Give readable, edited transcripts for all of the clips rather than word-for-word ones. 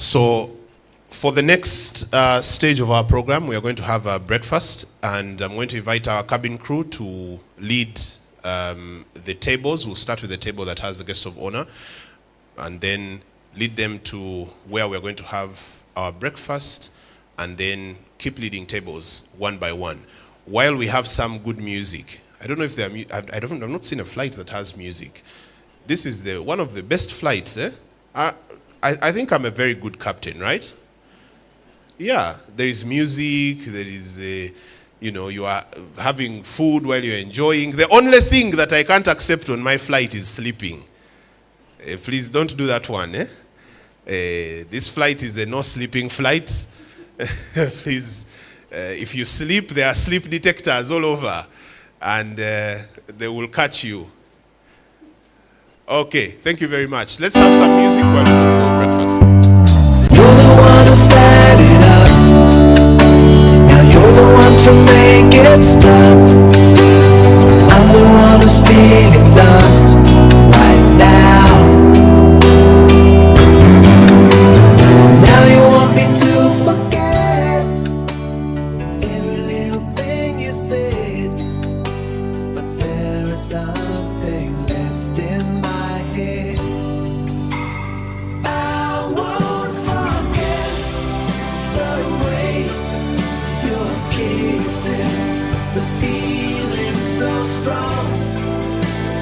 So for the next stage of our program, we are going to have a breakfast, and I'm going to invite our cabin crew to lead the tables. We'll start with the table that has the guest of honor, and then lead them to where we're going to have our breakfast, and then keep leading tables one by one, while we have some good music. I don't know if there are, I've not seen a flight that has music. This is one of the best flights, eh? I think I'm a very good captain, right? Yeah, there is music, there is, you are having food while you're enjoying. The only thing that I can't accept on my flight is sleeping. Please don't do that one, eh? This flight is a no sleeping flight. Please, if you sleep, there are sleep detectors all over, and they will catch you. Okay, thank you very much. Let's have some music while we go for breakfast. You're the one who set it up. Now you're the one to make it stop. I'm the one who's feeling lost right now. Now you want me to forget every little thing you said, but there is something left in my head. I won't forget the way you're kissing, the feeling so strong.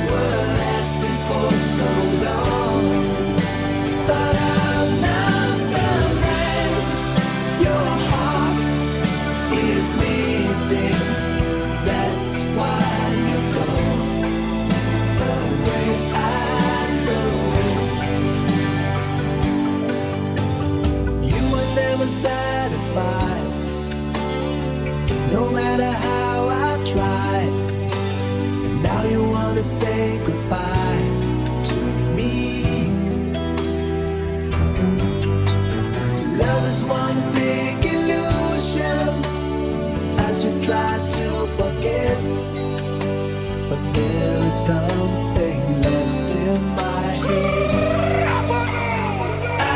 We're lasting for so long, but I'm not the man your heart is missing. That's why you go away. I know you were never satisfied, no matter how I tried. Now you wanna say goodbye to me. Love is one big illusion as you try to forget, but there is something left in my head. I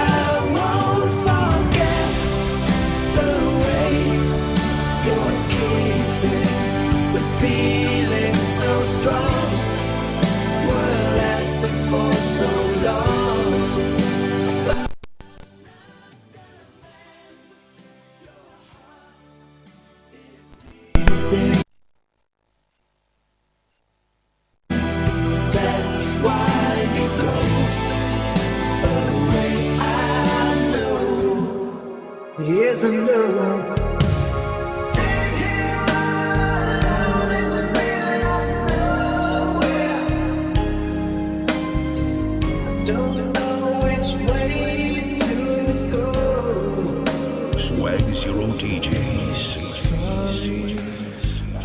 won't forget the way you're kissing, the feeling so strong. We're lasting for so long. That's why you go away. I know. Yes, I know. Sit here alone in the middle of nowhere. Don't know which way to go. Swag Zero DJs.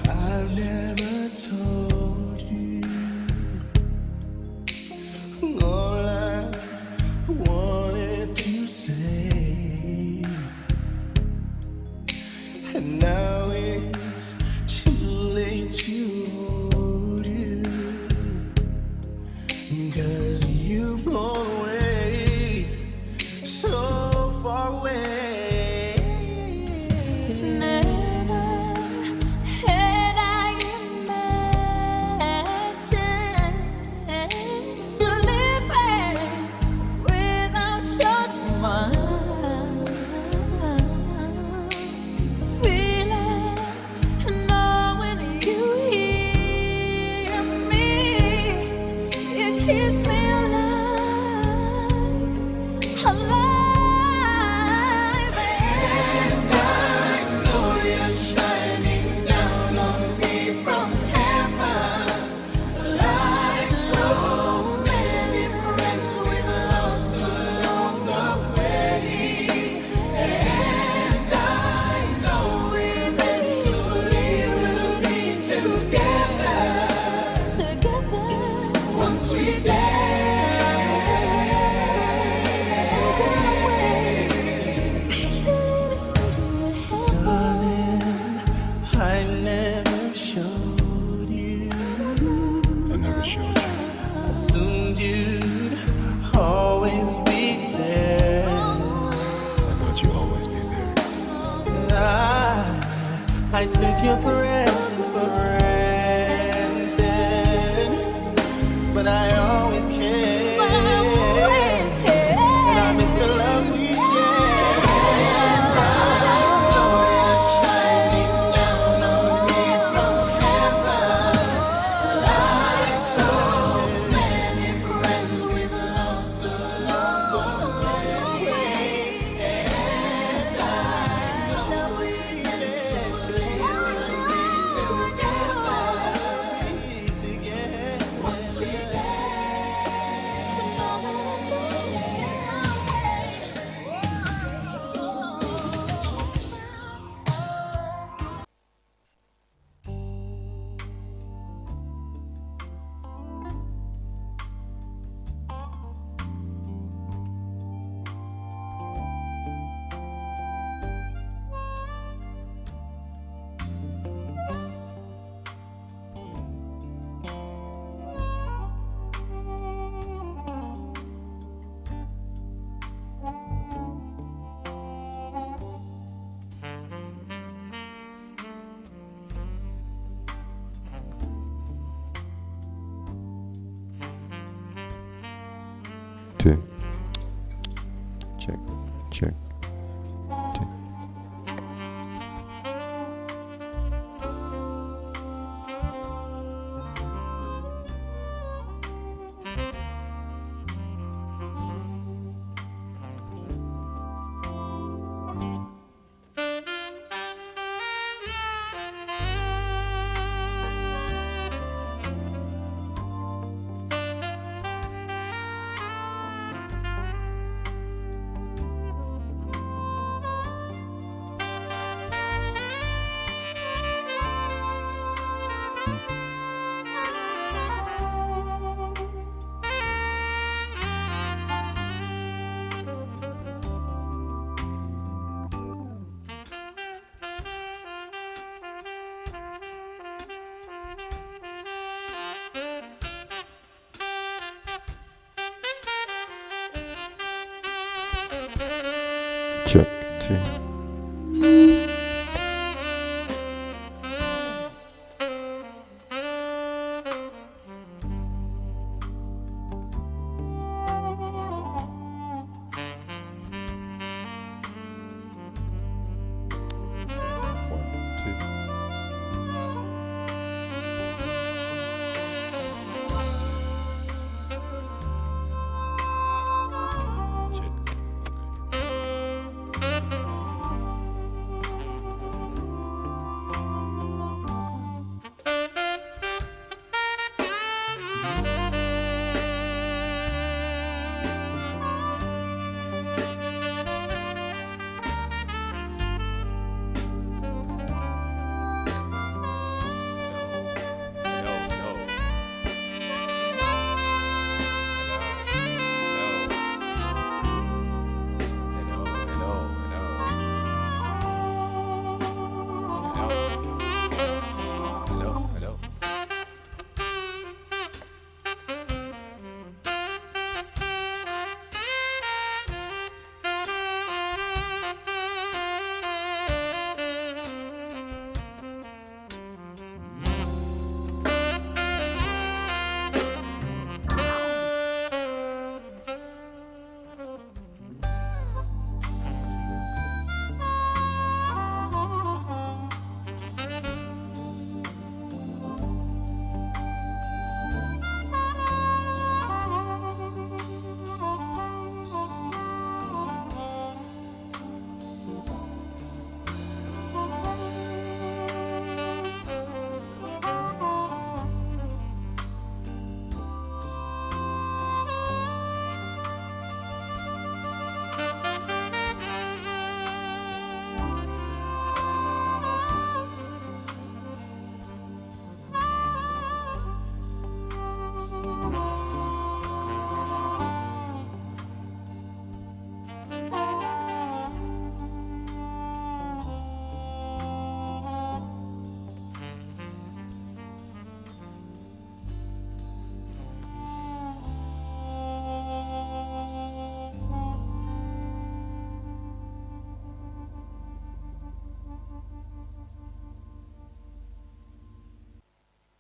I've never told you all I wanted to say, and now it's too late to hold you, 'cause you've flown away, so far away. Never had I imagined you living without your smile, feeling that you'll always be there. I took your presence for granted, but I always care. But I always care. And I miss the love we shared. Gloria shining down on me from heaven, like so many friends we've lost along the way. And I know we eventually will be together once we Two. Check, check. Two. Check, two. One, two. Check.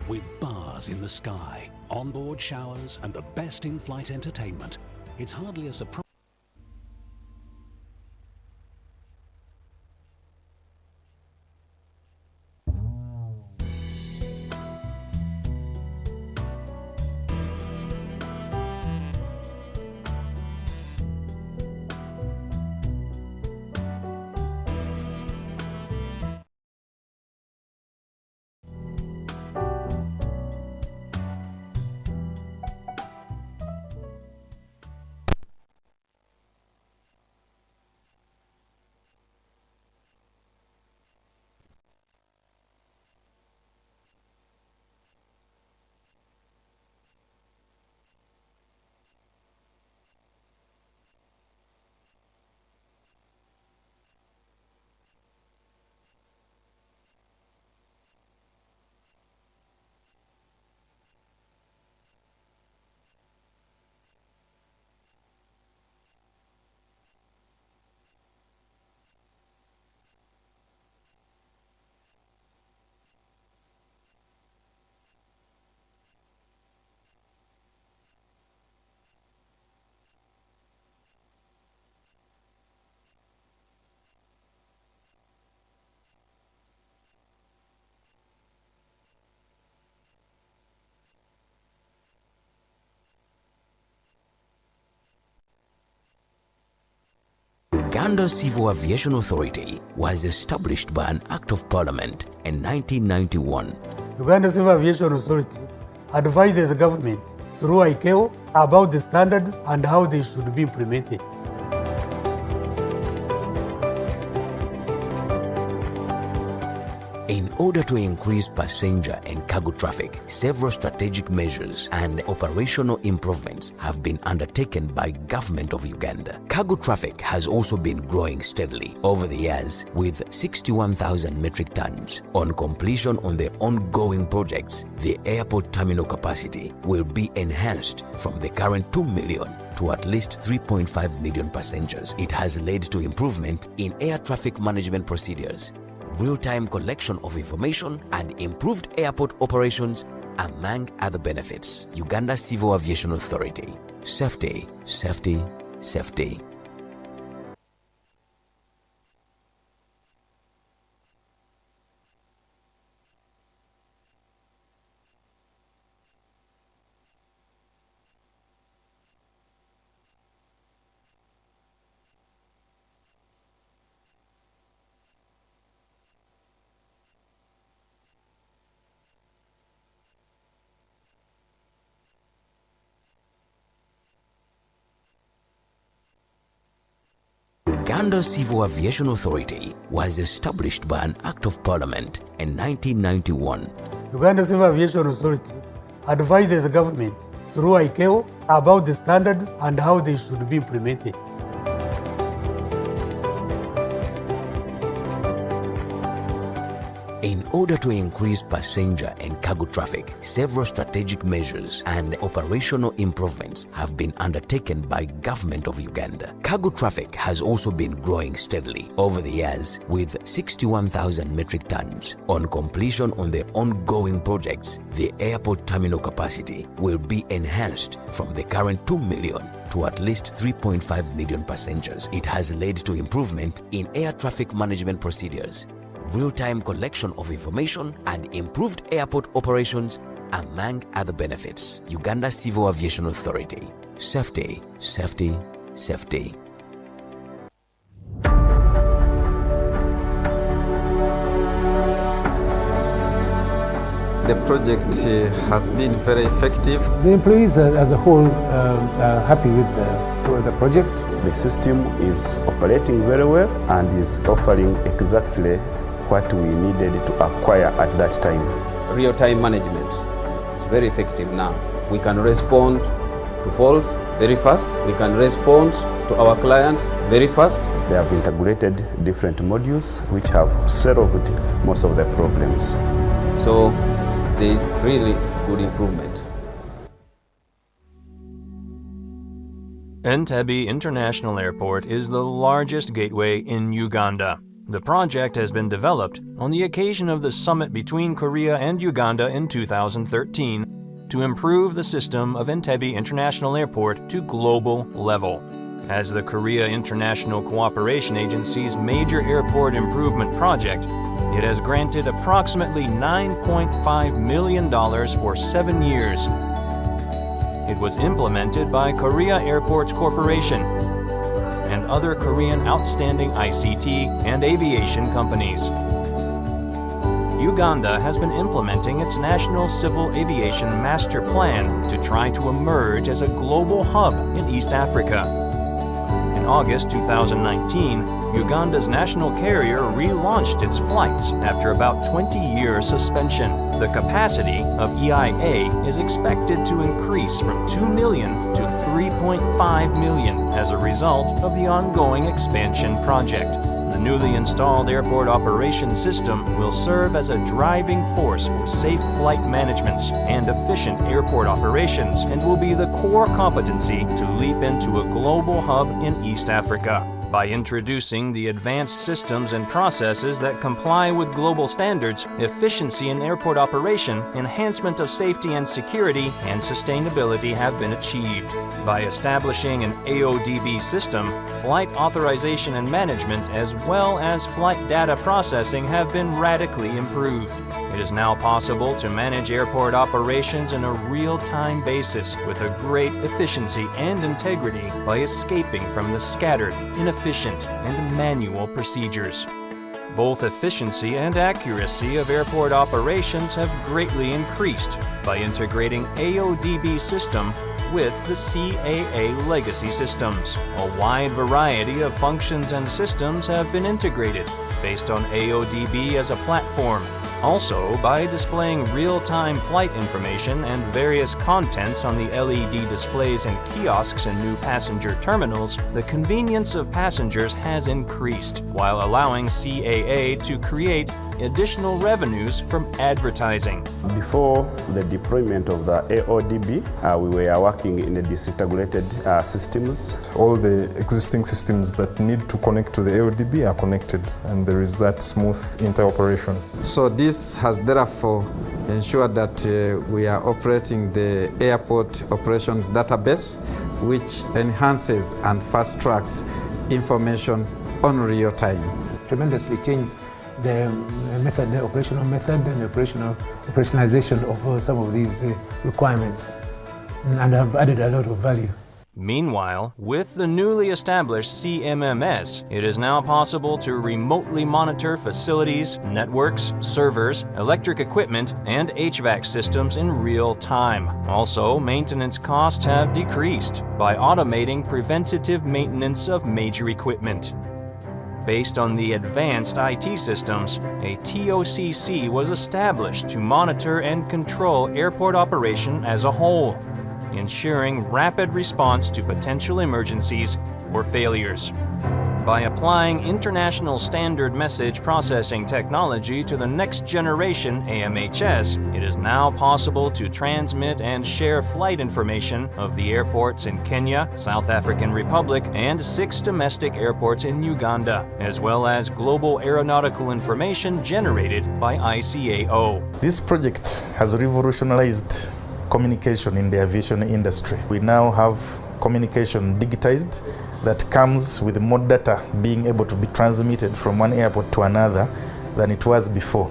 With bars in the sky, onboard showers, and the best in-flight entertainment, it's hardly a surprise. Uganda Civil Aviation Authority was established by an Act of Parliament in 1991. Uganda Civil Aviation Authority advises the government through ICAO about the standards and how they should be implemented. In order to increase passenger and cargo traffic, several strategic measures and operational improvements have been undertaken by Government of Uganda. Cargo traffic has also been growing steadily over the years with 61,000 metric tons. On completion on the ongoing projects, the airport terminal capacity will be enhanced from the current 2 million to at least 3.5 million passengers. It has led to improvement in air traffic management procedures, real-time collection of information, and improved airport operations, among other benefits. Uganda Civil Aviation Authority. Safety, safety, safety. Uganda Civil Aviation Authority was established by an Act of Parliament in 1991. Uganda Civil Aviation Authority advises the government through ICAO about the standards and how they should be implemented. In order to increase passenger and cargo traffic, several strategic measures and operational improvements have been undertaken by Government of Uganda. Cargo traffic has also been growing steadily over the years with 61,000 metric tons. On completion on the ongoing projects, the airport terminal capacity will be enhanced from the current 2 million to at least 3.5 million passengers. It has led to improvement in air traffic management procedures, real-time collection of information, and improved airport operations, among other benefits. Uganda Civil Aviation Authority. Safety, safety, safety. The project has been very effective. The employees as a whole are happy with the project. The system is operating very well and is offering exactly what we needed to acquire at that time. Real-time management is very effective now. We can respond to faults very fast. We can respond to our clients very fast. They have integrated different modules which have solved most of the problems. So there is really good improvement. Entebbe International Airport is the largest gateway in Uganda. The project has been developed on the occasion of the summit between Korea and Uganda in 2013 to improve the system of Entebbe International Airport to global level. As the Korea International Cooperation Agency's major airport improvement project, it has granted approximately $9.5 million for 7 years. It was implemented by Korea Airports Corporation and other Korean outstanding ICT and aviation companies. Uganda has been implementing its National Civil Aviation Master Plan to try to emerge as a global hub in East Africa. In August 2019, Uganda's national carrier relaunched its flights after about 20-year suspension. The capacity of EIA is expected to increase from 2 million to 3.5 million as a result of the ongoing expansion project. The newly installed airport operations system will serve as a driving force for safe flight management and efficient airport operations and will be the core competency to leap into a global hub in East Africa. By introducing the advanced systems and processes that comply with global standards, efficiency in airport operation, enhancement of safety and security, and sustainability have been achieved. By establishing an AODB system, flight authorization and management as well as flight data processing have been radically improved. It is now possible to manage airport operations on a real-time basis with a great efficiency and integrity by escaping from the scattered, inefficient, and manual procedures. Both efficiency and accuracy of airport operations have greatly increased by integrating AODB system with the CAA legacy systems. A wide variety of functions and systems have been integrated based on AODB as a platform. Also, by displaying real-time flight information and various contents on the LED displays and kiosks in new passenger terminals, the convenience of passengers has increased, while allowing CAA to create additional revenues from advertising. Before the deployment of the AODB, we were working in the disintegrated systems. All the existing systems that need to connect to the AODB are connected, and there is that smooth interoperation. So this has therefore ensured that we are operating the airport operations database, which enhances and fast tracks information on real time. Tremendously changed the method, the operational method and the operationalization of some of these requirements, and have added a lot of value. Meanwhile, with the newly established CMMS, it is now possible to remotely monitor facilities, networks, servers, electric equipment, and HVAC systems in real time. Also, maintenance costs have decreased by automating preventative maintenance of major equipment. Based on the advanced IT systems, a TOCC was established to monitor and control airport operation as a whole, ensuring rapid response to potential emergencies or failures. By applying international standard message processing technology to the next generation AMHS, it is now possible to transmit and share flight information of the airports in Kenya, South African Republic, and 6 domestic airports in Uganda, as well as global aeronautical information generated by ICAO. This project has revolutionized communication in the aviation industry. We now have communication digitized that comes with more data being able to be transmitted from one airport to another than it was before.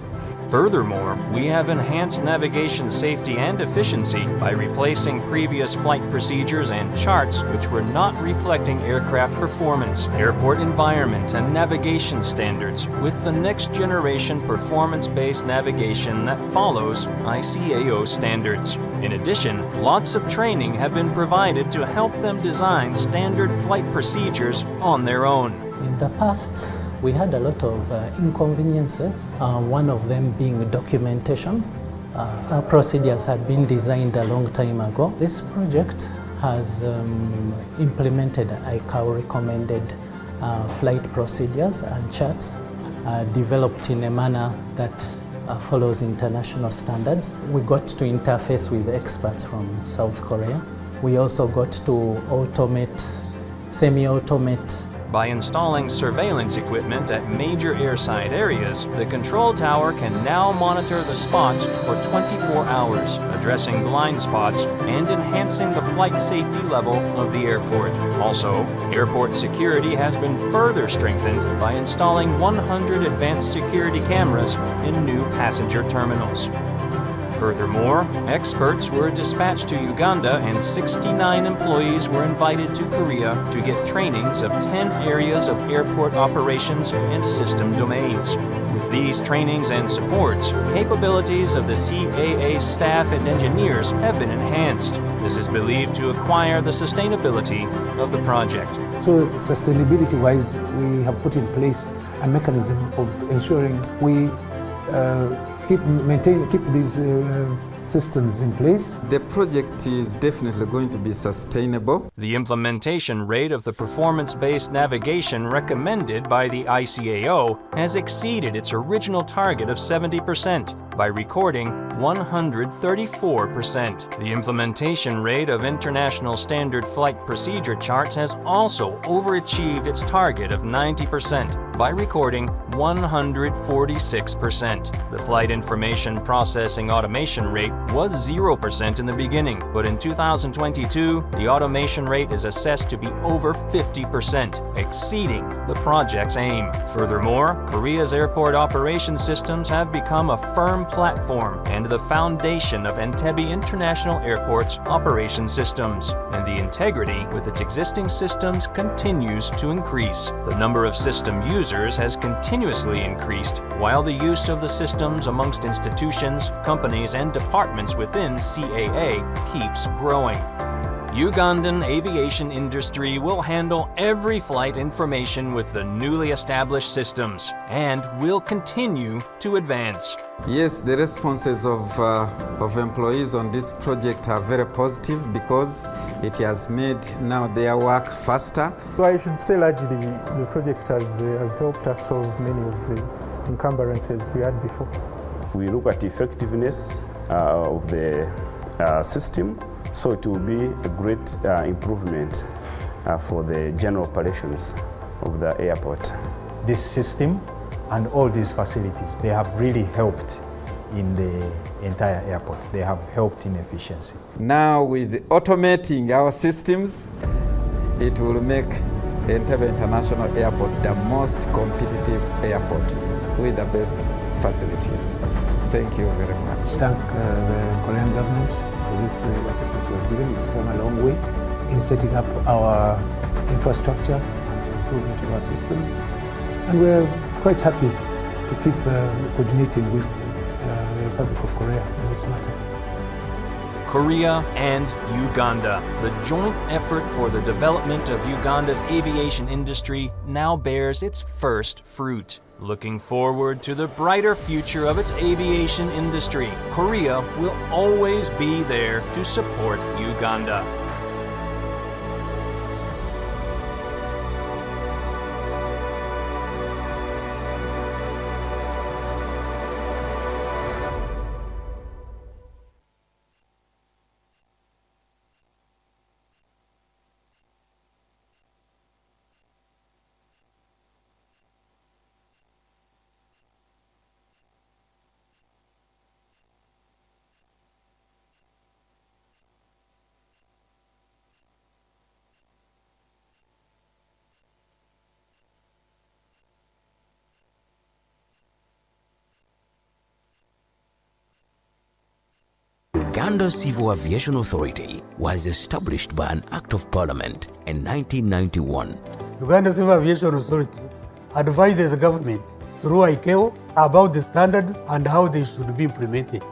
Furthermore, we have enhanced navigation safety and efficiency by replacing previous flight procedures and charts which were not reflecting aircraft performance, airport environment, and navigation standards with the next generation performance-based navigation that follows ICAO standards. In addition, lots of training have been provided to help them design standard flight procedures on their own. In the past, we had a lot of inconveniences, one of them being documentation. Our procedures had been designed a long time ago. This project has implemented ICAO recommended flight procedures and charts developed in a manner that follows international standards. We got to interface with experts from South Korea. We also got to automate, semi-automate. By installing surveillance equipment at major airside areas, the control tower can now monitor the spots for 24 hours, addressing blind spots and enhancing the flight safety level of the airport. Also, airport security has been further strengthened by installing 100 advanced security cameras in new passenger terminals. Furthermore, experts were dispatched to Uganda and 69 employees were invited to Korea to get trainings of 10 areas of airport operations and system domains. With these trainings and supports, capabilities of the CAA staff and engineers have been enhanced. This is believed to acquire the sustainability of the project. So sustainability-wise, we have put in place a mechanism of ensuring we keep these systems in place. The project is definitely going to be sustainable. The implementation rate of the performance-based navigation recommended by the ICAO has exceeded its original target of 70% by recording 134%. The implementation rate of International Standard Flight Procedure charts has also overachieved its target of 90% by recording 146%. The Flight Information Processing Automation rate was 0% in the beginning, but in 2022, the automation rate is assessed to be over 50%, exceeding the project's aim. Furthermore, Korea's airport operation systems have become a firm platform and the foundation of Entebbe International Airport's operation systems, and the integrity with its existing systems continues to increase. The number of system users has continuously increased, while the use of the systems amongst institutions, companies, and departments within CAA keeps growing. Ugandan aviation industry will handle every flight information with the newly established systems and will continue to advance. Yes, the responses of employees on this project are very positive because it has made now their work faster. So I should say largely the project has helped us solve many of the encumbrances we had before. We look at effectiveness of the system, so it will be a great improvement for the general operations of the airport. This system and all these facilities, they have really helped in the entire airport. They have helped in efficiency. Now with automating our systems, it will make Entebbe International Airport the most competitive airport with the best facilities. Thank you very much. Thank the Korean government for this assistance we have given. It's come a long way in setting up our infrastructure and the improvement of our systems. And we're quite happy to keep coordinating with the Republic of Korea in this matter. Korea and Uganda. The joint effort for the development of Uganda's aviation industry now bears its first fruit. Looking forward to the brighter future of its aviation industry, Korea will always be there to support Uganda. Uganda Civil Aviation Authority was established by an Act of Parliament in 1991. Uganda Civil Aviation Authority advises the government through ICAO about the standards and how they should be implemented.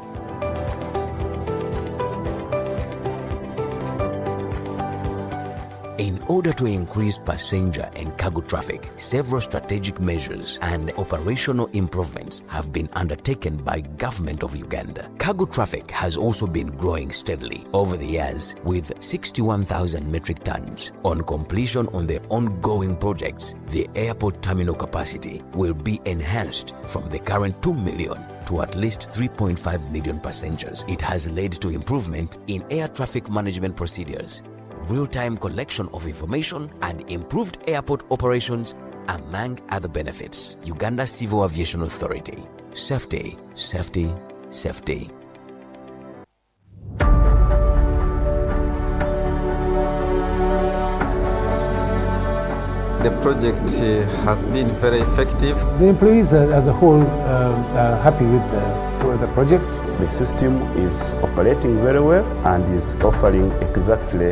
In order to increase passenger and cargo traffic, several strategic measures and operational improvements have been undertaken by Government of Uganda. Cargo traffic has also been growing steadily over the years with 61,000 metric tons. On completion on the ongoing projects, the airport terminal capacity will be enhanced from the current 2 million to at least 3.5 million passengers. It has led to improvement in air traffic management procedures, real-time collection of information, and improved airport operations, among other benefits. Uganda Civil Aviation Authority. Safety, safety, safety. The project has been very effective. The employees as a whole are happy with the project. The system is operating very well and is offering exactly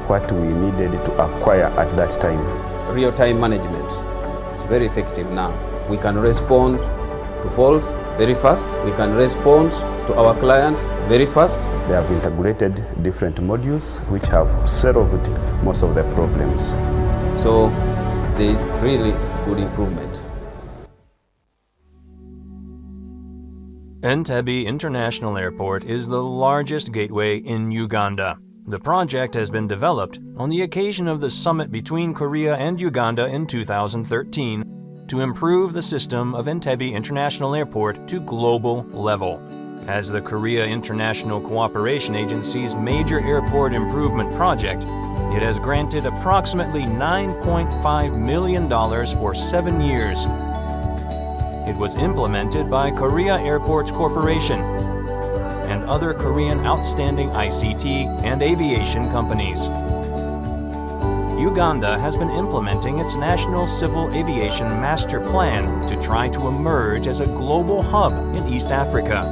what we needed to acquire at that time. Real-time management is very effective now. We can respond to faults very fast. We can respond to our clients very fast. They have integrated different modules which have solved most of the problems. So there is really good improvement. Entebbe International Airport is the largest gateway in Uganda. The project has been developed on the occasion of the summit between Korea and Uganda in 2013 to improve the system of Entebbe International Airport to global level. As the Korea International Cooperation Agency's major airport improvement project, it has granted approximately $9.5 million for 7 years. It was implemented by Korea Airports Corporation and other Korean outstanding ICT and aviation companies. Uganda has been implementing its National Civil Aviation Master Plan to try to emerge as a global hub in East Africa.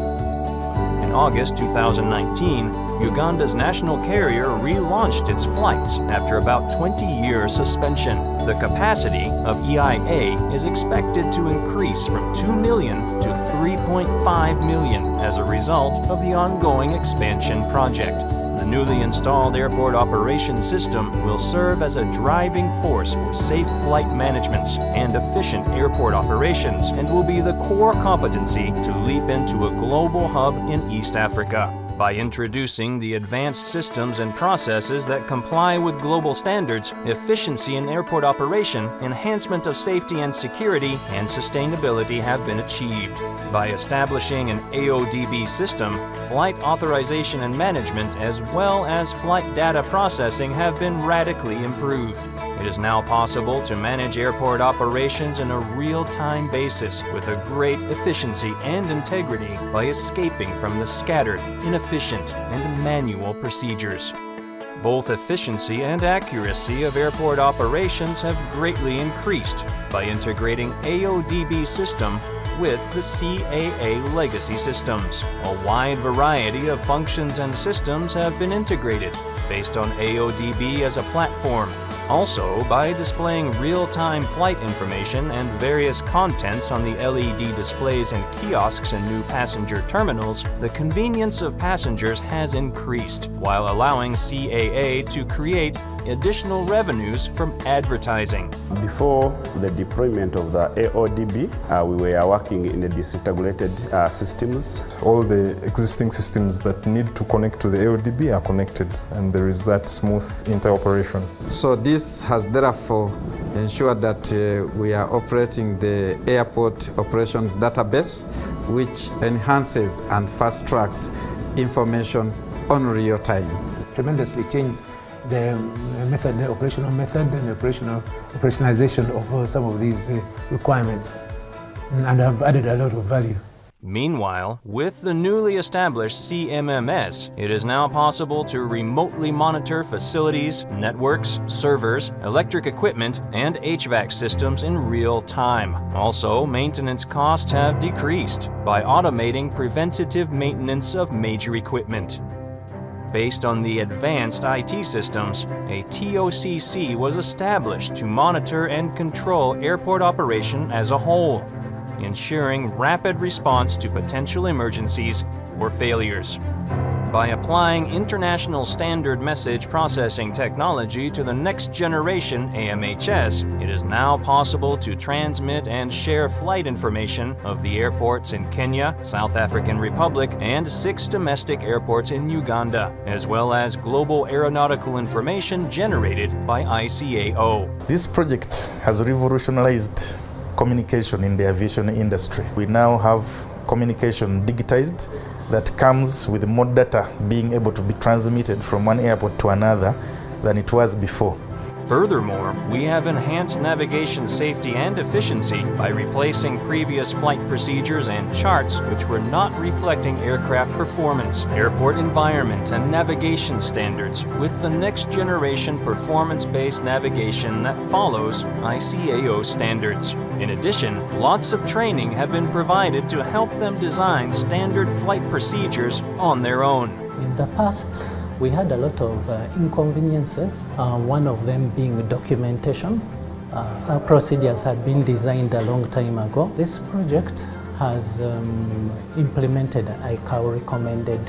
In August 2019, Uganda's national carrier relaunched its flights after about 20 years suspension. The capacity of EIA is expected to increase from 2 million to 3.5 million as a result of the ongoing expansion project. The newly installed airport operations system will serve as a driving force for safe flight management and efficient airport operations and will be the core competency to leap into a global hub in East Africa. By introducing the advanced systems and processes that comply with global standards, efficiency in airport operation, enhancement of safety and security, and sustainability have been achieved. By establishing an AODB system, flight authorization and management as well as flight data processing have been radically improved. It is now possible to manage airport operations on a real-time basis with a great efficiency and integrity by escaping from the scattered, inefficient, and manual procedures. Both efficiency and accuracy of airport operations have greatly increased by integrating AODB system with the CAA legacy systems. A wide variety of functions and systems have been integrated based on AODB as a platform. Also, by displaying real-time flight information and various contents on the LED displays and kiosks in new passenger terminals, the convenience of passengers has increased, while allowing CAA to create additional revenues from advertising. Before the deployment of the AODB, we were working in the disintegrated systems. All the existing systems that need to connect to the AODB are connected, and there is that smooth interoperation. So this has therefore ensured that we are operating the airport operations database, which enhances and fast tracks information on real time. Tremendously changed the method, the operational method and the operationalization of some of these requirements, and have added a lot of value. Meanwhile, with the newly established CMMS, it is now possible to remotely monitor facilities, networks, servers, electric equipment, and HVAC systems in real time. Also, maintenance costs have decreased by automating preventative maintenance of major equipment. Based on the advanced IT systems, a TOCC was established to monitor and control airport operation as a whole, ensuring rapid response to potential emergencies or failures. By applying international standard message processing technology to the next generation AMHS, it is now possible to transmit and share flight information of the airports in Kenya, South African Republic, and 6 domestic airports in Uganda, as well as global aeronautical information generated by ICAO. This project has revolutionized communication in the aviation industry. We now have communication digitized that comes with more data being able to be transmitted from one airport to another than it was before. Furthermore, we have enhanced navigation safety and efficiency by replacing previous flight procedures and charts which were not reflecting aircraft performance, airport environment, and navigation standards with the next generation performance-based navigation that follows ICAO standards. In addition, lots of training have been provided to help them design standard flight procedures on their own. In the past, we had a lot of inconveniences, one of them being documentation. Our procedures had been designed a long time ago. This project has implemented ICAO recommended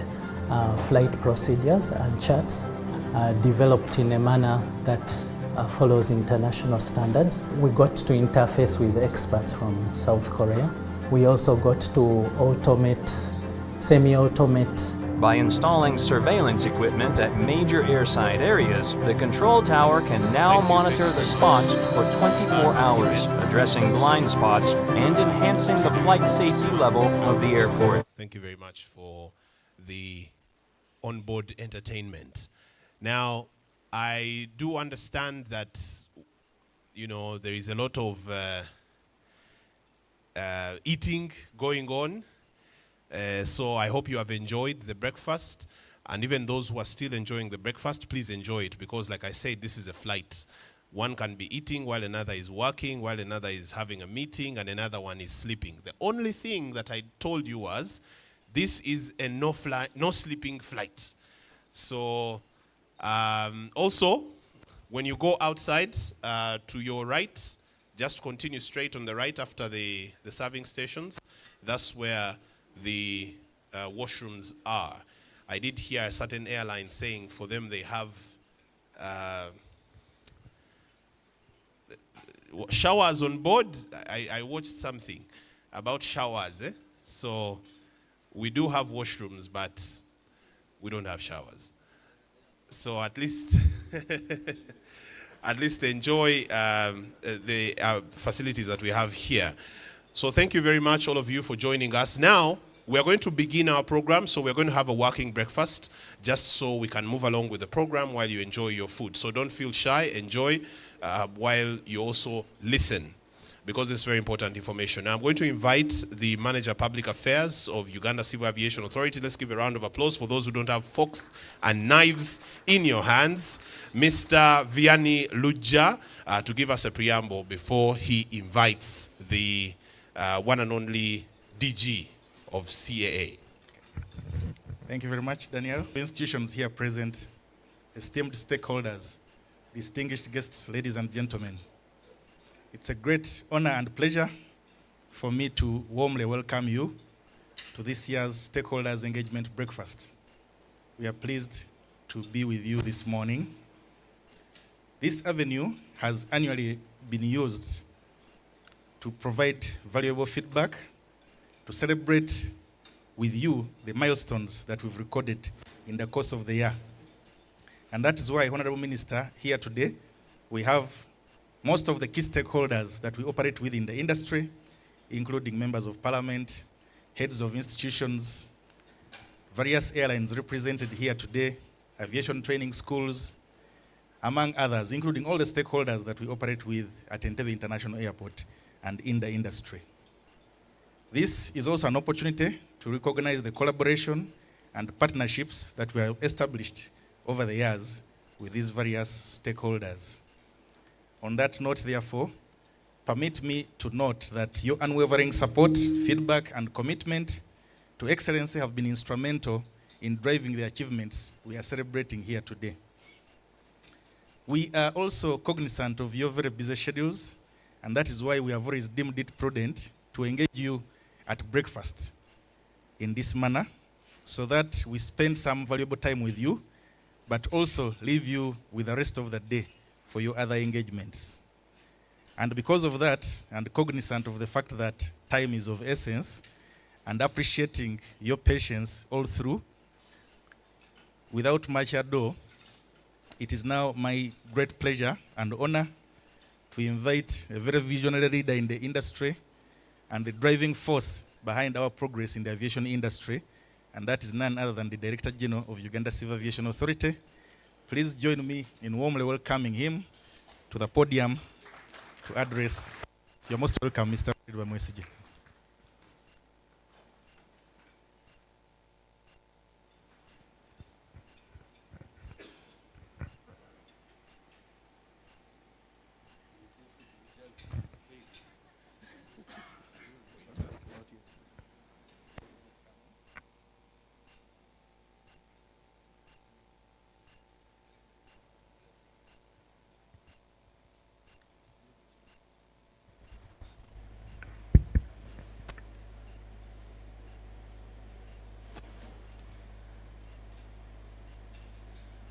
flight procedures and charts developed in a manner that follows international standards. We got to interface with experts from South Korea. We also got to automate, semi-automate. By installing surveillance equipment at major airside areas, the control tower can now monitor the spots for 24 hours, addressing blind spots and enhancing the flight safety level of the airport. Thank you very much for the onboard entertainment. Now, I do understand that, you know, there is a lot of eating going on. So I hope you have enjoyed the breakfast, and even those who are still enjoying the breakfast, please enjoy it, because like I said, this is a flight. One can be eating while another is working, while another is having a meeting, and another one is sleeping. The only thing that I told you was, this is a no sleeping flight. So also, when you go outside to your right, just continue straight on the right after the serving stations. That's where the washrooms are. I did hear a certain airline saying for them they have showers on board. I watched something about showers. So we do have washrooms, but we don't have showers. So at least at least enjoy the facilities that we have here. So thank you very much, all of you, for joining us. Now, we are going to begin our program, so we're going to have a working breakfast, just so we can move along with the program while you enjoy your food. So don't feel shy, enjoy while you also listen, because it's very important information. Now, I'm going to invite the Manager Public Affairs of Uganda Civil Aviation Authority. Let's give a round of applause for those who don't have forks and knives in your hands, Mr. Vianney Luja, to give us a preamble before he invites the one and only DG of CAA. Thank you very much, Daniel. Institutions here present, esteemed stakeholders, distinguished guests, ladies and gentlemen. It's a great honor and pleasure for me to warmly welcome you to this year's Stakeholders Engagement Breakfast. We are pleased to be with you this morning. This avenue has annually been used to provide valuable feedback, to celebrate with you the milestones that we've recorded in the course of the year. And that is why, Honorable Minister, here today, we have most of the key stakeholders that we operate with in the industry, including members of parliament, heads of institutions, various airlines represented here today, aviation training schools, among others, including all the stakeholders that we operate with at Entebbe International Airport and in the industry. This is also an opportunity to recognize the collaboration and partnerships that we have established over the years with these various stakeholders. On that note, therefore, permit me to note that your unwavering support, feedback, and commitment to excellency have been instrumental in driving the achievements we are celebrating here today. We are also cognizant of your very busy schedules, and that is why we have always deemed it prudent to engage you at breakfast in this manner, so that we spend some valuable time with you, but also leave you with the rest of the day for your other engagements. And because of that, and cognizant of the fact that time is of essence, and appreciating your patience all through, without much ado, it is now my great pleasure and honor to invite a very visionary leader in the industry and the driving force behind our progress in the aviation industry, and that is none other than the Director General of Uganda Civil Aviation Authority, Please join me in warmly welcoming him to the podium to address. So you're most welcome, Mr. Edward Mwesige.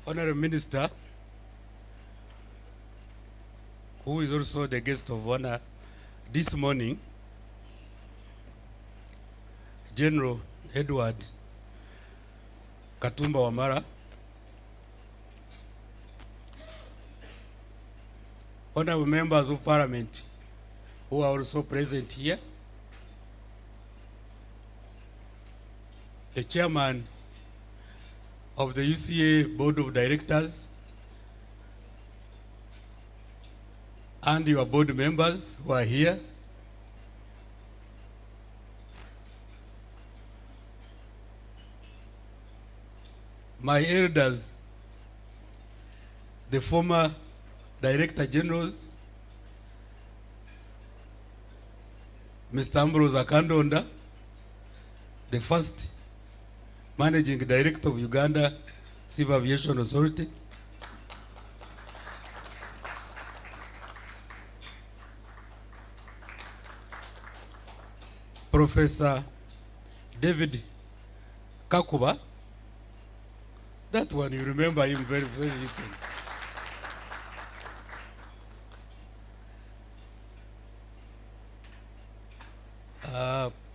Honorable Minister, who is also the guest of honor this morning, General Edward Katumba Wamala, honorable members of Parliament who are also present here, the chairman of the UCA Board of Directors, and your board members who are here, my elders, the former Director Generals, Mr. Ambrose Akandonda, the first Managing Director of Uganda Civil Aviation Authority, Professor David Kakuba, that one you remember him very, very recent.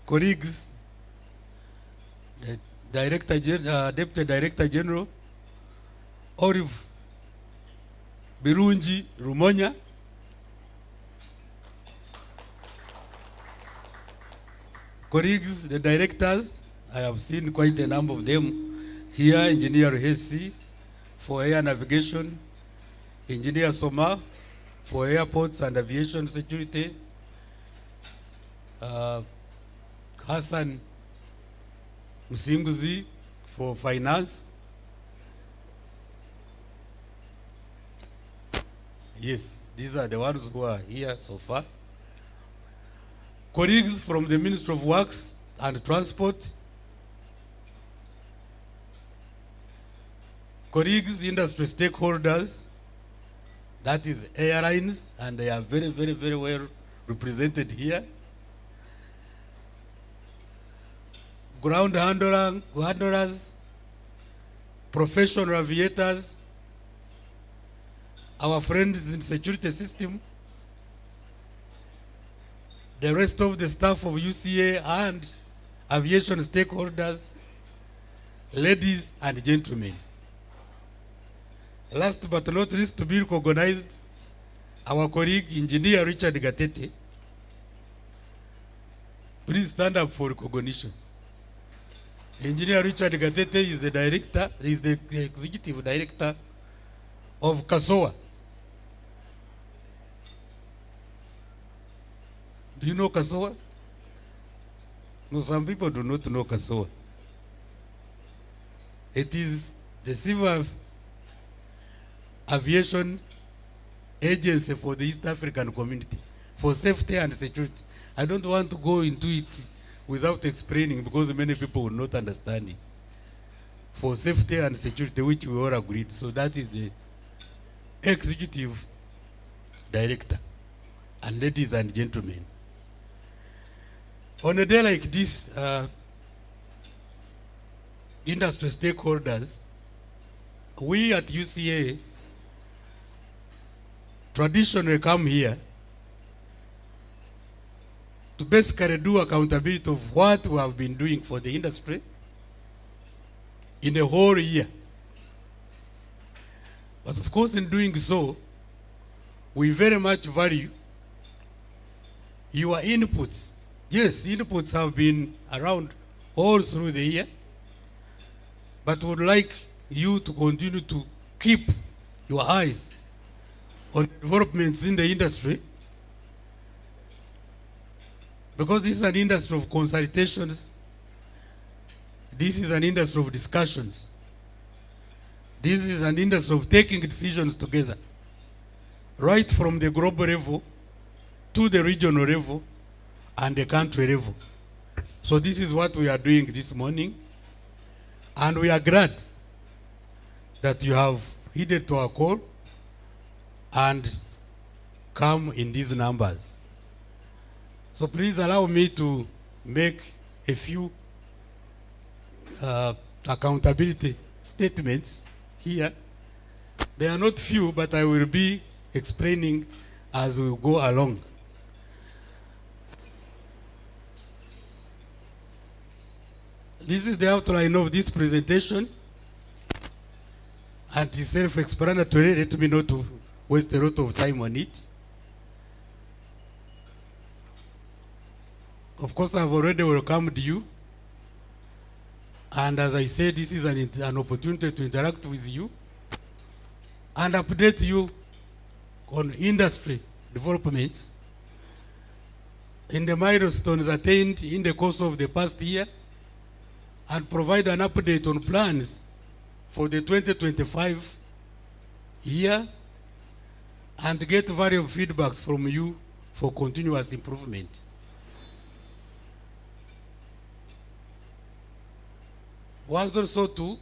Colleagues, the Deputy Director General, Olive Birungi Rumonya, colleagues, the directors, I have seen quite a number of them here, Engineer Hesi for air navigation, Engineer Soma for airports and aviation security, Hassan Musinguzi for finance. Yes, these are the ones who are here so far. Colleagues from the Ministry of Works and Transport, colleagues, industry stakeholders, that is airlines, and they are very, very, very well represented here. Ground handlers, professional aviators, our friends in security system, the rest of the staff of UCA and aviation stakeholders, ladies and gentlemen. Last but not least, to be recognized, our colleague, Engineer Richard Gatete. Please stand up for recognition. Engineer Richard Gatete is the director, is the executive director of Kasoa. Do you know Kasoa? No, some people do not know Kasoa. It is the civil aviation agency for the East African community for safety and security. I don't want to go into it without explaining because many people will not understand it. For safety and security, which we all agreed. So that is the executive director. And ladies and gentlemen, on a day like this, industry stakeholders, we at UCA traditionally come here to basically do accountability of what we have been doing for the industry in a whole year. But of course, in doing so, we very much value your inputs. Yes, inputs have been around all through the year, but would like you to continue to keep your eyes on developments in the industry, because this is an industry of consultations, this is an industry of discussions, this is an industry of taking decisions together, right from the global level to the regional level and the country level. So this is what we are doing this morning, and we are glad that you have heeded to our call and come in these numbers. So please allow me to make a few accountability statements here. They are not few, but I will be explaining as we go along. This is the outline of this presentation, and it's self-explanatory. Let me not to waste a lot of time on it. Of course, I've already welcomed you, and as I said, this is an opportunity to interact with you and update you on industry developments in the milestones attained in the course of the past year, and provide an update on plans for the 2025 year, and get various feedbacks from you for continuous improvement. Was also to,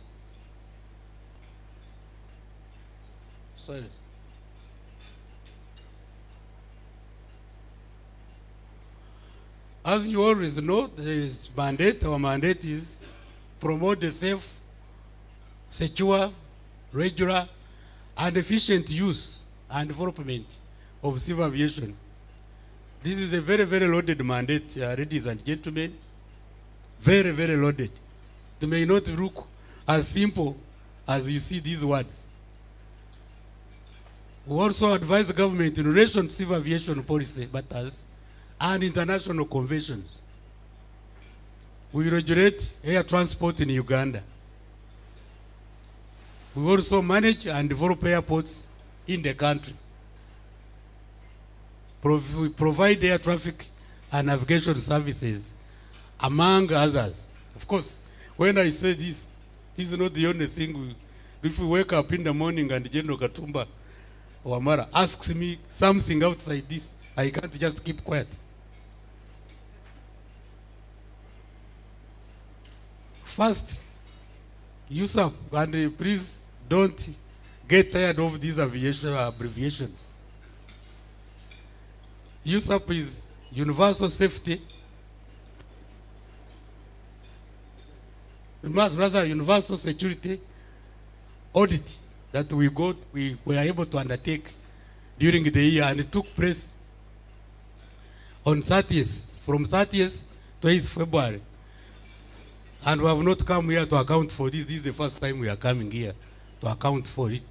as you always know, this mandate, our mandate is promote the safe, secure, regular, and efficient use and development of civil aviation. This is a very, very loaded mandate, ladies and gentlemen. Very, very loaded. It may not look as simple as you see these words. We also advise the government in relation to civil aviation policy matters and international conventions. We regulate air transport in Uganda. We also manage and develop airports in the country. We provide air traffic and navigation services, among others. Of course, when I say this is not the only thing. If we wake up in the morning and General Katumba Wamala asks me something outside this, I can't just keep quiet. First, USAP, and please don't get tired of these aviation abbreviations. USAP is Universal Safety, rather Universal Security Audit that we were able to undertake during the year, and it took place on 30th, from 30th to 8th February. And we have not come here to account for this. This is the first time we are coming here to account for it.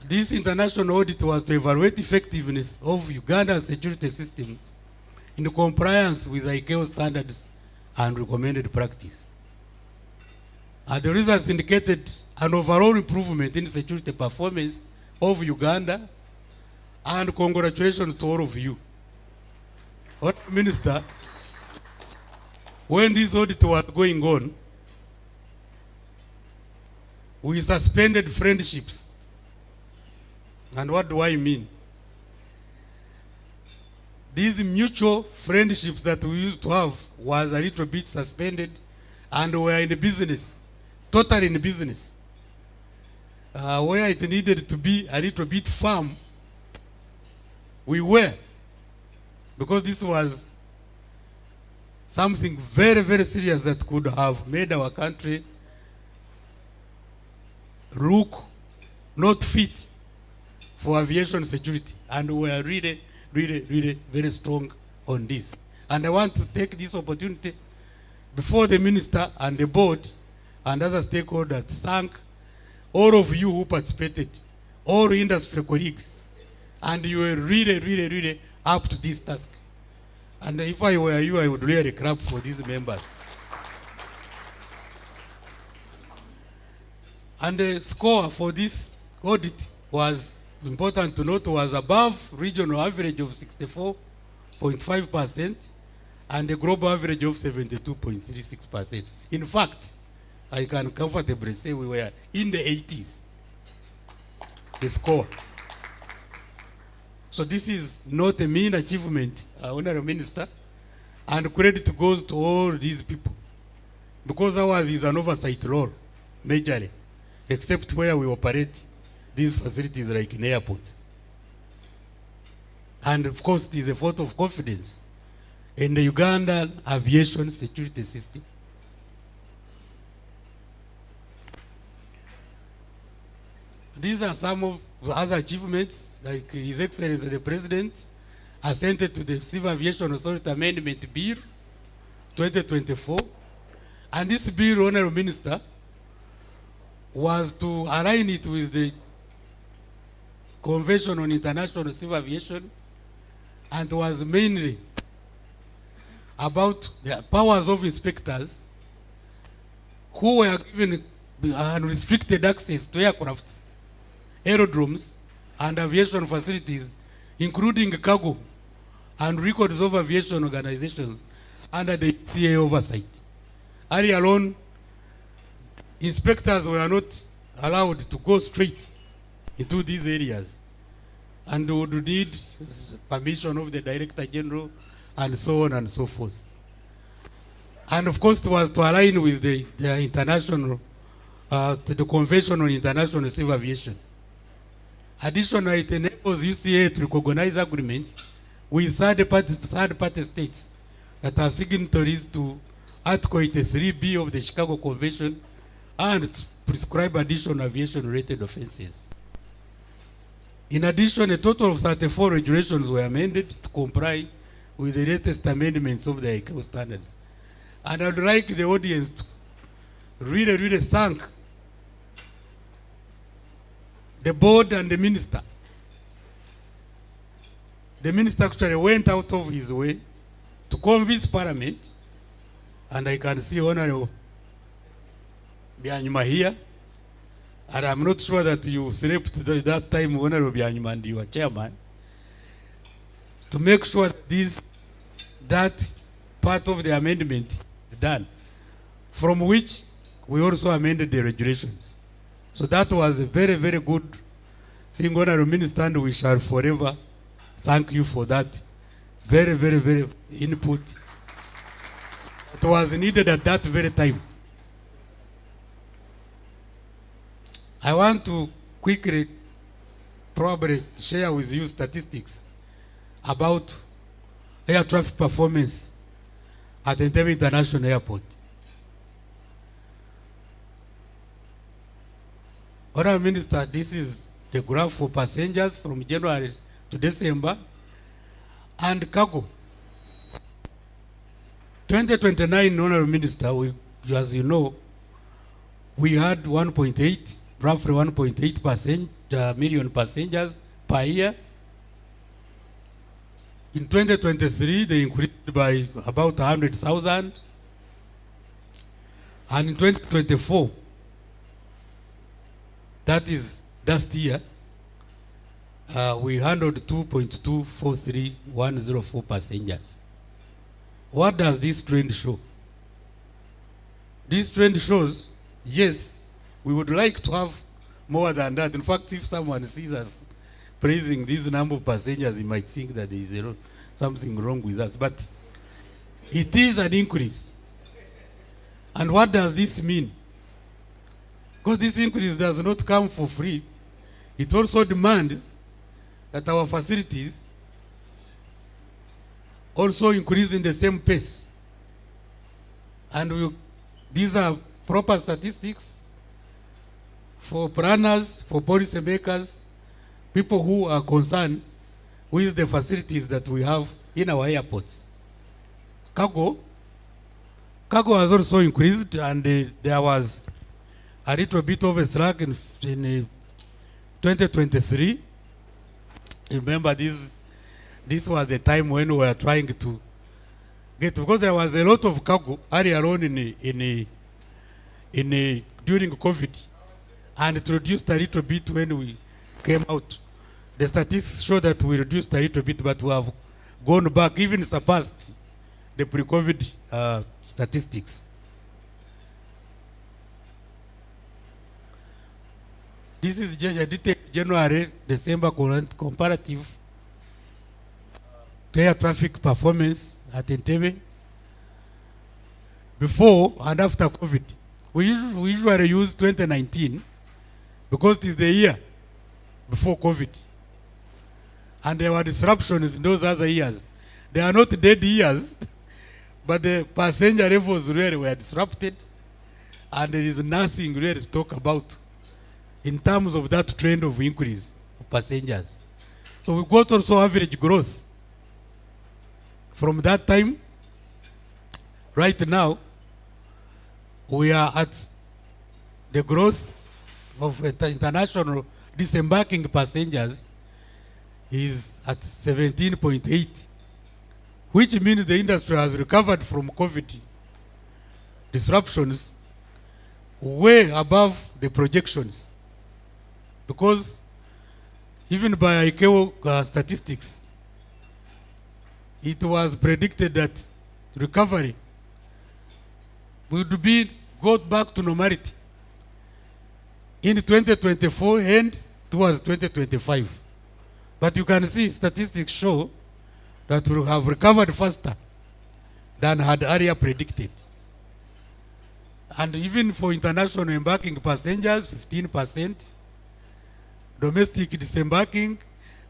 This international audit was to evaluate effectiveness of Uganda's security systems in compliance with ICAO standards and recommended practice. And the results indicated an overall improvement in security performance of Uganda, and congratulations to all of you. Minister, when this audit was going on, we suspended friendships. And what do I mean? These mutual friendships that we used to have was a little bit suspended, and we were in business, totally in business. Where it needed to be a little bit firm, we were, because this was something very, very serious that could have made our country look not fit for aviation security. And we are really, really, really very strong on this. And I want to take this opportunity before the minister and the board and other stakeholders to thank all of you who participated, all industry colleagues, and you were really, really, really up to this task. And if I were you, I would really clap for these members. And the score for this audit was, important to note, was above regional average of 64.5% and the global average of 72.36%. In fact, I can comfortably say we were in the 80s, the score. So this is not a mean achievement, Honorable Minister, and credit goes to all these people, because ours is an oversight role, majorly, except where we operate these facilities like in airports. And of course, it is a vote of confidence in the Ugandan aviation security system. These are some of the other achievements, like His Excellency the President assented to the Civil Aviation Authority Amendment Bill 2024. And this bill, Honorable Minister, was to align it with the Convention on International Civil Aviation, and was mainly about the powers of inspectors who were given unrestricted access to aircrafts, aerodromes, and aviation facilities, including cargo and records of aviation organizations under the CA oversight. Earlier on, inspectors were not allowed to go straight into these areas and would need permission of the Director General and so on and so forth. And of course, it was to align with the international, the Convention on International Civil Aviation. Additionally, it enables UCA to recognize agreements with third-party states that are signatories to Article 83B of the Chicago Convention and prescribe additional aviation-related offenses. In addition, a total of 34 regulations were amended to comply with the latest amendments of the ICAO standards. And I'd like the audience to really thank the board and the minister. The minister actually went out of his way to convince Parliament, and I can see Honorable Byanyuma here, and I'm not sure that you slept that time, Honorable Byanyuma, and you were chairman, to make sure that part of the amendment is done, from which we also amended the regulations. So that was a very good thing, Honorable Minister, and we shall forever thank you for that very input that was needed at that very time. I want to quickly probably share with you statistics about air traffic performance at Entebbe International Airport. Honorable Minister, this is the graph for passengers from January to December and cargo. 2029, Honorable Minister, as you know, we had roughly 1.8 million passengers per year. In 2023, they increased by about 100,000. And in 2024, that is last year, we handled 2.243104 passengers. What does this trend show? This trend shows, yes, we would like to have more than that. In fact, if someone sees us praising this number of passengers, he might think that there is something wrong with us. But it is an increase. And what does this mean? Because this increase does not come for free. It also demands that our facilities also increase in the same pace. And these are proper statistics for planners, for policy makers, people who are concerned with the facilities that we have in our airports. Cargo has also increased, and there was a little bit of a slack in 2023. Remember, this was the time when we were trying to get, because there was a lot of cargo earlier on during COVID. and it reduced a little bit when we came out. The statistics show that we reduced a little bit, but we have gone back, even surpassed the pre-COVID statistics. This is just a detailed January, December comparative air traffic performance at Entebbe before and after COVID. We usually use 2019 because it is the year before COVID. And there were disruptions in those other years. They are not dead years, but the passenger levels really were disrupted, and there is nothing really to talk about in terms of that trend of increase of passengers. So we got also average growth. From that time, right now, we are at the growth of international disembarking passengers is at 17.8, which means the industry has recovered from COVID disruptions way above the projections. Because even by ICAO statistics, it was predicted that recovery would be got back to normality in 2024 and towards 2025. But you can see statistics show that we have recovered faster than had earlier predicted. And even for international embarking passengers, 15%. Domestic disembarking,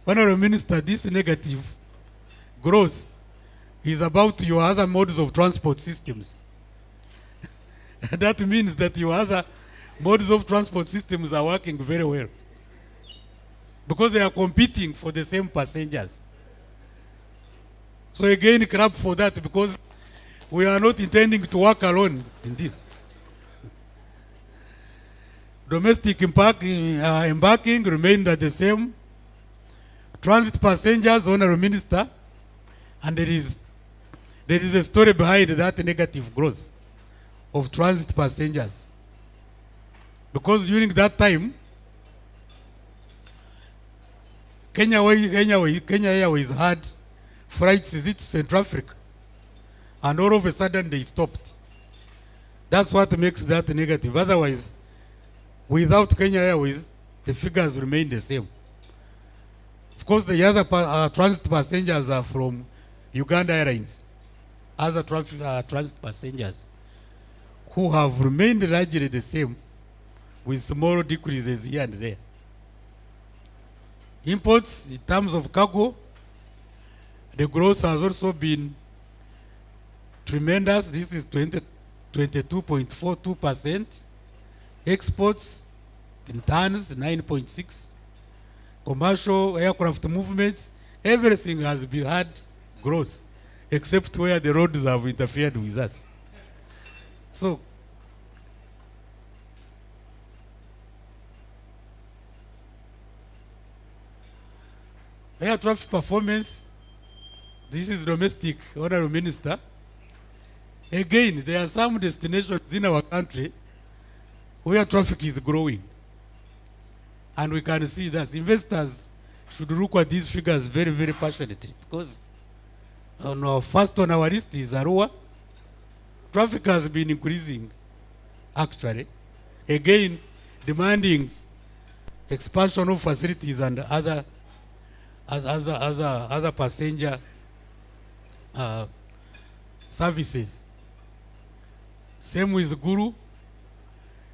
Honorable Minister, this negative growth is about your other modes of transport systems. That means that your other modes of transport systems are working very well, because they are competing for the same passengers. So again, clap for that, because we are not intending to work alone in this. Domestic embarking remained at the same. Transit passengers, Honorable Minister, and there is a story behind that negative growth of transit passengers. Because during that time, Kenya Airways had flights to Central Africa, and all of a sudden they stopped. That's what makes that negative. Otherwise, without Kenya Airways, the figures remain the same. Of course, the other transit passengers are from Uganda Airlines, other transit passengers, who have remained largely the same, with small decreases here and there. Imports, in terms of cargo, the growth has also been tremendous. This is 22.42%. Exports in tons, 9.6. Commercial aircraft movements, everything has had growth, except where the roads have interfered with us. So, air traffic performance, this is domestic, Honorable Minister. Again, there are some destinations in our country where traffic is growing. And we can see that investors should look at these figures very, very passionately, because first on our list is Arua. Traffic has been increasing, actually. Again, demanding expansion of facilities and other passenger services. Same with Guru.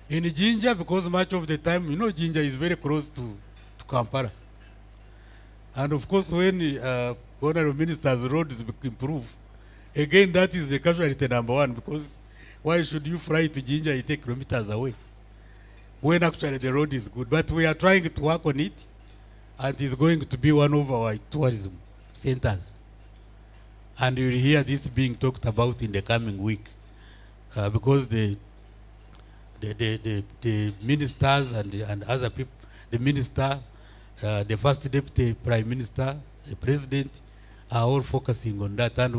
In Jinja, because much of the time, Jinja is very close to Kampala. And of course, when Honorable Minister's roads improve, again, that is the casualty number one, because why should you fly to Jinja 80 kilometers away when actually the road is good? But we are trying to work on it, and it's going to be one of our tourism centers. And you'll hear this being talked about in the coming week, because the ministers and other people, the minister, the first deputy prime minister, the president, are all focusing on that. And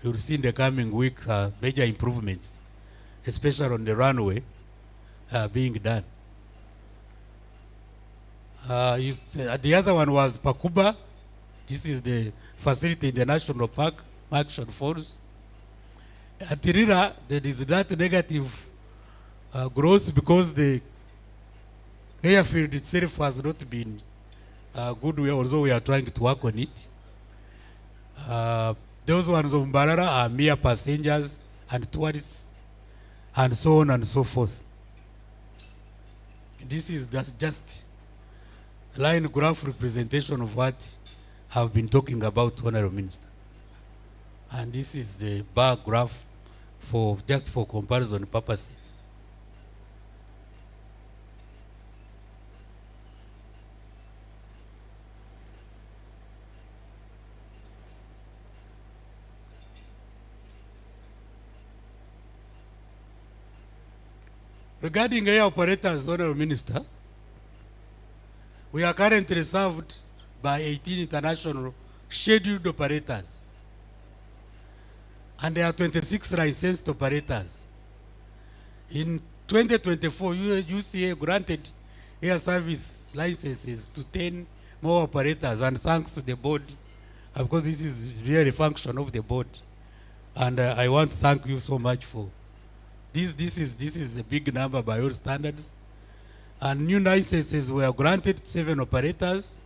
you'll see in the coming week major improvements, especially on the runway, being done. The other one was Pakuba. This is the facility in the national park, Action Falls. At Tirira, there is that negative growth because the airfield itself has not been good, although we are trying to work on it. Those ones of Mbarara are mere passengers and tourists and so on and so forth. That's just line graph representation of what I've been talking about, Honorable Minister. And this is the bar graph just for comparison purposes. Regarding air operators, Honorable Minister, we are currently served by 18 international scheduled operators. And there are 26 licensed operators. In 2024, UCA granted air service licenses to 10 more operators, and thanks to the board, because this is really a function of the board. And I want to thank you so much for this is a big number by all standards. And new licenses were granted 7 operators,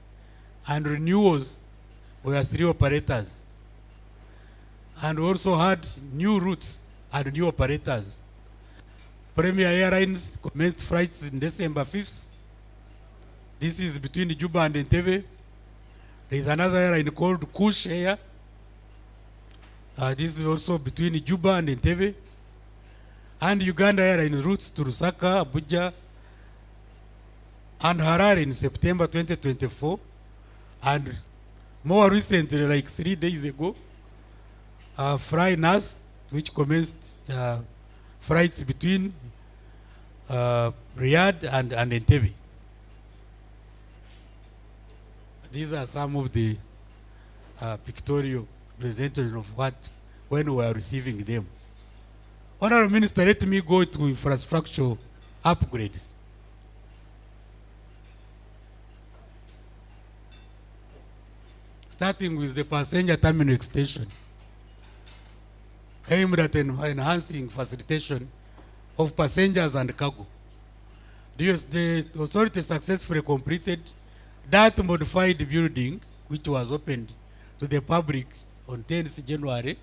and renewals were 3 operators. And we also had new routes and new operators. Premier Airlines commenced flights in December 5th. This is between Juba and Entebbe. There is another airline called Kush Air. This is also between Juba and Entebbe. And Uganda Airlines routes to Lusaka, Abuja, and Harare in September 2024. And more recently, like 3 days ago, FlyNAS, which commenced flights between Riyadh and Entebbe. These are some of the pictorial presentations of when we are receiving them. Honorable Minister, let me go to infrastructure upgrades. Starting with the passenger terminal extension, aimed at enhancing facilitation of passengers and cargo. The authority successfully completed that modified building, which was opened to the public on 10th January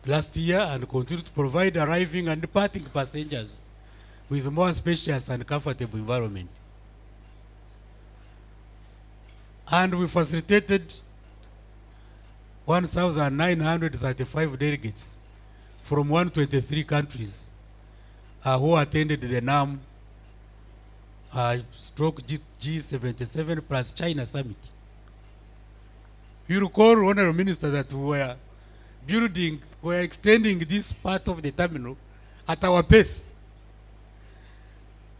last year, and continued to provide arriving and departing passengers with a more spacious and comfortable environment. And we facilitated 1,935 delegates from 123 countries who attended the NAM G77 plus China Summit. You recall, Honorable Minister, that we were extending this part of the terminal at our pace.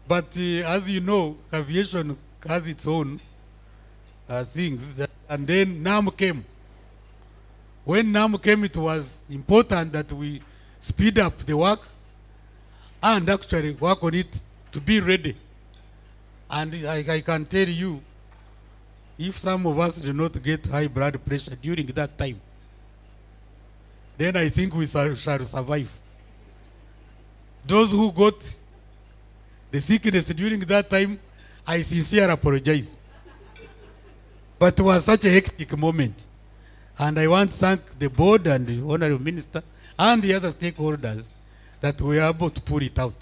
But as you know, aviation has its own things. And then NAM came. When NAM came, it was important that we speed up the work and actually work on it to be ready. And I can tell you, if some of us do not get high blood pressure during that time, then I think we shall survive. Those who got the sickness during that time, I sincerely apologize. But it was such a hectic moment. And I want to thank the board and the Honorable Minister and the other stakeholders that we were able to pull it out.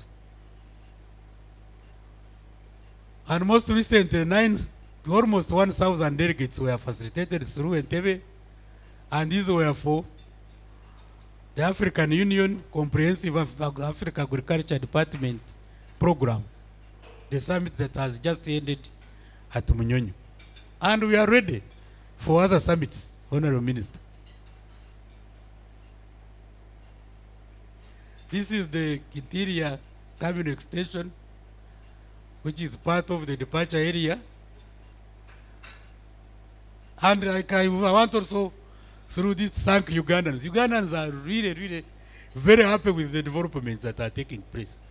And most recently, almost 1,000 delegates were facilitated through Entebbe, and these were for the African Union Comprehensive Africa Agriculture Department program, the summit that has just ended at Munyonyo. And we are ready for other summits, Honorable Minister. This is the interior terminal extension, which is part of the departure area. And I want also, through this, thank Ugandans. Ugandans are really, really very happy with the developments that are taking place.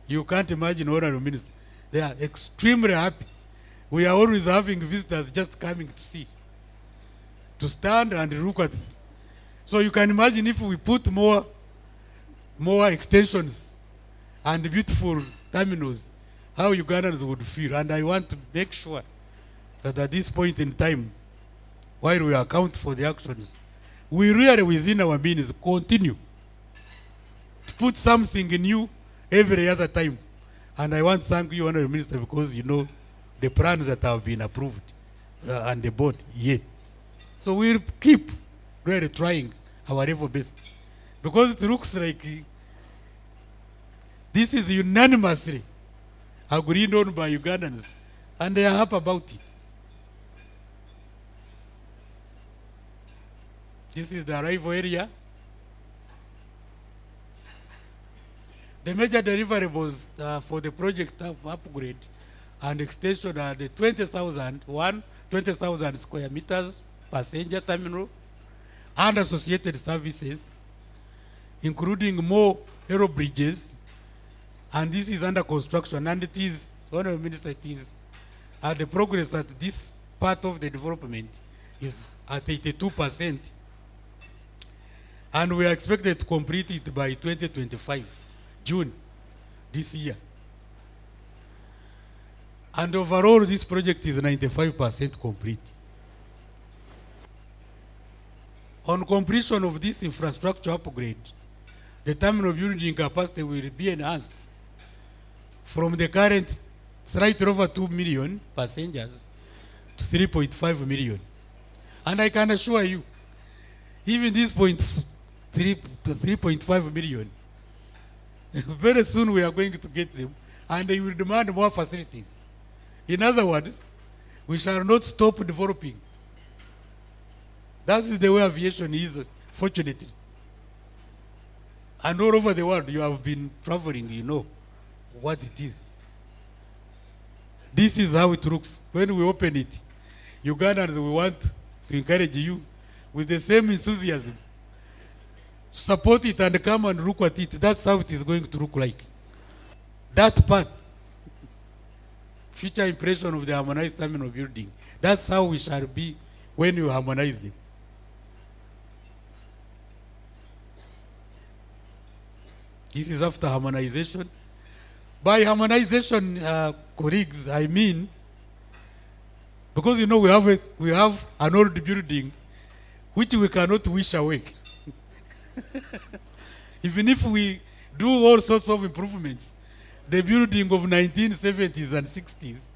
You can't imagine, Honorable Minister. They are extremely happy We are always having visitors just coming to see, to stand and look at it. So you can imagine if we put more extensions and beautiful terminals, how Ugandans would feel. And I want to make sure that at this point in time, while we account for the actions, we really within our means continue to put something new every other time. And I want to thank you, Honourable Minister, because you know the plans that have been approved and the board yet. So we'll keep really trying our level best, because it looks like this is unanimously agreed on by Ugandans, and they are happy about it. This is the arrival area. The major deliverables for the project of upgrade and extension are the 20,000 square meters passenger terminal and associated services, including more aero bridges, and this is under construction. And it is, Honourable Minister, it is the progress at this part of the development is at 82%, and we are expected to complete it by 2025, June this year. And overall, this project is 95% complete. On completion of this infrastructure upgrade, the terminal building capacity will be enhanced from the current slightly over 2 million passengers to 3.5 million. And I can assure you, even this 3.5 million, very soon we are going to get them, and they will demand more facilities. In other words, we shall not stop developing. That is the way aviation is, fortunately. And all over the world, you have been traveling, you know what it is. This is how it looks. When we open it, Ugandans, we want to encourage you with the same enthusiasm. Support it and come and look at it. That's how it is going to look like. That part, future impression of the harmonized terminal building, that's how we shall be when you harmonize them. This is after harmonization. By harmonization, colleagues, I mean, because you know we have an old building which we cannot wish away. Even if we do all sorts of improvements, the building of 1970s and 60s,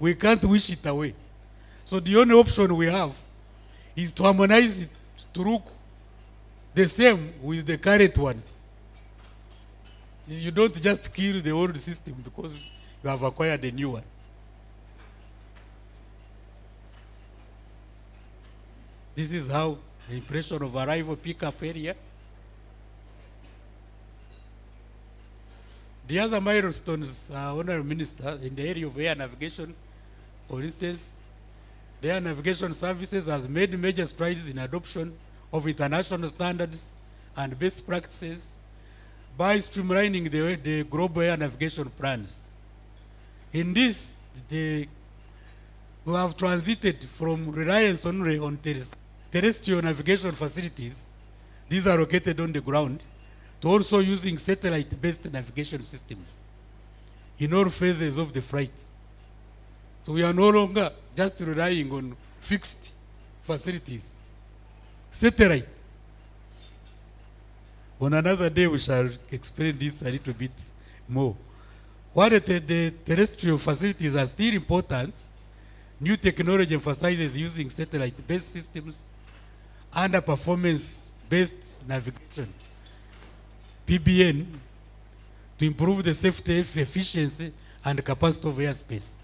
we can't wish it away. So the only option we have is to harmonize it to look the same with the current ones. You don't just kill the old system because you have acquired a new one. This is how the impression of arrival pickup area. The other milestones, Honourable Minister, in the area of air navigation, for instance, the air navigation services has made major strides in adoption of international standards and best practices by streamlining the global air navigation plans. In this, we have transited from reliance only on terrestrial navigation facilities, these are located on the ground, to also using satellite-based navigation systems in all phases of the flight. So we are no longer just relying on fixed facilities. Satellite. On another day, we shall explain this a little bit more. While the terrestrial facilities are still important, new technology emphasizes using satellite-based systems and a performance-based navigation, PBN, to improve the safety, efficiency, and capacity of airspace.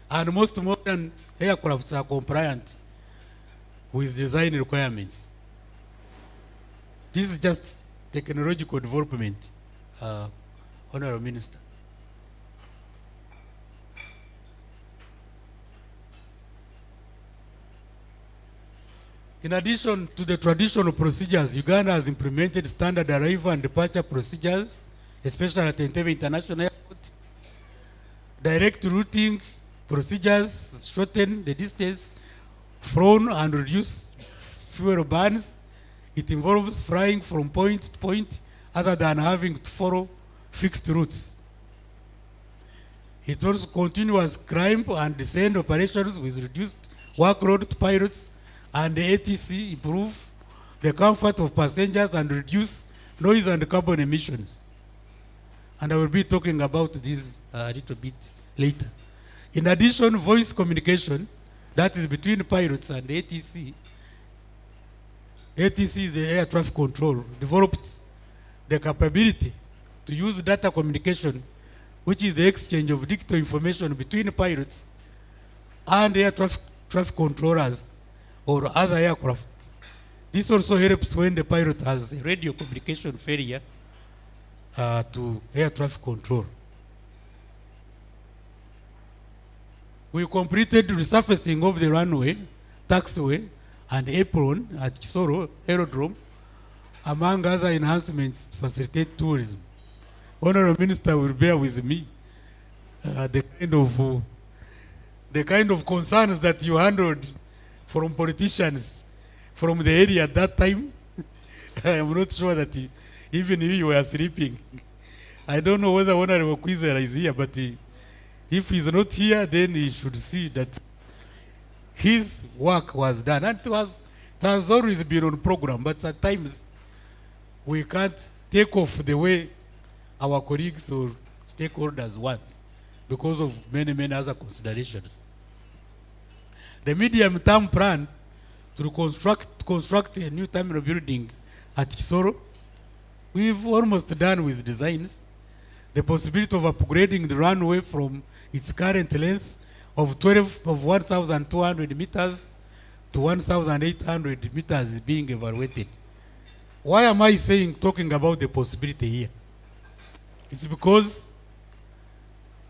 And most modern aircrafts are compliant with design requirements. This is just technological development, Honourable Minister. In addition to the traditional procedures, Uganda has implemented standard arrival and departure procedures, especially at Entebbe International Airport. direct routing procedures, shorten the distance, flown and reduce fuel burns. It involves flying from point to point other than having to follow fixed routes. It also continuous climb and descend operations with reduced workload to pilots and the ATC improve the comfort of passengers and reduce noise and carbon emissions. And I will be talking about this a little bit later. In addition, voice communication, that is between pilots and the ATC. ATC is the air traffic control, developed the capability to use data communication, which is the exchange of digital information between pilots and air traffic controllers or other aircraft. This also helps when the pilot has a radio communication failure to air traffic control. We completed resurfacing of the runway, taxiway, and apron at Chisoro Aerodrome, among other enhancements to facilitate tourism. Honorable Minister will bear with me the kind of concerns that you handled from politicians from the area at that time. I am not sure that even you were sleeping. I don't know whether Honorable Kwizera is here, but if he's not here, then he should see that his work was done. And it has always been on program, but at times we can't take off the way our colleagues or stakeholders want because of many, many other considerations. The medium-term plan to construct a new terminal building at Chisoro, we've almost done with designs. The possibility of upgrading the runway from its current length of 1,200 meters to 1,800 meters is being evaluated. Why am I talking about the possibility here? It's because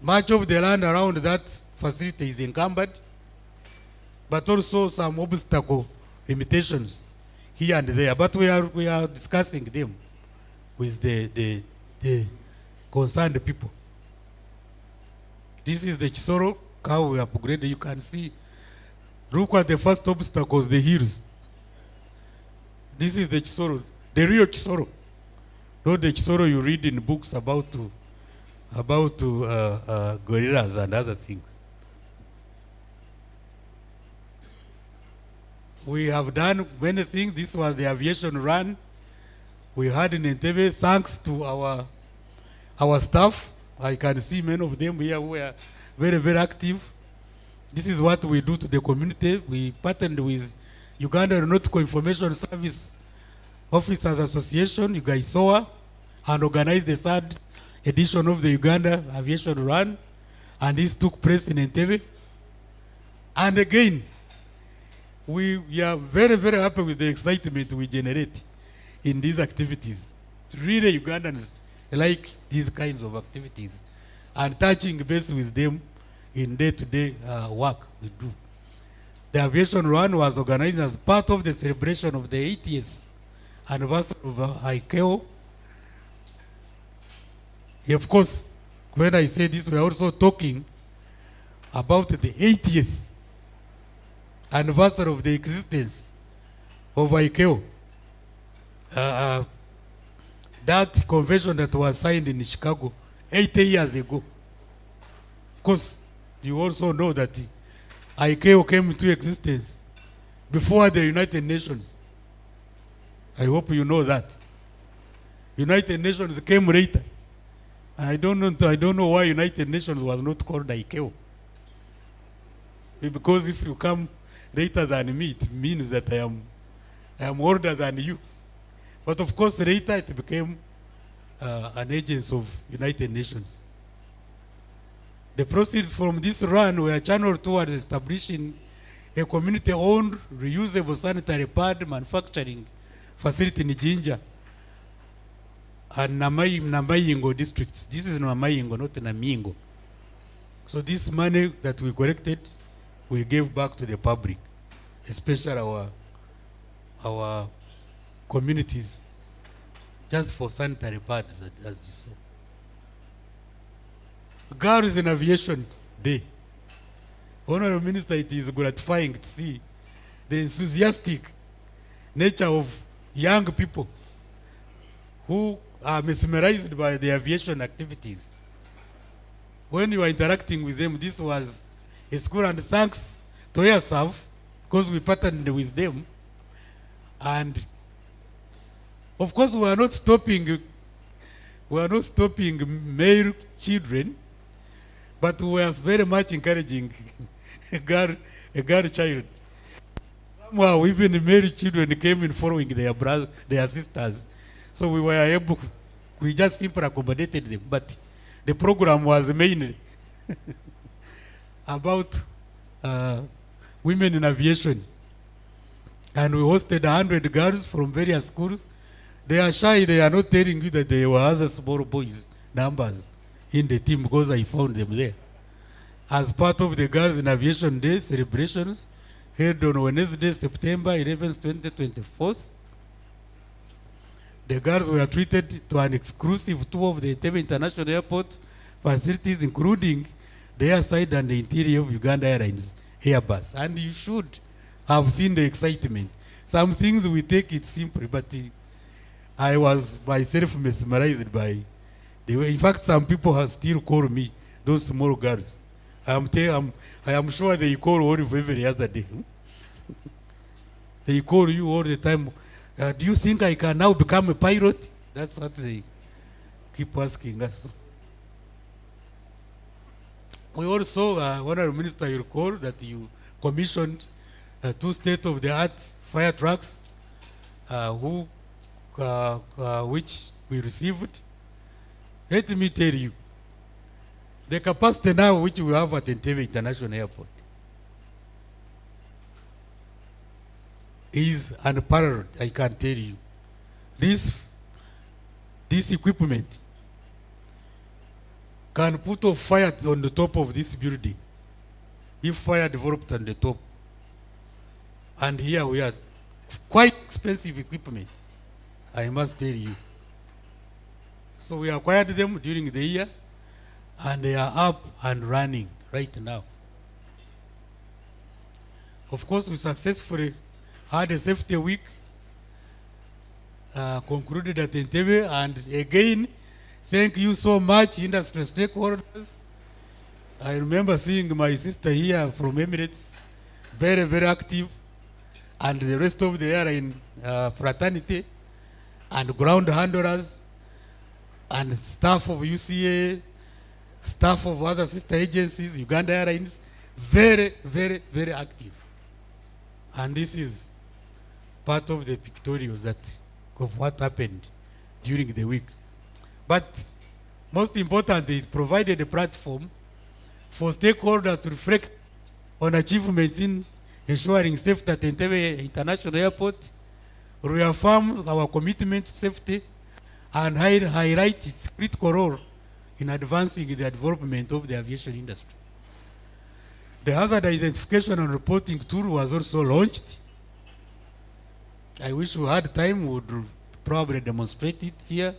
much of the land around that facility is encumbered, but also some obstacle limitations here and there. But we are discussing them with the concerned people. This is the Chisoro, how we upgraded. You can see, look at the first obstacles, the hills. This is the Chisoro, the real Chisoro. Not the Chisoro you read in books about gorillas and other things. We have done many things. This was the aviation run we had in Entebbe, thanks to our staff. I can see many of them here who are very, very active. This is what we do to the community. We partnered with Uganda Aeronautical Information Service Officers Association, UGAISOA, and organized the third edition of the Uganda Aviation Run, and this took place in Entebbe. And again, we are very, very happy with the excitement we generate in these activities. Really, Ugandans like these kinds of activities and touching base with them in day-to-day work we do. The aviation run was organized as part of the celebration of the 80th anniversary of ICAO. Of course, when I say this, we are also talking about the 80th anniversary of the existence of ICAO. That convention that was signed in Chicago 80 years ago. Of course, you also know that ICAO came into existence before the United Nations. I hope you know that. United Nations came later. I don't know why United Nations was not called ICAO. Because if you come later than me, it means that I am older than you. But of course, later it became an agency of United Nations. The proceeds from this run were channeled towards establishing a community-owned, reusable sanitary pad manufacturing facility in Jinja and Namayingo districts. This is Namayingo, not Namingo. So this money that we collected, we gave back to the public, especially our communities, just for sanitary pads, as you saw. Girls in Aviation Day. Honorable Minister, it is gratifying to see the enthusiastic nature of young people who are mesmerized by the aviation activities. When you are interacting with them, this was a school, and thanks to yourself, because we partnered with them. And of course, we are not stopping male children, but we are very much encouraging a girl child. Somehow, even male children came in following their sisters. So we were able, we just simply accommodated them. But the program was mainly about women in aviation. And we hosted 100 girls from various schools. They are shy, they are not telling you that there were other small boys numbers in the team, because I found them there. As part of the Girls in Aviation Day celebrations held on Wednesday, September 11, 2024, the girls were treated to an exclusive tour of the Entebbe International Airport facilities, including the airside and the interior of Uganda Airlines Airbus. And you should have seen the excitement. Some things we take it simply, but I was myself mesmerized by the way. In fact, some people have still called me, those small girls. I am sure they call Olive every other day. They call you all the time. Do you think I can now become a pilot? That's what they keep asking us. We also, Honorable Minister, you recall that you commissioned 2 state-of-the-art fire trucks, which we received. Let me tell you, the capacity now which we have at Entebbe International Airport is unparalleled, I can tell you. This equipment can put a fire on the top of this building if fire developed on the top. And here we are, quite expensive equipment, I must tell you. So we acquired them during the year, and they are up and running right now. Of course, we successfully had a safety week concluded at Entebbe, and again, thank you so much, industry stakeholders. I remember seeing my sister here from Emirates, very, very active, and the rest of the airline fraternity, and ground handlers, and staff of UCA, staff of other sister agencies, Uganda Airlines, very, very, very active. And this is part of the pictorials of what happened during the week. But most importantly, it provided a platform for stakeholders to reflect on achievements in ensuring safety at Entebbe International Airport, reaffirm our commitment to safety, and highlight its critical role in advancing the development of the aviation industry. The hazard identification and reporting tool was also launched. I wish we had time, we would probably demonstrate it here.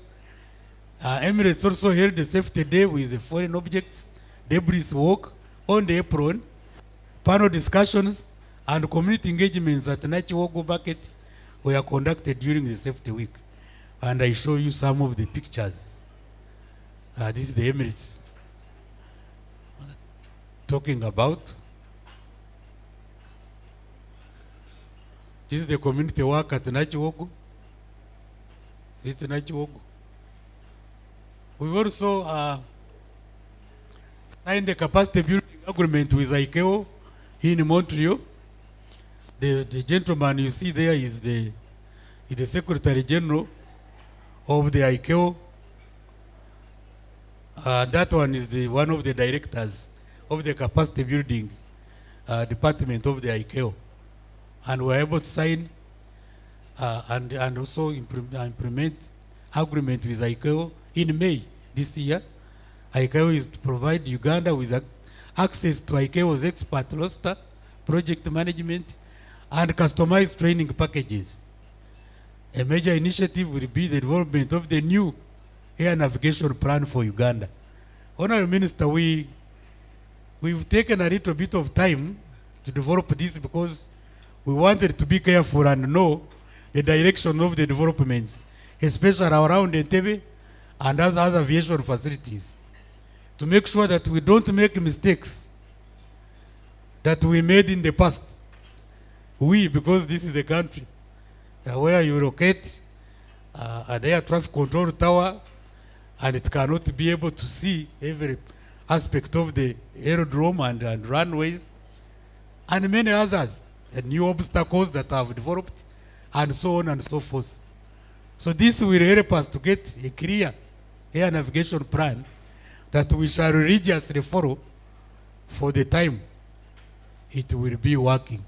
Emirates also held the safety day with the foreign objects, debris walk on the apron, panel discussions, and community engagements at Nachiwogo Market were conducted during the safety week. And I show you some of the pictures. This is the Emirates talking about. This is the community work at Nachiwogo. This is Nachiwogo. We also signed a capacity building agreement with ICAO in Montreal. The gentleman you see there is the Secretary General of the ICAO. That one is one of the directors of the capacity building department of the ICAO. And we're able to sign and also implement agreement with ICAO in May this year. ICAO is to provide Uganda with access to ICAO's expert roster, project management, and customized training packages. A major initiative will be the development of the new air navigation plan for Uganda. Honorable Minister, we've taken a little bit of time to develop this because we wanted to be careful and know the direction of the developments, especially around Entebbe and other aviation facilities, to make sure that we don't make mistakes that we made in the past. Because this is a country where you locate an air traffic control tower and it cannot be able to see every aspect of the aerodrome and runways and many others, and new obstacles that have developed and so on and so forth. So this will help us to get a clear air navigation plan that we shall religiously follow for the time it will be working.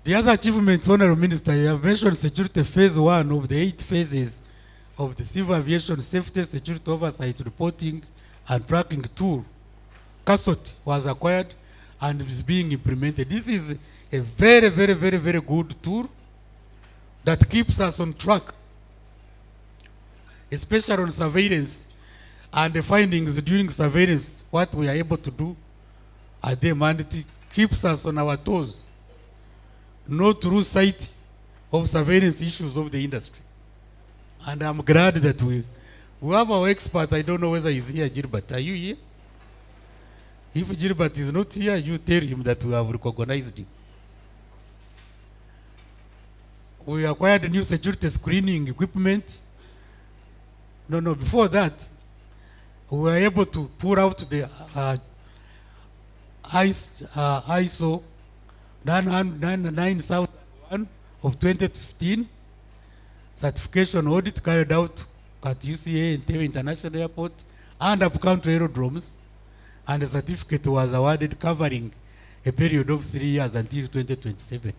The other achievements, Honorable Minister, you have mentioned security phase 1 of the 8 phases of the Civil Aviation Safety Security Oversight Reporting and Tracking Tool. CASOT was acquired and is being implemented. This is a very, very, very, very good tool that keeps us on track, especially on surveillance and the findings during surveillance, what we are able to do at them, and it keeps us on our toes, not lose sight of surveillance issues of the industry. And I'm glad that we have our expert. I don't know whether he's here, Gilbert. Are you here? If Gilbert is not here, you tell him that we have recognized him. We acquired new security screening equipment. Before that, we were able to pull out the ISO 9001 of 2015 certification audit carried out at UCA Entebbe International Airport and upcountry aerodromes, and the certificate was awarded covering a period of 3 years until 2027.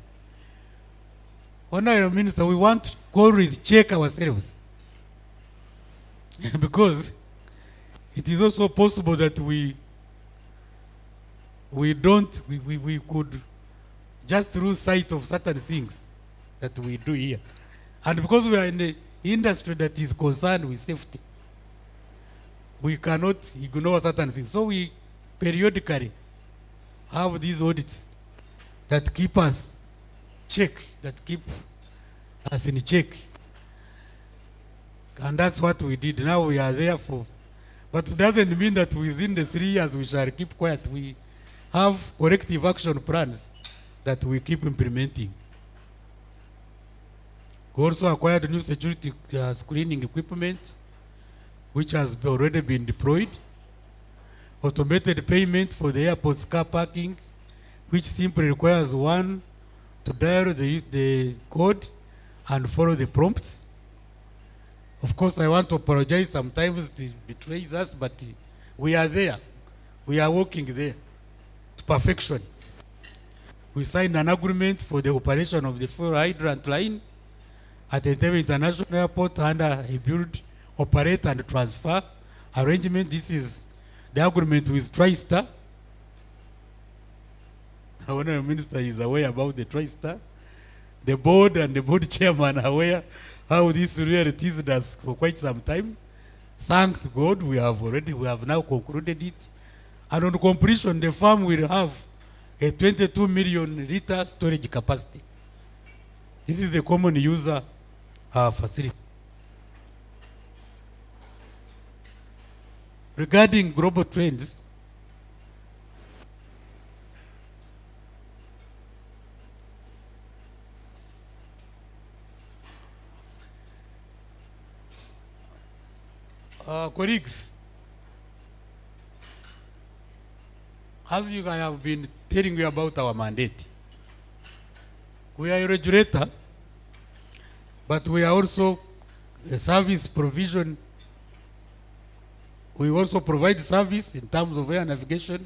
Honorable Minister, we want to always check ourselves because it is also possible that we could just lose sight of certain things that we do here. And because we are in the industry that is concerned with safety, we cannot ignore certain things. So we periodically have these audits that keep us in check. And that's what we did. Now we are there for, but it doesn't mean that within the 3 years we shall keep quiet. We have corrective action plans that we keep implementing. We also acquired new security screening equipment, which has already been deployed. Automated payment for the airport's car parking, which simply requires one to dial the code and follow the prompts. Of course, I want to apologize. Sometimes it betrays us, but we are there. We are working there to perfection. We signed an agreement for the operation of the fuel hydrant line at the Entebbe International Airport under a build, operate, and transfer arrangement. This is the agreement with TriStar. The Honorable Minister is aware about the TriStar. The board and the board chairman are aware how this really teased us for quite some time. Thank God we have now concluded it. And on completion, the farm will have a 22 million liter storage capacity. This is a common user facility. Regarding global trends, colleagues, as you guys have been telling me about our mandate, we are a regulator, but we are also a service provision. We also provide service in terms of air navigation,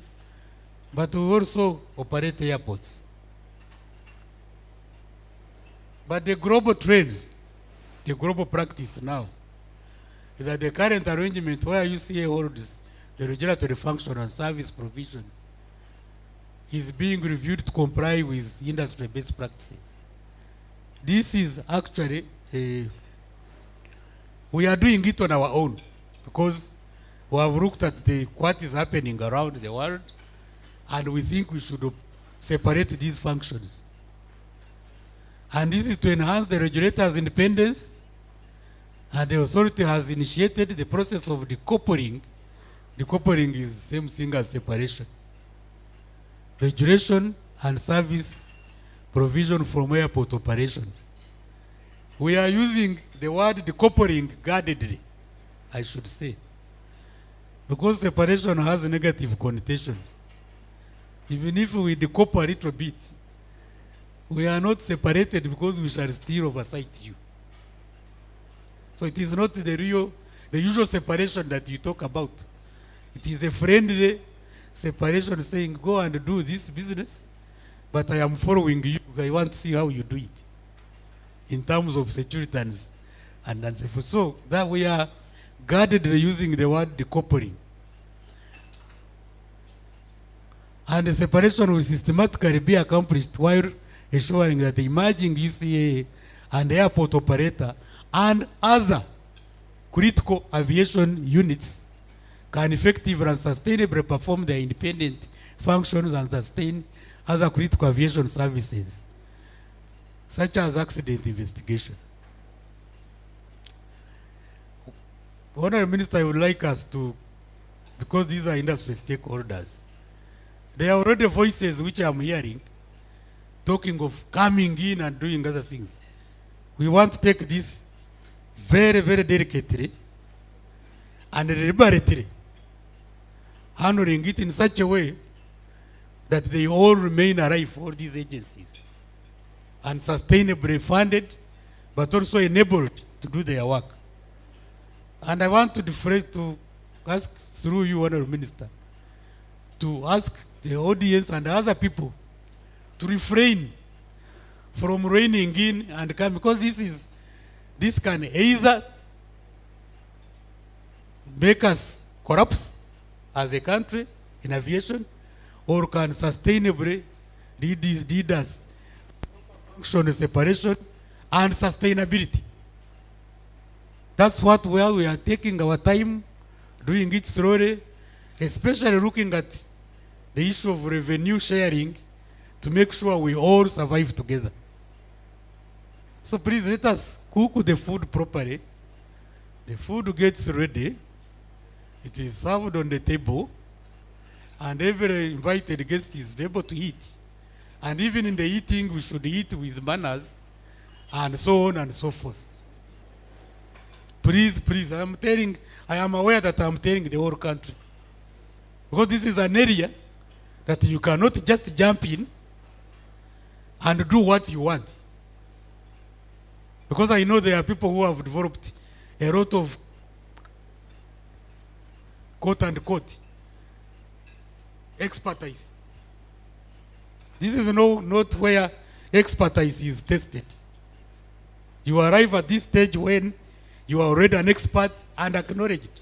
but we also operate airports. But the global trends, the global practice now, is that the current arrangement where UCA holds the regulatory function and service provision is being reviewed to comply with industry best practices. This is actually We are doing it on our own because we have looked at what is happening around the world, and we think we should separate these functions. And this is to enhance the regulator's independence, and the authority has initiated the process of decoupling. Decoupling is the same thing as separation. Regulation and service provision from airport operations. We are using the word decoupling guardedly, I should say, because separation has a negative connotation. Even if we decouple a little bit, we are not separated because we shall still oversight you. So it is not the usual separation that you talk about. It is a friendly separation saying, go and do this business, but I am following you. I want to see how you do it in terms of security and so forth. So that we are guardedly using the word decoupling. And the separation will systematically be accomplished while ensuring that the emerging UCA and airport operator and other critical aviation units can effectively and sustainably perform their independent functions and sustain other critical aviation services, such as accident investigation. Honorable Minister, I would like us to, because these are industry stakeholders, there are already voices which I'm hearing talking of coming in and doing other things. We want to take this very, very delicately and deliberately, handling it in such a way that they all remain alive, all these agencies, and sustainably funded, but also enabled to do their work. And I want to ask through you, Honorable Minister, to ask the audience and other people to refrain from reining in and come, because this can either make us collapse as a country in aviation, or can sustainably lead us function separation and sustainability. That's where we are taking our time, doing it slowly, especially looking at the issue of revenue sharing to make sure we all survive together. So please let us cook the food properly. The food gets ready. It is served on the table, and every invited guest is able to eat. And even in the eating, we should eat with manners, and so on and so forth. Please, I am aware that I am telling the whole country, because this is an area that you cannot just jump in and do what you want. Because I know there are people who have developed a lot of quote unquote expertise. This is not where expertise is tested. You arrive at this stage when you are already an expert and acknowledged.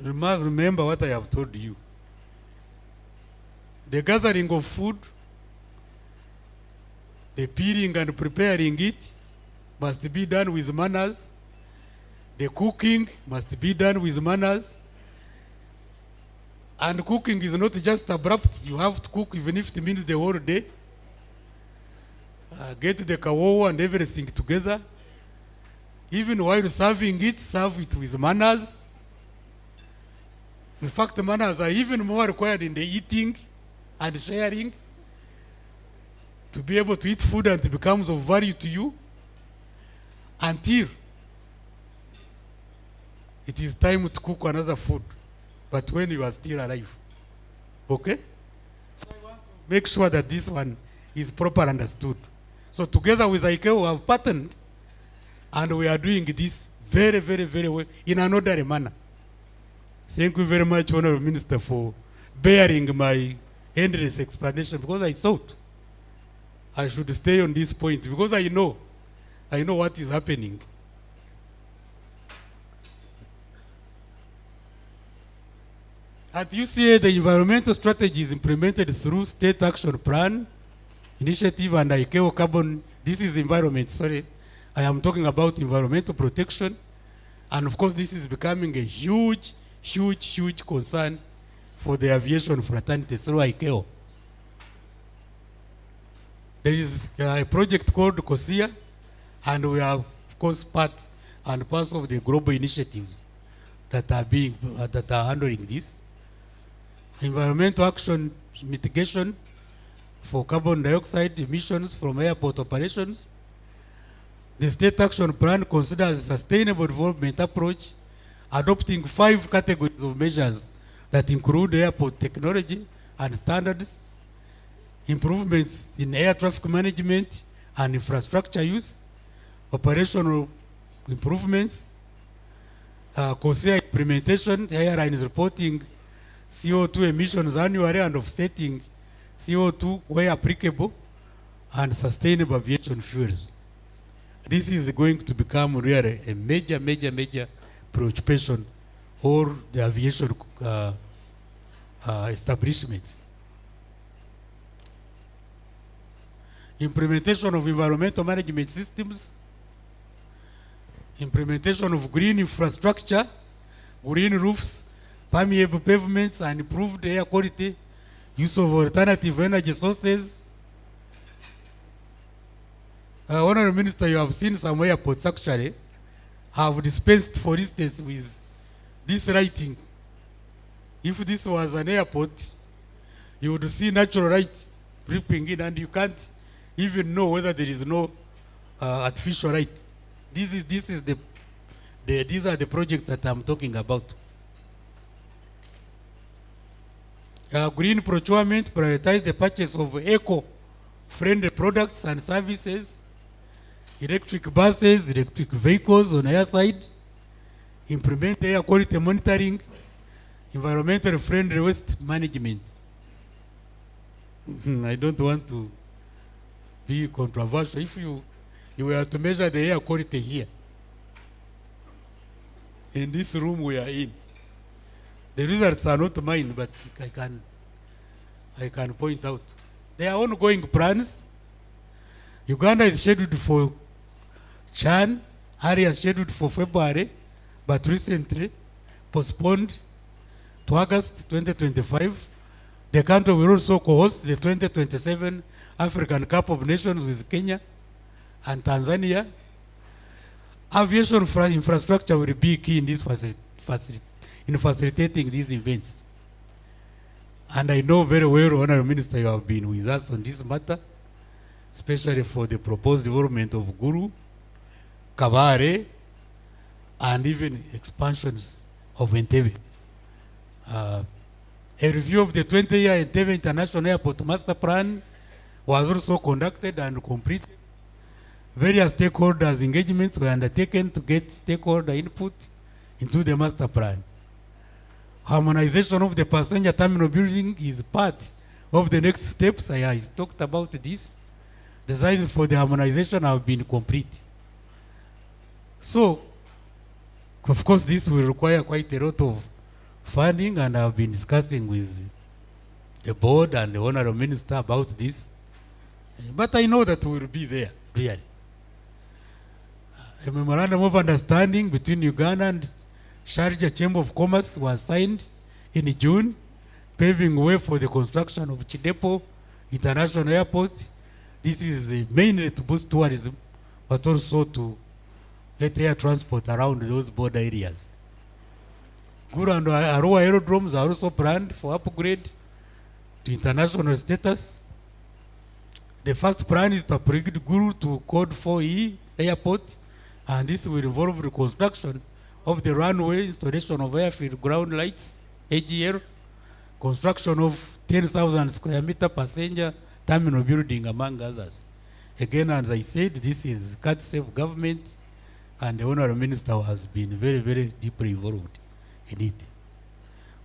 Remember what I have told you. The gathering of food, the peeling and preparing it must be done with manners. The cooking must be done with manners. And cooking is not just abrupt. You have to cook even if it means the whole day. Get the kawawa and everything together. Even while serving it, serve it with manners. In fact, manners are even more required in the eating and sharing, to be able to eat food and it becomes of value to you until it is time to cook another food, but when you are still alive. Okay? So I want to make sure that this one is properly understood. So together with ICAO, we have patterned, and we are doing this very, very, very well in an orderly manner. Thank you very much, Honorable Minister, for bearing my endless explanation, because I thought I should stay on this point, because I know what is happening. At UCA, the environmental strategy is implemented through State Action Plan, Initiative, and ICAO Carbon, this is environment, sorry, I am talking about environmental protection. And of course, this is becoming a huge, huge, huge concern for the aviation fraternity through ICAO. There is a project called COSIA, and we are, of course, part and parcel of the global initiatives that are handling this. Environmental action mitigation for carbon dioxide emissions from airport operations. The State Action Plan considers a sustainable development approach, adopting 5 categories of measures that include airport technology and standards, improvements in air traffic management and infrastructure use, operational improvements, COSIA implementation, airlines reporting CO2 emissions annually and offsetting CO2 where applicable, and sustainable aviation fuels. This is going to become really a major, major, major preoccupation for the aviation establishments. Implementation of environmental management systems, implementation of green infrastructure, green roofs, permeable pavements, and improved air quality, use of alternative energy sources. Honorable Minister, you have seen some airports actually have dispensed, for instance, with this lighting. If this was an airport, you would see natural light dripping in, and you can't even know whether there is no artificial light. These are the projects that I'm talking about. Green procurement, prioritize the purchase of eco-friendly products and services, electric buses, electric vehicles on air side, implement air quality monitoring, environmentally friendly waste management. I don't want to be controversial. If you were to measure the air quality here, in this room we are in, the results are not mine, but I can point out. There are ongoing plans. Uganda is scheduled for Chan, area scheduled for February, but recently postponed to August 2025. The country will also co-host the 2027 African Cup of Nations with Kenya and Tanzania. Aviation infrastructure will be key in this facilitating these events. And I know very well, Honorable Minister, you have been with us on this matter, especially for the proposed development of Guru, Kabare, and even expansions of Entebbe. A review of the 20-year Entebbe International Airport Master Plan was also conducted and completed. Various stakeholders' engagements were undertaken to get stakeholder input into the master plan. Harmonization of the passenger terminal building is part of the next steps. I talked about this. Designs for the harmonization have been complete. So, of course, this will require quite a lot of funding, and I've been discussing with the board and the Honorable Minister about this. But I know that we will be there, really. A memorandum of understanding between Uganda and Sharjah Chamber of Commerce was signed in June, paving way for the construction of Chidepo International Airport. This is mainly to boost tourism, but also to get air transport around those border areas. Guru and Arua aerodromes are also planned for upgrade to international status. The first plan is to upgrade Guru to Code 4E airport, and this will involve the construction of the runway, installation of airfield ground lights, AGL, construction of 10,000 square meter passenger terminal building, among others. Again, as I said, this is courtesy of government, and the Honorable Minister has been very, very deeply involved in it.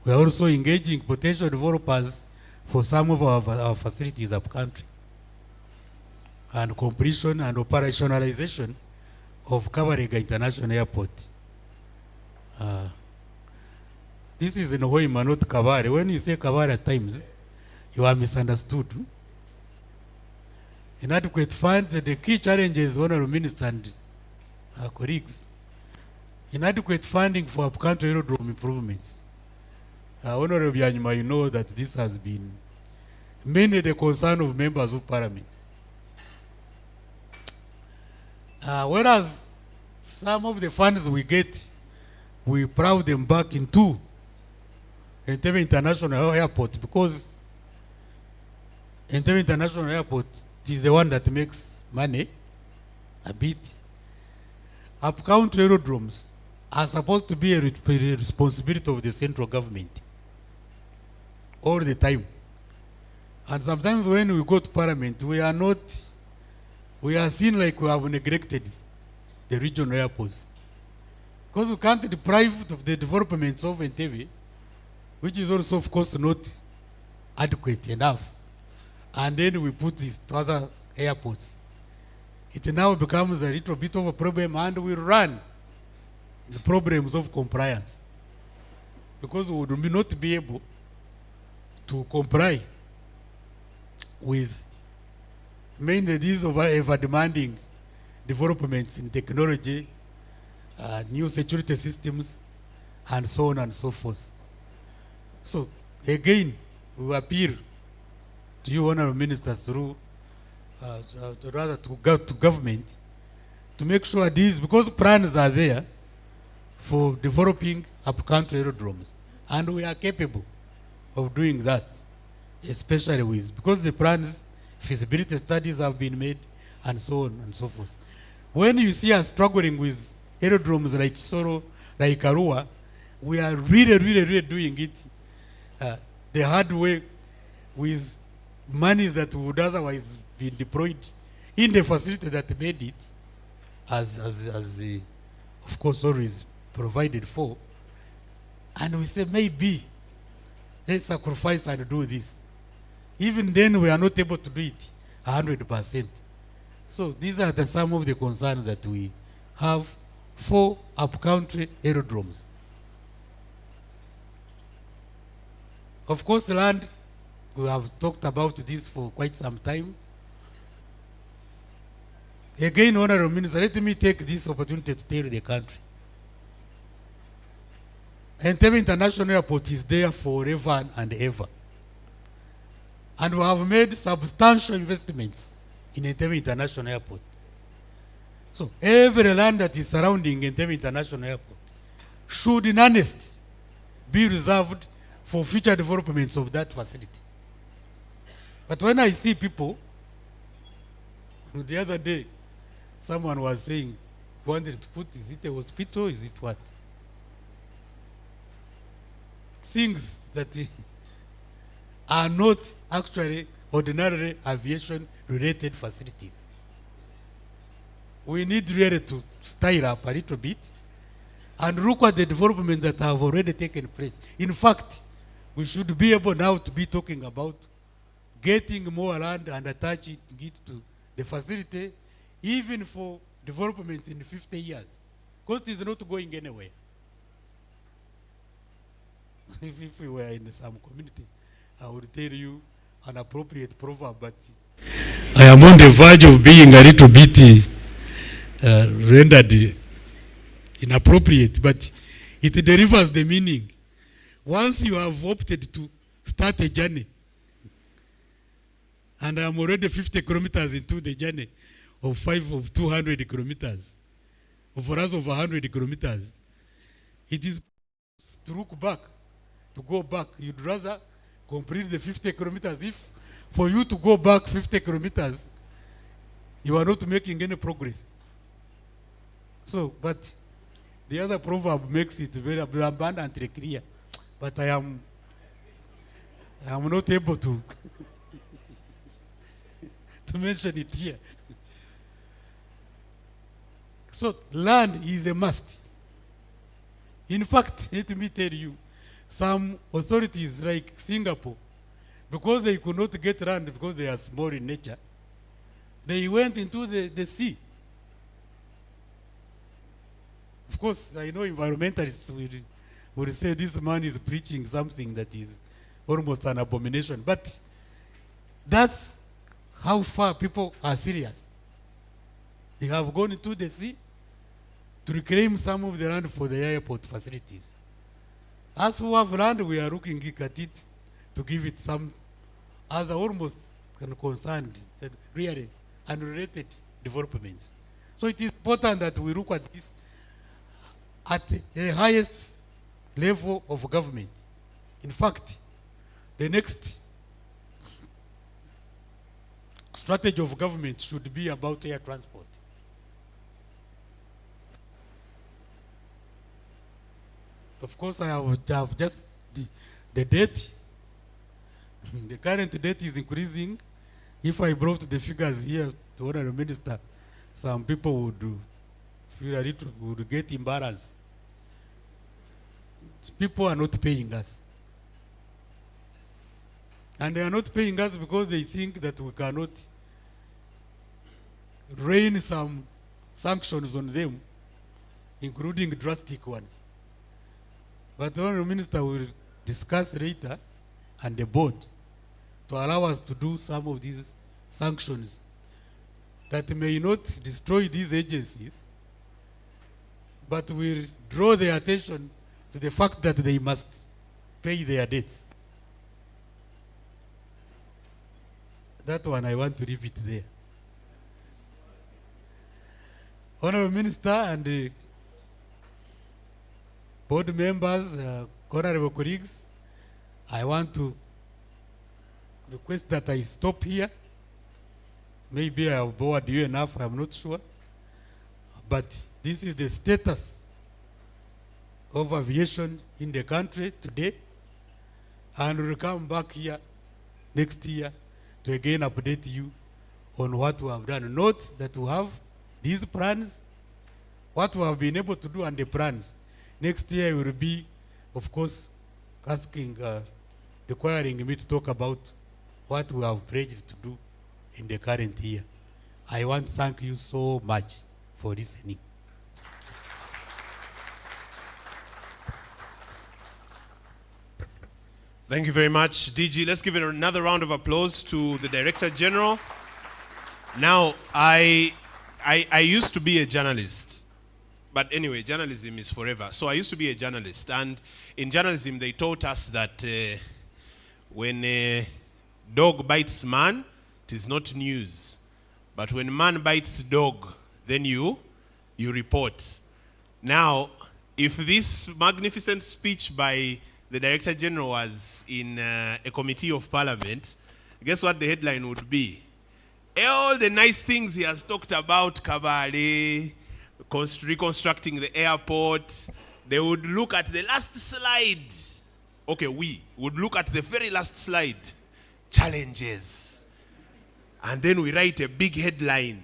We are also engaging potential developers for some of our facilities up country, and completion and operationalization of Kabarega International Airport. This is in Hoima, not Kabare. When you say Kabare at times, you are misunderstood. Inadequate funds, the key challenges, Honorable Minister and colleagues, inadequate funding for upcountry aerodrome improvements. Honorable Byanyima, you know that this has been mainly the concern of members of parliament. Whereas some of the funds we get, we plow them back into Entebbe International Airport, because Entebbe International Airport is the one that makes money a bit. Up-country aerodromes are supposed to be a responsibility of the central government all the time. And sometimes when we go to parliament, we are seen like we have neglected the regional airports. Because we can't deprive of the developments of Entebbe, which is also, of course, not adequate enough. And then we put this to other airports. It now becomes a little bit of a problem, and we run the problems of compliance. Because we would not be able to comply with mainly these ever demanding developments in technology, new security systems, and so on and so forth. So again, we appeal to you, Honourable Minister, through to government, to make sure these, because plans are there for developing up-country aerodromes, and we are capable of doing that, especially because the plans, feasibility studies have been made, and so on and so forth. When you see us struggling with aerodromes like Soro, like Arua, we are really doing it the hard way, with monies that would otherwise be deployed in the facility that made it, as of course always provided for. And we say, maybe let's sacrifice and do this. Even then, we are not able to do it 100%. So these are some of the concerns that we have for up-country aerodromes. Of course, land, we have talked about this for quite some time. Again, Honourable Minister, let me take this opportunity to tell the country. Entebbe International Airport is there forever and ever. And we have made substantial investments in Entebbe International Airport. So every land that is surrounding Entebbe International Airport should, in earnest, be reserved for future developments of that facility. But when I see people, the other day, someone was saying, wanted to put, is it a hospital, is it what? Things that are not actually ordinary aviation-related facilities. We need really to style up a little bit and look at the developments that have already taken place. In fact, we should be able now to be talking about getting more land and attaching it to the facility, even for developments in 50 years. Because it is not going anywhere. If we were in some community, I would tell you an appropriate proverb, but I am on the verge of being a little bit rendered inappropriate, but it delivers the meaning. Once you have opted to start a journey, and I am already 50 kilometers into the journey of 200 kilometers, or for us of 100 kilometers, it is to look back, to go back. You'd rather complete the 50 kilometers. If for you to go back 50 kilometers, you are not making any progress. So, but the other proverb makes it very abundantly clear. But I am not able to to mention it here. So land is a must. In fact, let me tell you, some authorities like Singapore, because they could not get land because they are small in nature, they went into the sea. Of course, I know environmentalists will say this man is preaching something that is almost an abomination, but that's how far people are serious. They have gone into the sea to reclaim some of the land for the airport facilities. As who have land, we are looking at it to give it some other almost concerned, really unrelated developments. So it is important that we look at this at the highest level of government. In fact, the next strategy of government should be about air transport. Of course, I have just the debt. The current debt is increasing. If I brought the figures here to Honorable Minister, some people would feel a little, would get embarrassed. People are not paying us. And they are not paying us because they think that we cannot rain some sanctions on them, including drastic ones. But the Honorable Minister will discuss later and the board to allow us to do some of these sanctions that may not destroy these agencies, but will draw their attention to the fact that they must pay their debts. That one I want to leave it there. Honorable Minister and board members, honorable colleagues, I want to request that I stop here. Maybe I have bored you enough, I'm not sure. But this is the status of aviation in the country today. And we'll come back here next year to again update you on what we have done. Note that we have these plans, what we have been able to do and the plans. Next year will be, of course, requiring me to talk about what we have pledged to do in the current year. I want to thank you so much for listening. Thank you very much, DG. Let's give it another round of applause to the Director General. Now, I used to be a journalist. But anyway, journalism is forever. So I used to be a journalist. And in journalism, they taught us that when a dog bites man, it is not news. But when man bites dog, then you report. Now, if this magnificent speech by the Director General was in a committee of parliament, guess what the headline would be? All the nice things he has talked about, Kabale, reconstructing the airport, they would look at the last slide. Okay, we would look at the very last slide. Challenges. And then we write a big headline.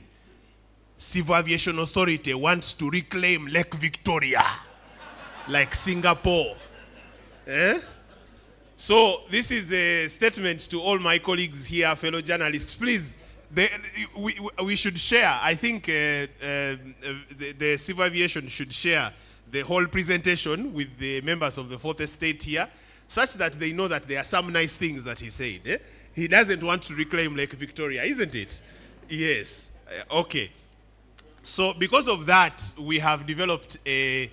Civil Aviation Authority wants to reclaim Lake Victoria, like Singapore. So this is a statement to all my colleagues here, fellow journalists. Please, we should share. I think the Civil Aviation should share the whole presentation with the members of the Fourth Estate here, such that they know that there are some nice things that he said. He doesn't want to reclaim Lake Victoria, isn't it? Yes. Okay. So because of that, we have developed a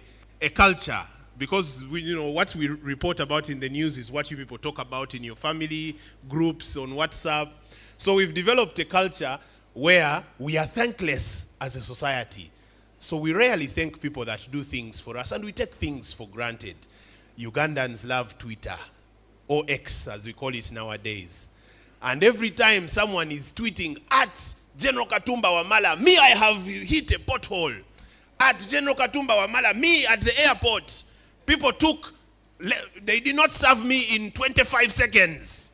culture. Because what we report about in the news is what you people talk about in your family groups on WhatsApp. So we've developed a culture where we are thankless as a society. So we rarely thank people that do things for us, and we take things for granted. Ugandans love Twitter, or X as we call it nowadays. And every time someone is tweeting at General Katumba Wamala, me, I have hit a pothole. At General Katumba Wamala, me at the airport. People they did not serve me in 25 seconds.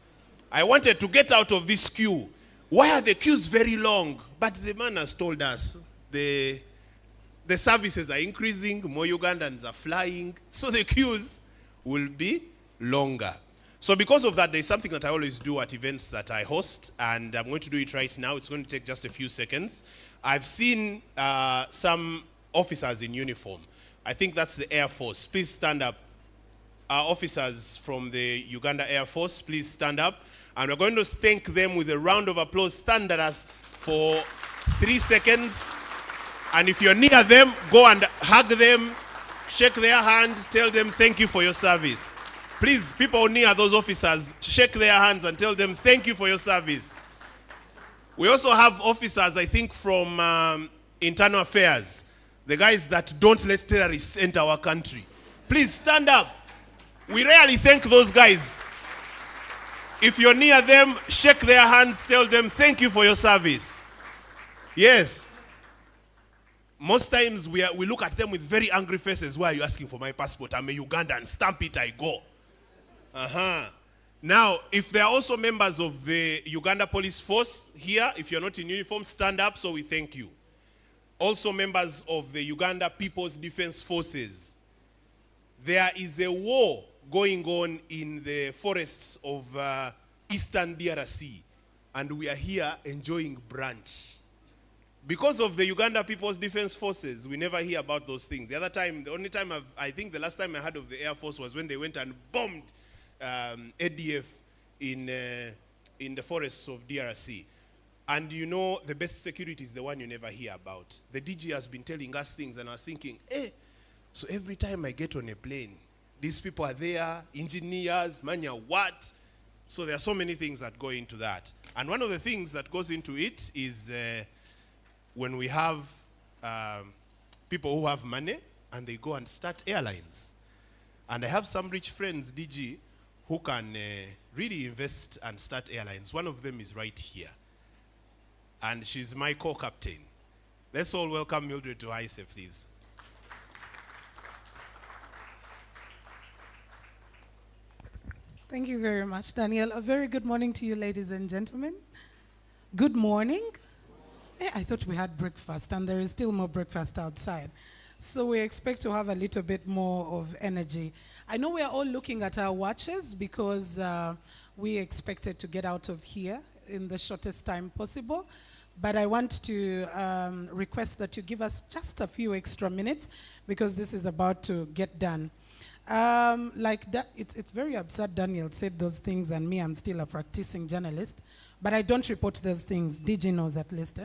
I wanted to get out of this queue. Why are the queues very long? But the man has told us the services are increasing, more Ugandans are flying, so the queues will be longer. So because of that, there's something that I always do at events that I host, and I'm going to do it right now. It's going to take just a few seconds. I've seen some officers in uniform. I think that's the Air Force. Please stand up. Our officers from the Uganda Air Force, please stand up. And we're going to thank them with a round of applause. Stand at us for 3 seconds. And if you're near them, go and hug them, shake their hand, tell them thank you for your service. Please, people near those officers, shake their hands and tell them thank you for your service. We also have officers, I think, from Internal Affairs, the guys that don't let terrorists enter our country. Please stand up. We rarely thank those guys. If you're near them, shake their hands, tell them thank you for your service. Yes. Most times we look at them with very angry faces. Why are you asking for my passport? I'm a Ugandan. Stamp it, I go. Now, if there are also members of the Uganda Police Force here, if you're not in uniform, stand up so we thank you. Also members of the Uganda People's Defense Forces. There is a war going on in the forests of eastern DRC, and we are here enjoying brunch. Because of the Uganda People's Defense Forces, we never hear about those things. The only time I think the last time I heard of the Air Force was when they went and bombed ADF in the forests of DRC. And you know, the best security is the one you never hear about. The DG has been telling us things, and I was thinking, so every time I get on a plane, these people are there, engineers, mania what? So there are so many things that go into that. And one of the things that goes into it is when we have people who have money and they go and start airlines. And I have some rich friends, DG, who can really invest and start airlines. One of them is right here. And she's my co-captain. Let's all welcome Mildred to ISE, please. Thank you very much, Daniel. A very good morning to you, ladies and gentlemen. Good morning. I thought we had breakfast, and there is still more breakfast outside. So we expect to have a little bit more of energy. I know we are all looking at our watches because we expected to get out of here in the shortest time possible. But I want to request that you give us just a few extra minutes because this is about to get done. It's very absurd Daniel said those things and me, I'm still a practicing journalist, but I don't report those things. DG knows at least.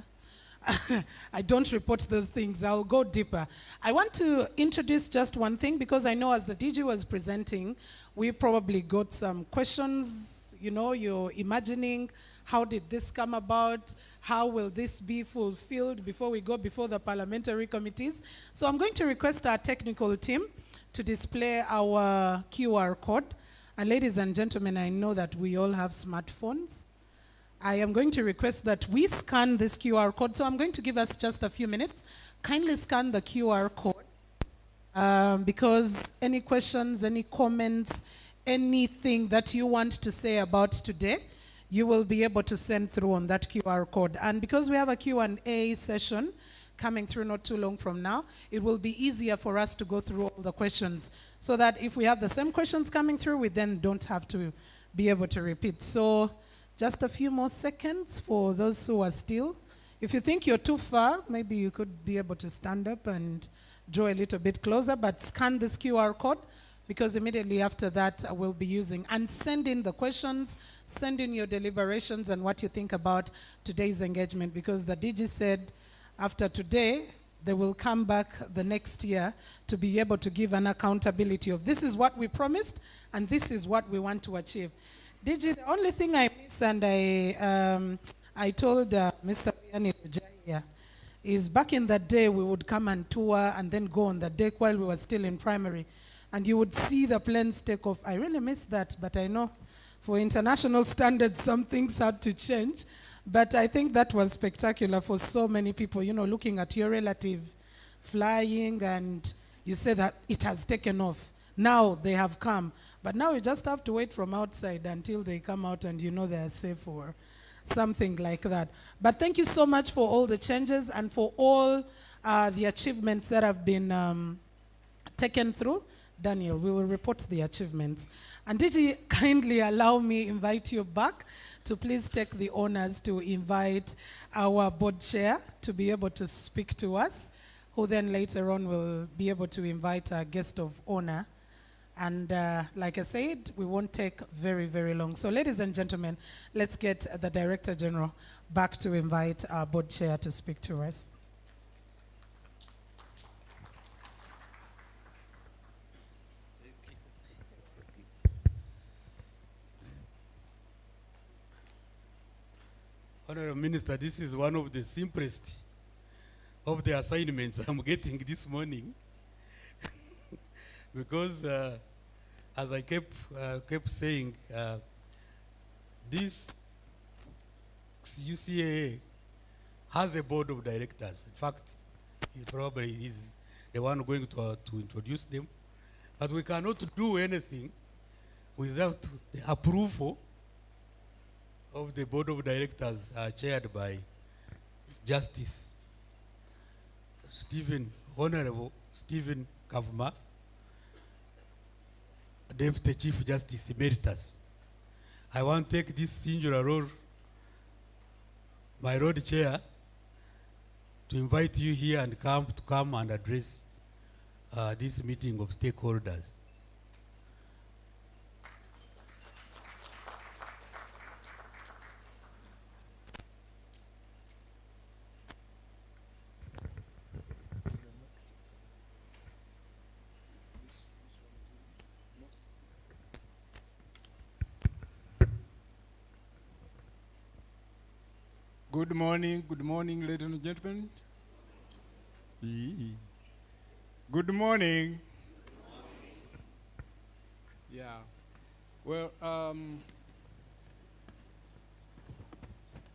I don't report those things. I'll go deeper. I want to introduce just one thing because I know as the DG was presenting, we probably got some questions. You know, you're imagining, how did this come about? How will this be fulfilled before we go before the parliamentary committees? So I'm going to request our technical team to display our QR code. And ladies and gentlemen, I know that we all have smartphones. I am going to request that we scan this QR code. So I'm going to give us just a few minutes. Kindly scan the QR code because any questions, any comments, anything that you want to say about today, you will be able to send through on that QR code. And because we have a Q&A session coming through not too long from now, it will be easier for us to go through all the questions so that if we have the same questions coming through, we then don't have to be able to repeat. So just a few more seconds for those who are still. If you think you're too far, maybe you could be able to stand up and draw a little bit closer, but scan this QR code because immediately after that we'll be using and send in the questions, send in your deliberations and what you think about today's engagement because the DG said after today, they will come back the next year to be able to give an accountability of this is what we promised and this is what we want to achieve. DG, the only thing I miss and I told Mr. Vianney Rujaya is back in that day we would come and tour and then go on the deck while we were still in primary and you would see the planes take off. I really miss that, but I know for international standards some things had to change. But I think that was spectacular for so many people, you know, looking at your relative flying and you say that it has taken off. Now they have come. But now you just have to wait from outside until they come out and you know they are safe or something like that. But thank you so much for all the changes and for all the achievements that have been taken through. Daniel, we will report the achievements. And did you kindly allow me invite you back to please take the honors to invite our board chair to be able to speak to us, who then later on will be able to invite our guest of honor. And like I said, we won't take very, very long. So ladies and gentlemen, let's get the Director General back to invite our board chair to speak to us. Honorable Minister, this is one of the simplest of the assignments I'm getting this morning. Because as I kept saying, this UCAA has a board of directors. In fact, he probably is the one going to introduce them. But we cannot do anything without the approval of the board of directors chaired by Justice Honorable Stephen Kavuma, Deputy Chief Justice Emeritus. I want to take this singular role, my Lord Chair, to invite you here and come and address this meeting of stakeholders. Good morning, ladies and gentlemen. Good morning. Yeah. Well,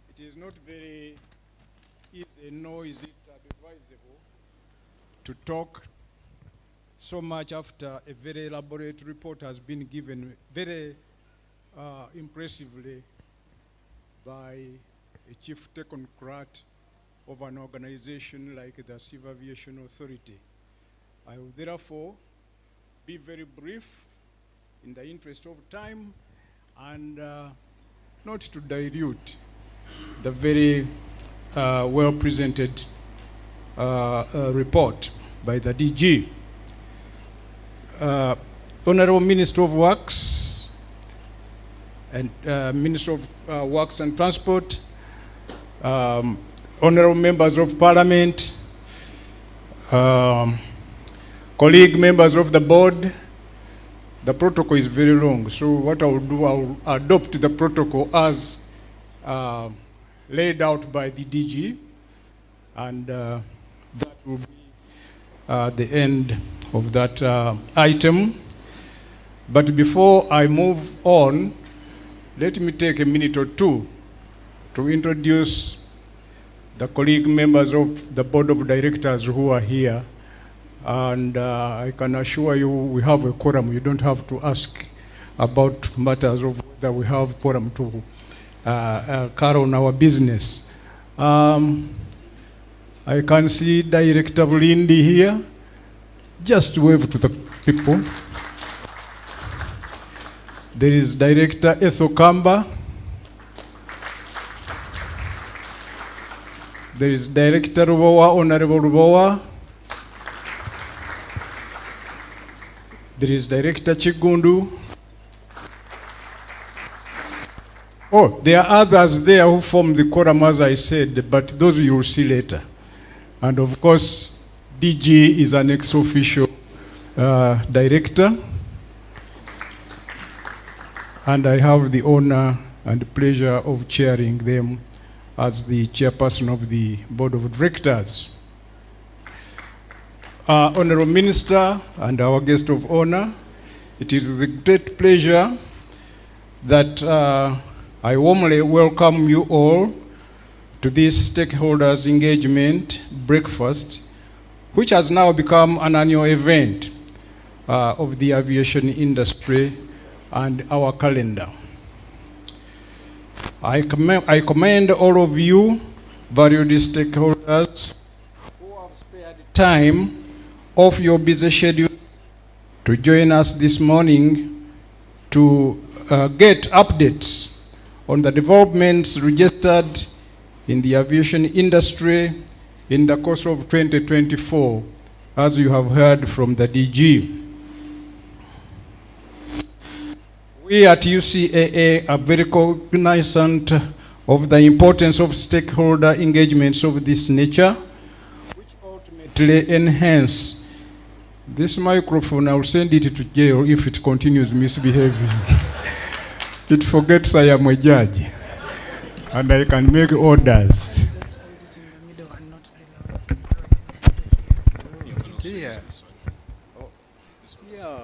it is not very easy, nor is it advisable to talk so much after a very elaborate report has been given very impressively by a chief technocrat of an organization like the Civil Aviation Authority. I will therefore be very brief in the interest of time and not to dilute the very well presented report by the DG. Honorable Minister of Works and Minister of Works and Transport, honorable members of Parliament, colleague members of the board, the protocol is very long. So what I will do, I will adopt the protocol as laid out by the DG, and that will be the end of that item. But before I move on, let me take a minute or two to introduce the colleague members of the board of directors who are here. And I can assure you we have a quorum. You don't have to ask about matters of whether we have quorum to carry on our business. I can see Director Bulindi here. Just wave to the people. There is Director Ethel Kamba. There is Director Rubowa, Honorable Rubowa. There is Director Chigundu. Oh, there are others there who form the quorum, as I said, but those you will see later. And of course, DG is an ex-officio director. And I have the honor and pleasure of chairing them as the chairperson of the board of directors. Honorable Minister and our guest of honor, it is with a great pleasure that I warmly welcome you all to this stakeholders engagement breakfast, which has now become an annual event of the aviation industry and our calendar. I commend all of you, valued stakeholders, who have spared time off your busy schedules to join us this morning to get updates on the developments registered in the aviation industry in the course of 2024, as you have heard from the DG. We at UCAA are very cognizant of the importance of stakeholder engagements of this nature, which ultimately enhance this microphone. I will send it to jail if it continues misbehaving. It forgets I am a judge. and I can make orders. Yeah. Yeah,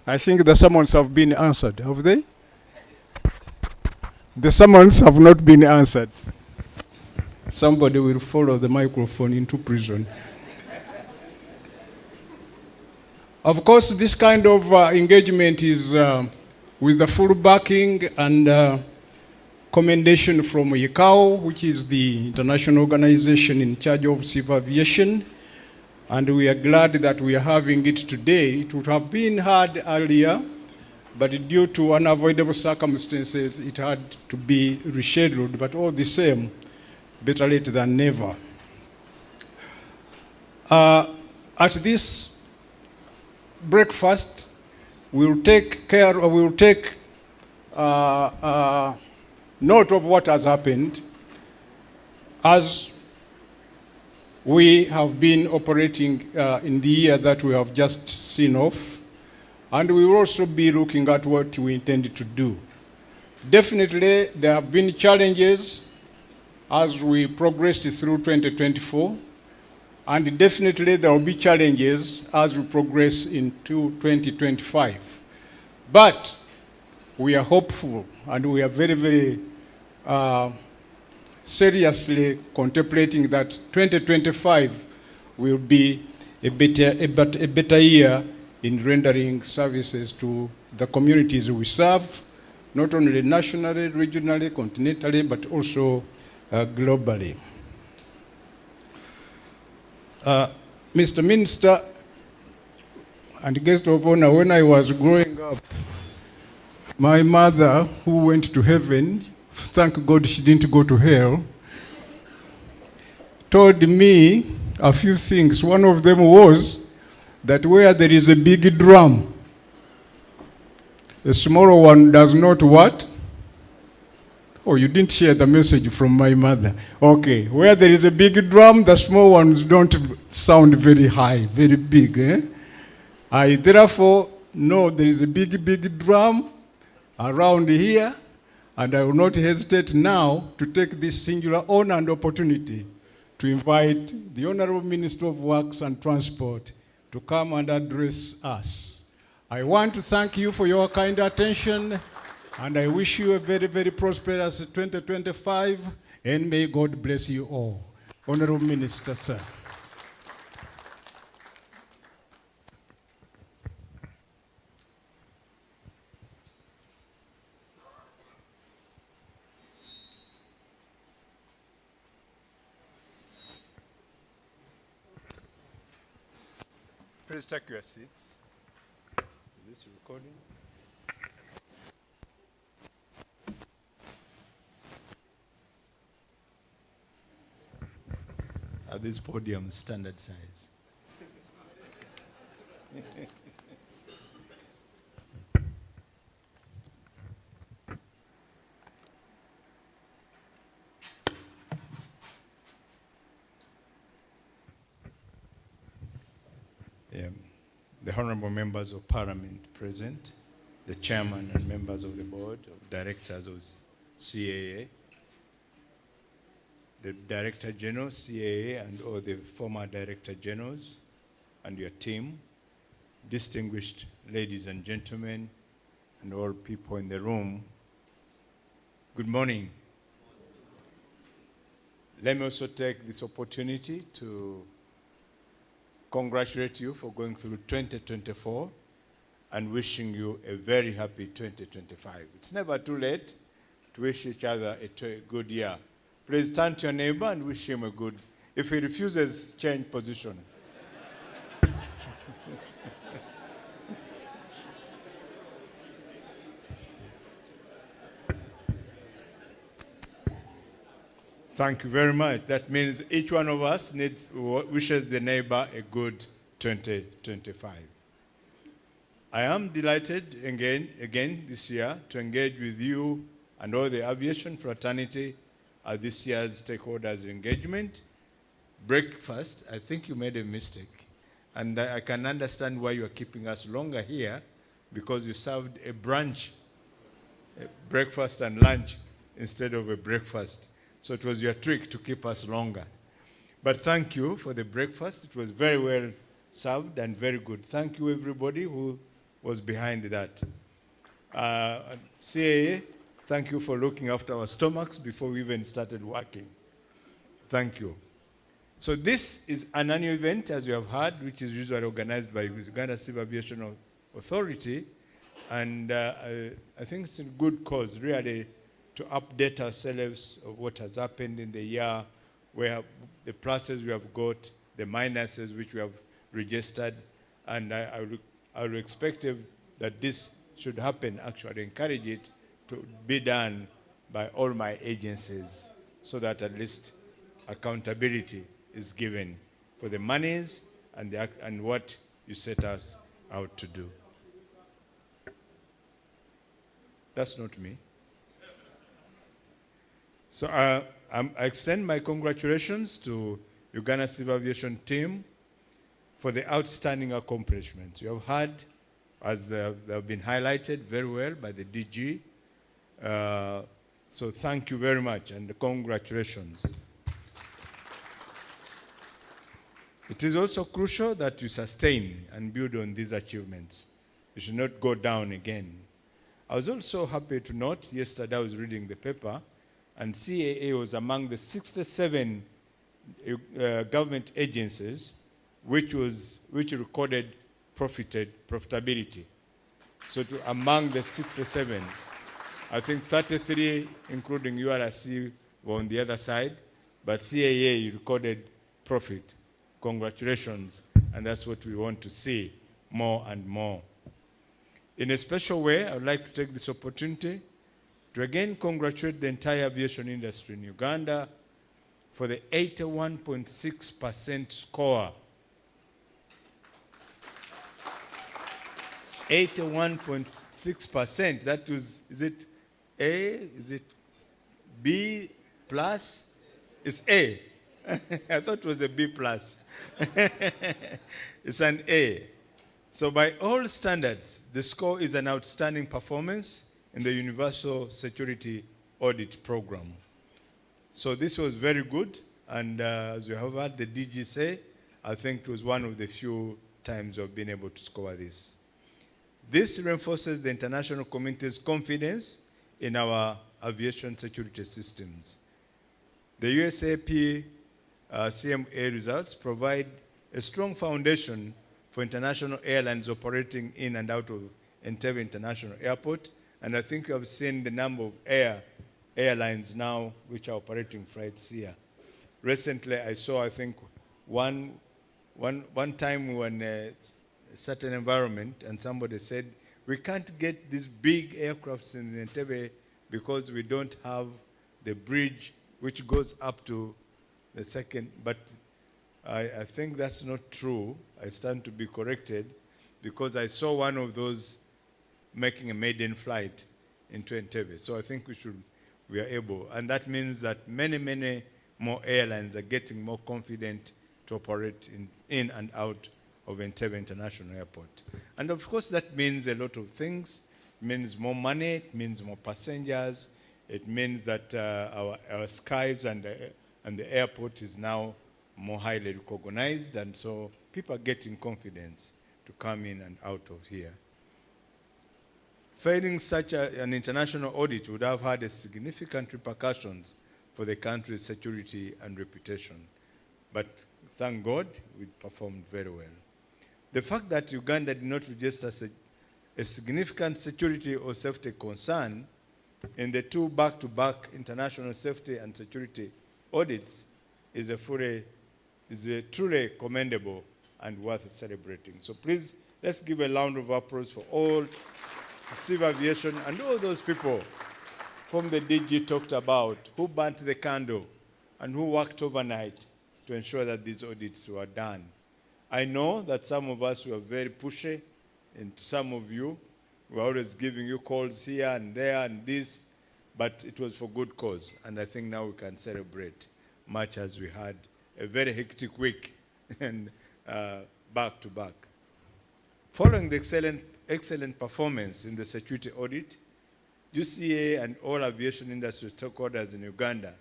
I think the summons have been answered, have they? The summons have not been answered. Somebody will follow the microphone into prison. Of course, this kind of engagement is with the full backing and commendation from ICAO, which is the international organization in charge of civil aviation. And we are glad that we are having it today. It would have been hard earlier, but due to unavoidable circumstances, it had to be rescheduled. But all the same, better late than never. At this breakfast, we'll take note of what has happened as we have been operating in the year that we have just seen off, and we will also be looking at what we intend to do. Definitely, there have been challenges as we progressed through 2024, and definitely there will be challenges as we progress into 2025. But we are hopeful, and we are very, very seriously contemplating that 2025 will be a better year in rendering services to the communities we serve, not only nationally, regionally, continentally, but also globally. Mr. Minister and guest of honor, when I was growing up, my mother, who went to heaven, thank God she didn't go to hell, told me a few things. One of them was that where there is a big drum, a smaller one does not what? Oh, you didn't share the message from my mother. Okay, where there is a big drum, the small ones don't sound very high, very big. Eh? I therefore know there is a big drum around here, and I will not hesitate now to take this singular honor and opportunity to invite the Honorable Minister of Works and Transport to come and address us. I want to thank you for your kind attention, and I wish you a very, very prosperous 2025, and may God bless you all. Honorable Minister, sir. Please take your seats. Is this recording? Are these podiums standard size? The honorable members of parliament present, the chairman and members of the board of directors of CAA, the director general, CAA, and all the former director generals and your team, distinguished ladies and gentlemen, and all people in the room, good morning. Let me also take this opportunity to congratulate you for going through 2024 and wishing you a very happy 2025. It's never too late to wish each other a good year. Please turn to your neighbor and wish him a good. If he refuses, change position. Thank you very much. That means each one of us wishes the neighbor a good 2025. I am delighted again this year to engage with you and all the aviation fraternity at this year's stakeholders engagement. Breakfast, I think you made a mistake. And I can understand why you are keeping us longer here, because you served a brunch breakfast and lunch instead of a breakfast. So it was your trick to keep us longer. But thank you for the breakfast. It was very well served and very good. Thank you, everybody who was behind that. CAA, thank you for looking after our stomachs before we even started working. Thank you. So this is an annual event, as you have heard, which is usually organized by Uganda Civil Aviation Authority. And I think it's a good cause, really, to update ourselves of what has happened in the year, where the pluses we have got, the minuses which we have registered. And I would expect that this should happen, actually encourage it to be done by all my agencies, so that at least accountability is given for the monies and what you set us out to do. That's not me. So I extend my congratulations to Uganda Civil Aviation team for the outstanding accomplishments. You have heard, as they have been highlighted very well by the DG. So thank you very much and congratulations. It is also crucial that you sustain and build on these achievements. You should not go down again. I was also happy to note, yesterday I was reading the paper, and CAA was among the 67 government agencies which recorded profitability. So among the 67, I think 33, including URC, were on the other side, but CAA recorded profit. Congratulations, and that's what we want to see more and more. In a special way, I would like to take this opportunity to again congratulate the entire aviation industry in Uganda for the 81.6% score. 81.6%, that was, is it A, is it B plus? It's A. I thought it was a B plus. It's an A. So by all standards, the score is an outstanding performance in the Universal Security Audit Program. So this was very good, and as we have heard the DG say, I think it was one of the few times we've been able to score this. This reinforces the international community's confidence in our aviation security systems. The USAP CMA results provide a strong foundation for international airlines operating in and out of Entebbe International Airport. And I think you have seen the number of airlines now which are operating flights here. Recently, I saw, I think, one time we were in a certain environment and somebody said, we can't get these big aircrafts in Entebbe because we don't have the bridge which goes up to the second, but I think that's not true. I stand to be corrected because I saw one of those making a maiden flight into Entebbe. So I think we are able, and that means that many, many more airlines are getting more confident to operate in and out of Entebbe International Airport. And of course that means a lot of things. It means more money, it means more passengers, it means that our skies and the airport is now more highly recognized, and so people are getting confidence to come in and out of here. Failing such an international audit would have had a significant repercussions for the country's security and reputation. But thank God, we performed very well. The fact that Uganda did not register a significant security or safety concern in the two back-to-back international safety and security audits is a truly commendable and worth celebrating. So please, let's give a round of applause for all civil aviation and all those people whom the DG talked about, who burnt the candle and who worked overnight to ensure that these audits were done. I know that some of us were very pushy, and some of you were always giving you calls here and there and this, but it was for good cause, and I think now we can celebrate, much as we had a very hectic week and back to back. Following the excellent performance in the security audit, UCA and all aviation industry stakeholders in Uganda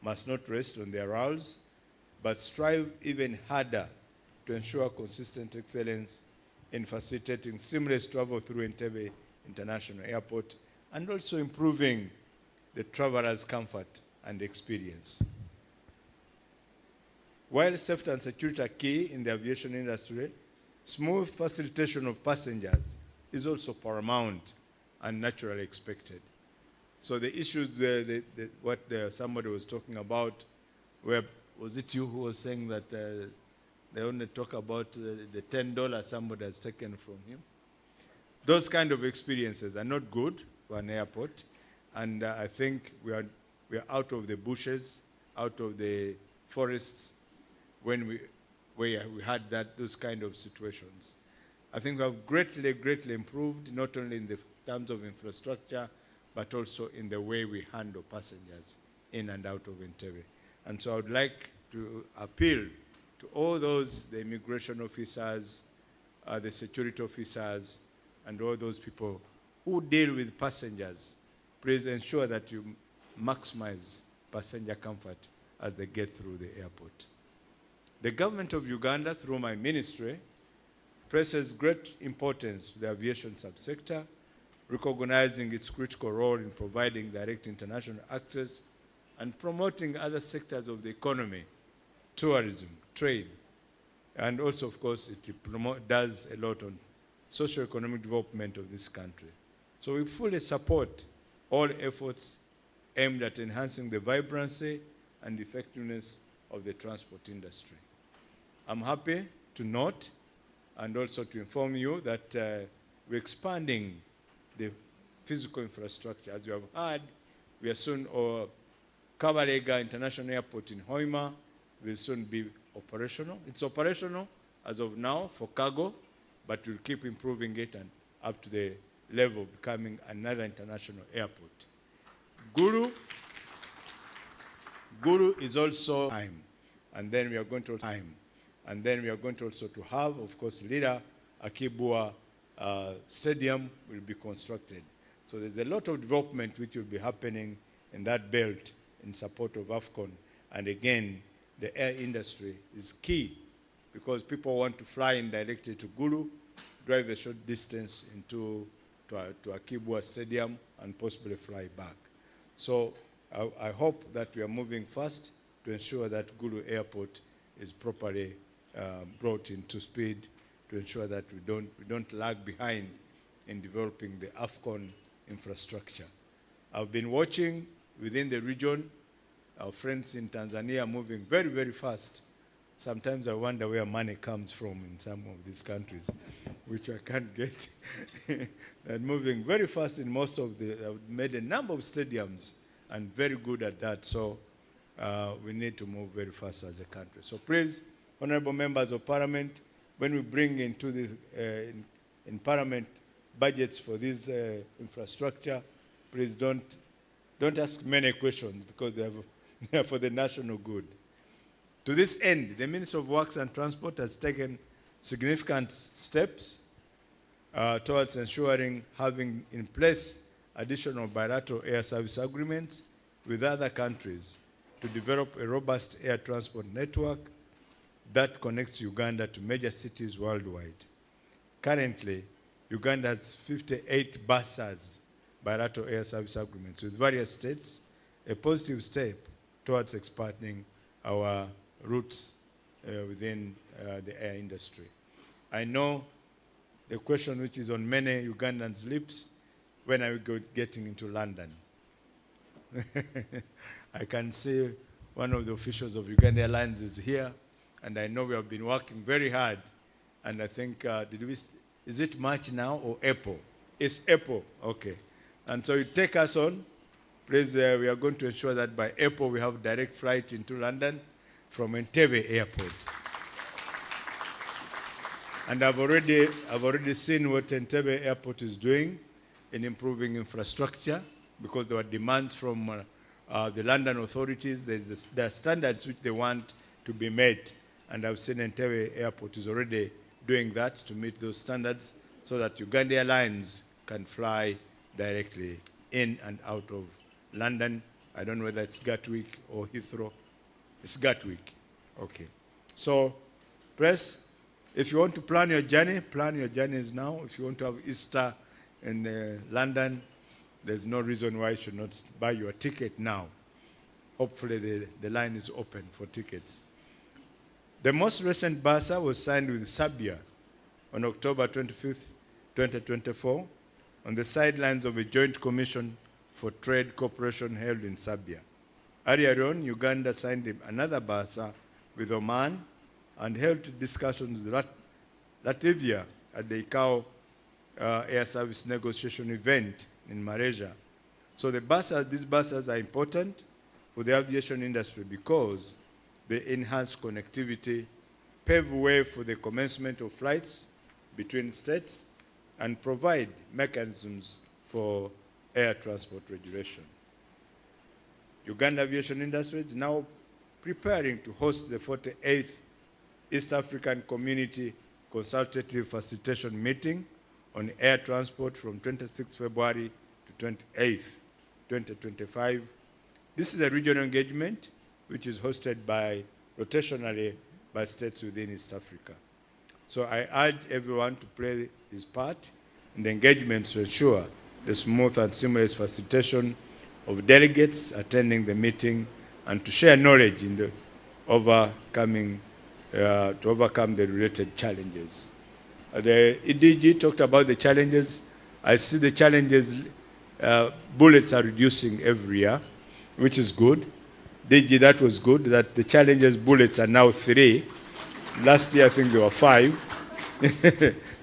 must not rest on their laurels, but strive even harder to ensure consistent excellence in facilitating seamless travel through Entebbe International Airport and also improving the traveler's comfort and experience. While safety and security are key in the aviation industry, smooth facilitation of passengers is also paramount and naturally expected. So the issues, somebody was talking about, where was it you who was saying that they only talk about the $10 somebody has taken from him? Those kind of experiences are not good for an airport, and I think we are out of the bushes, out of the forests when we had those kind of situations. I think we have greatly improved, not only in the terms of infrastructure, but also in the way we handle passengers in and out of Entebbe. And so I would like to appeal to all those, the immigration officers, the security officers, and all those people who deal with passengers, please ensure that you maximize passenger comfort as they get through the airport. The government of Uganda, through my ministry, places great importance to the aviation subsector, recognizing its critical role in providing direct international access and promoting other sectors of the economy, tourism, trade, and also, of course, it does a lot on socio-economic development of this country. So we fully support all efforts aimed at enhancing the vibrancy and effectiveness of the transport industry. I'm happy to note and also to inform you that we're expanding the physical infrastructure. As you have heard, we are soon, Kabalega International Airport in Hoima will soon be operational. It's operational as of now for cargo, but we'll keep improving it and up to the level of becoming another international airport. Gulu is also time, and then we are going to also to have, of course, Lira Akibua Stadium will be constructed. So there's a lot of development which will be happening in that belt in support of AFCON. And again, the air industry is key because people want to fly in directly to Gulu, drive a short distance to Akibua Stadium, and possibly fly back. So I hope that we are moving fast to ensure that Gulu Airport is properly brought into speed, to ensure that we don't lag behind in developing the AFCON infrastructure. I've been watching within the region, our friends in Tanzania are moving very fast. Sometimes I wonder where money comes from in some of these countries, which I can't get. And moving very fast in most of I've made a number of stadiums and very good at that. So we need to move very fast as a country. So please, honorable members of parliament, when we bring into this, in parliament budgets for this infrastructure, please don't ask many questions because they are for the national good. To this end, the Minister of Works and Transport has taken significant steps towards ensuring having in place additional bilateral air service agreements with other countries to develop a robust air transport network that connects Uganda to major cities worldwide. Currently, Uganda has 58 BASAs, bilateral air service agreements, with various states, a positive step towards expanding our routes within the air industry. I know the question which is on many Ugandans' lips, when are we getting into London? I can see one of the officials of Uganda Airlines is here, and I know we have been working very hard. And I think, is it March now or April? It's April, okay. And so you take us on. Please, we are going to ensure that by April we have direct flight into London from Entebbe Airport. And I've already seen what Entebbe Airport is doing in improving infrastructure, because there were demands from the London authorities. There are standards which they want to be met, and I've seen Entebbe Airport is already doing that to meet those standards so that Uganda Airlines can fly directly in and out of London. I don't know whether it's Gatwick or Heathrow. It's Gatwick. Okay. So, press, if you want to plan your journeys now. If you want to have Easter in London, there's no reason why you should not buy your ticket now. Hopefully the line is open for tickets. The most recent BASA was signed with Serbia on October 25th, 2024, on the sidelines of a joint commission for trade cooperation held in Serbia. Earlier on, Uganda signed another BASA with Oman and held discussions with Latvia at the ICAO Air Service Negotiation event in Malaysia. So these BASAs are important for the aviation industry because they enhance connectivity, pave way for the commencement of flights between states, and provide mechanisms for air transport regulation. Uganda aviation industry is now preparing to host the 48th East African Community Consultative Facilitation Meeting on air transport from 26 February to 28th, 2025. This is a regional engagement which is hosted rotationally by states within East Africa. So I urge everyone to play his part in the engagement to ensure the smooth and seamless facilitation of delegates attending the meeting and to share knowledge in the overcome the related challenges. The EDG talked about the challenges. I see the challenges, bullets are reducing every year, which is good. DG, that was good, that the challenges bullets are now 3. Last year, I think there were 5.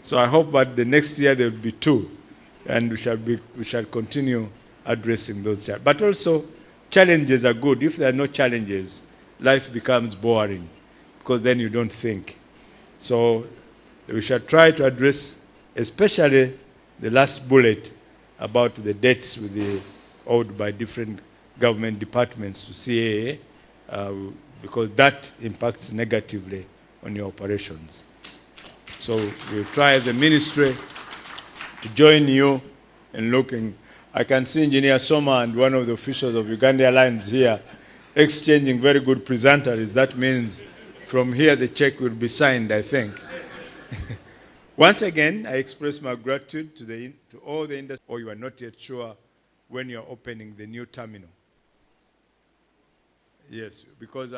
So I hope that the next year there will be 2. And we shall continue addressing those challenges. But also, challenges are good. If there are no challenges, life becomes boring because then you don't think. So we shall try to address, especially the last bullet about the debts owed by different government departments to CAA, because that impacts negatively on your operations. So we'll try as a ministry to join you in looking. I can see Engineer Soma and one of the officials of Uganda Airlines here exchanging very good presentaries. That means from here the check will be signed, I think. Once again, I express my gratitude to all the industry. Or you are not yet sure when you are opening the new terminal. Yes, because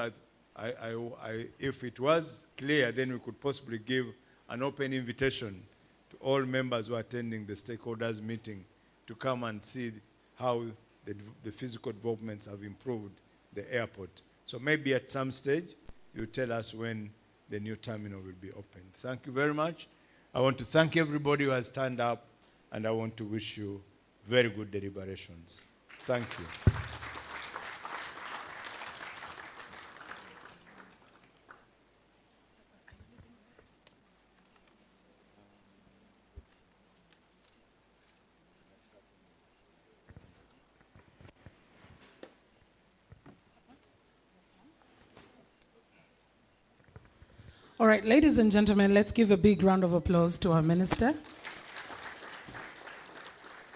if it was clear, then we could possibly give an open invitation to all members who are attending the stakeholders meeting to come and see how the physical developments have improved the airport. So maybe at some stage, you tell us when the new terminal will be opened. Thank you very much. I want to thank everybody who has turned up, and I want to wish you very good deliberations. Thank you. All right, ladies and gentlemen, let's give a big round of applause to our minister.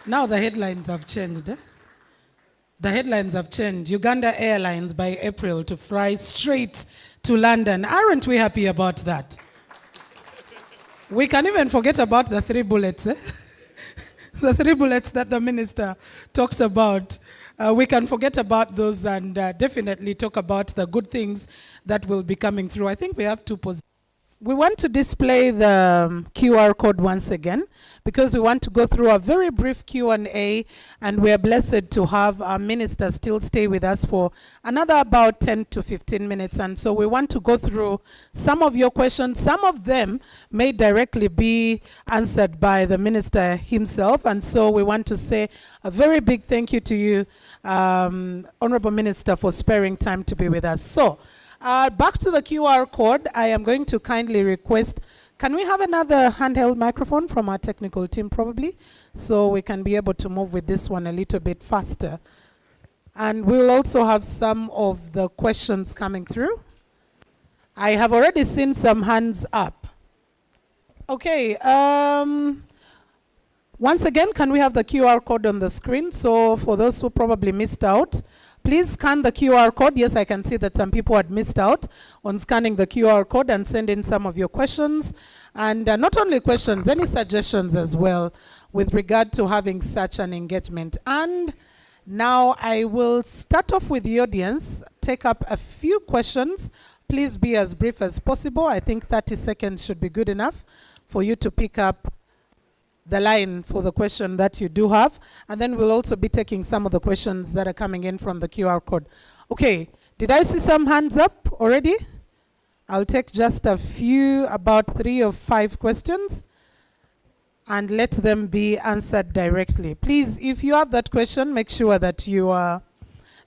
Now the headlines have changed. The headlines have changed. Uganda Airlines by April to fly straight to London. Aren't we happy about that? We can even forget about the 3 bullets. The 3 bullets that the minister talked about. We can forget about those and definitely talk about the good things that will be coming through. I think we have 2 positions. We want to display the QR code once again because we want to go through a very brief Q&A, and we are blessed to have our minister still stay with us for another about 10 to 15 minutes. And so we want to go through some of your questions. Some of them may directly be answered by the minister himself. And so we want to say a very big thank you to you, Honorable Minister, for sparing time to be with us. So, back to the QR code, I am going to kindly request, can we have another handheld microphone from our technical team probably, so we can be able to move with this one a little bit faster. And we'll also have some of the questions coming through. I have already seen some hands up. Okay, Once again, can we have the QR code on the screen? So for those who probably missed out, please scan the QR code. Yes, I can see that some people had missed out on scanning the QR code and send in some of your questions. And not only questions, any suggestions as well with regard to having such an engagement. And now I will start off with the audience, take up a few questions. Please be as brief as possible. I think 30 seconds should be good enough for you to pick up the line for the question that you do have. And then we'll also be taking some of the questions that are coming in from the QR code. Okay, did I see some hands up already? I'll take just a few, about 3 or 5 questions, and let them be answered directly. Please, if you have that question, make sure that you are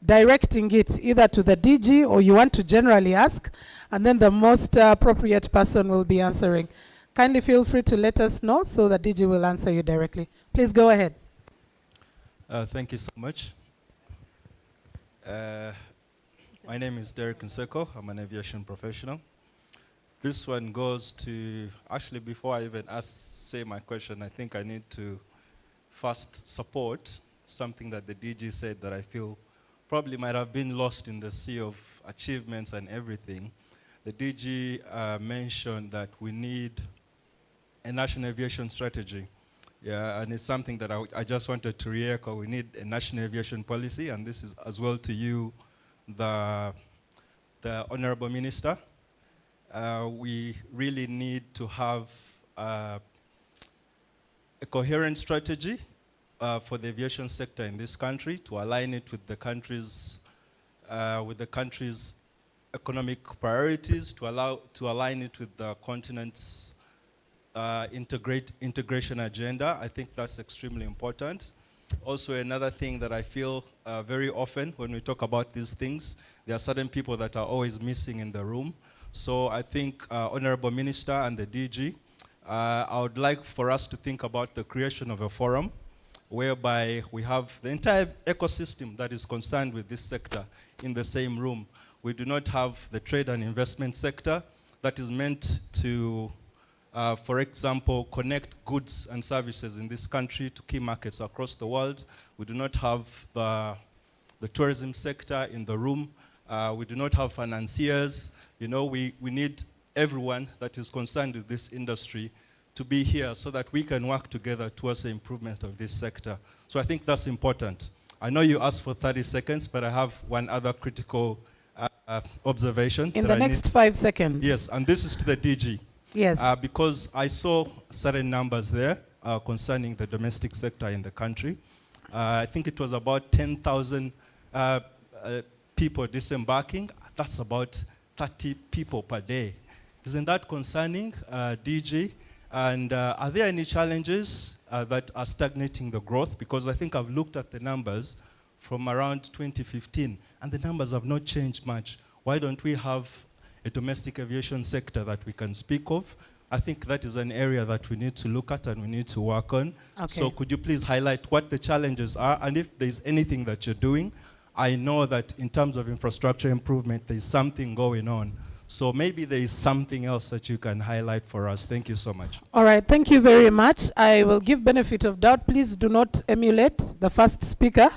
directing it either to the DG or you want to generally ask, and then the most appropriate person will be answering. Kindly feel free to let us know so the DG will answer you directly. Please go ahead. Thank you so much. My name is Derek Nseko. I'm an aviation professional. This one goes to, actually before I even say my question, I think I need to first support something that the DG said that I feel probably might have been lost in the sea of achievements and everything. The DG mentioned that we need a national aviation strategy. Yeah, and it's something that I just wanted to re-echo. We need a national aviation policy, and this is as well to you, the Honorable Minister. We really need to have a coherent strategy for the aviation sector in this country, to align it with the country's economic priorities, to align it with the continent's integration agenda. I think that's extremely important. Also, another thing that I feel very often when we talk about these things, there are certain people that are always missing in the room. So I think, Honorable Minister and the DG, I would like for us to think about the creation of a forum whereby we have the entire ecosystem that is concerned with this sector in the same room. We do not have the trade and investment sector that is meant to, for example, connect goods and services in this country to key markets across the world. We do not have the tourism sector in the room. We do not have financiers. You know, we need everyone that is concerned with this industry to be here so that we can work together towards the improvement of this sector. So I think that's important. I know you asked for 30 seconds, but I have one other critical observation. In the next 5 seconds. Yes, and this is to the DG. Yes. Because I saw certain numbers there concerning the domestic sector in the country. I think it was about 10,000 people disembarking. That's about 30 people per day. Isn't that concerning, DG? And are there any challenges that are stagnating the growth? Because I think I've looked at the numbers from around 2015, and the numbers have not changed much. Why don't we have a domestic aviation sector that we can speak of? I think that is an area that we need to look at and we need to work on. Okay. So could you please highlight what the challenges are, and if there's anything that you're doing? I know that in terms of infrastructure improvement, there's something going on. So maybe there is something else that you can highlight for us. Thank you so much. All right, thank you very much. I will give benefit of doubt. Please do not emulate the first speaker.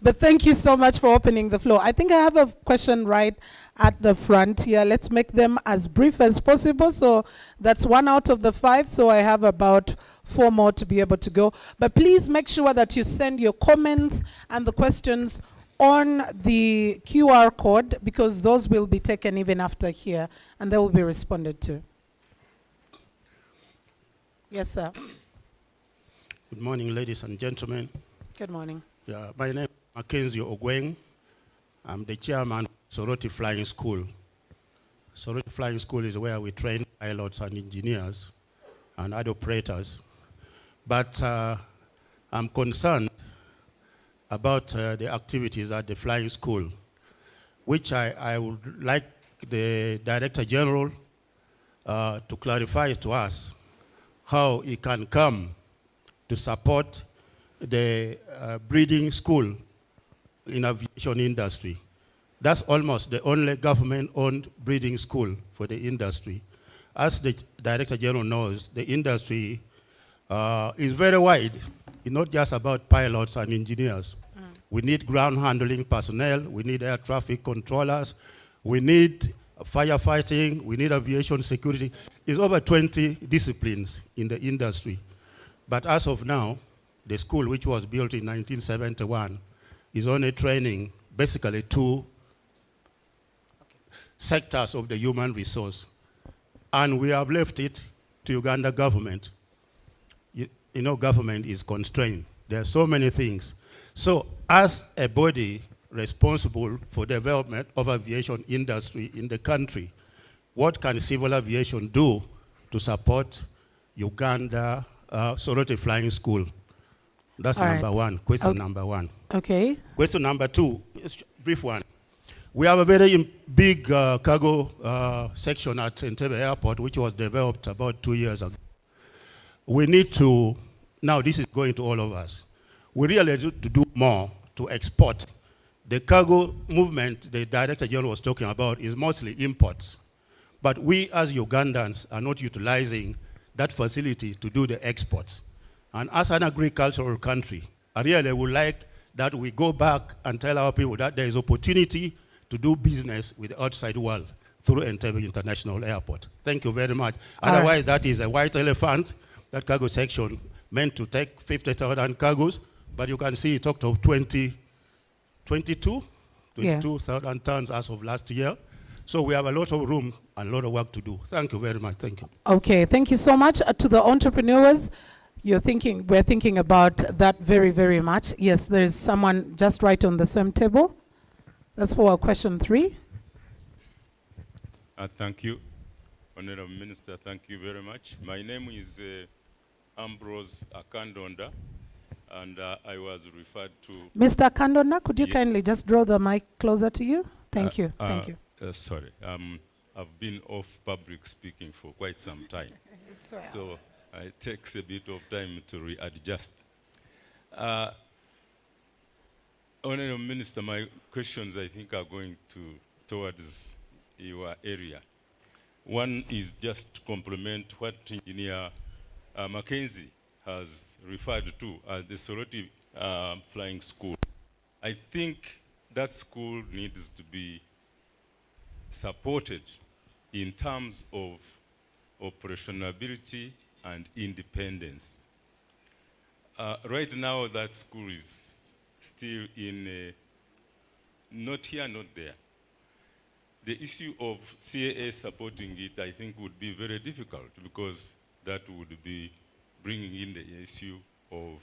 But thank you so much for opening the floor. I think I have a question right at the front here. Let's make them as brief as possible. So that's 1 out of the 5. So I have about 4 more to be able to go. But please make sure that you send your comments and the questions on the QR code, because those will be taken even after here and they will be responded to. Yes, sir. Good morning, ladies and gentlemen. Good morning. Yeah, my name is Mackenzie Ogweng. I'm the chairman of Soroti Flying School. Soroti Flying School is where we train pilots and engineers and other operators. But I'm concerned about the activities at the flying school, which I would like the Director General to clarify to us how he can come to support the breeding school in aviation industry. That's almost the only government-owned breeding school for the industry. As the Director General knows, the industry is very wide. It's not just about pilots and engineers. We need ground handling personnel, we need air traffic controllers, we need firefighting, we need aviation security. It's over 20 disciplines in the industry. But as of now, the school, which was built in 1971, is only training basically 2 sectors of the human resource. And we have left it to Uganda government. You know, government is constrained. There are so many things. So as a body responsible for development of aviation industry in the country, what can civil aviation do to support Uganda Sorority Flying School? That's All number right. one, question number one. Okay. Question number 2, just a brief one. We have a very big cargo section at Entebbe Airport, which was developed about 2 years ago. We need to, now this is going to all of us, we really need to do more to export. The cargo movement the Director General was talking about is mostly imports. But we as Ugandans are not utilizing that facility to do the exports. And as an agricultural country, I really would like that we go back and tell our people that there is opportunity to do business with the outside world through Entebbe International Airport. Thank you very much. Otherwise, that is a white elephant, that cargo section meant to take 50,000 cargos, but you can see it talked of 22,000 tons as of last year. So we have a lot of room and a lot of work to do. Thank you very much. Thank you. Okay, thank you so much. To the entrepreneurs, we're thinking about that very, very much. Yes, there's someone just right on the same table. That's for question 3. Thank you, Honorable Minister. Thank you very much. My name is Ambrose Akandonda, and I was referred to... Mr. Kandona, could you kindly just draw the mic closer to you? Thank you. Thank you. Sorry, I've been off public speaking for quite some time. So it takes a bit of time to readjust. Honorable Minister, my questions I think are going towards your area. One is just to complement what Engineer Mackenzie has referred to as the Sorority Flying School. I think that school needs to be supported in terms of operationability and independence. Right now, that school is still in not here, not there. The issue of CAA supporting it, I think, would be very difficult because that would be bringing in the issue of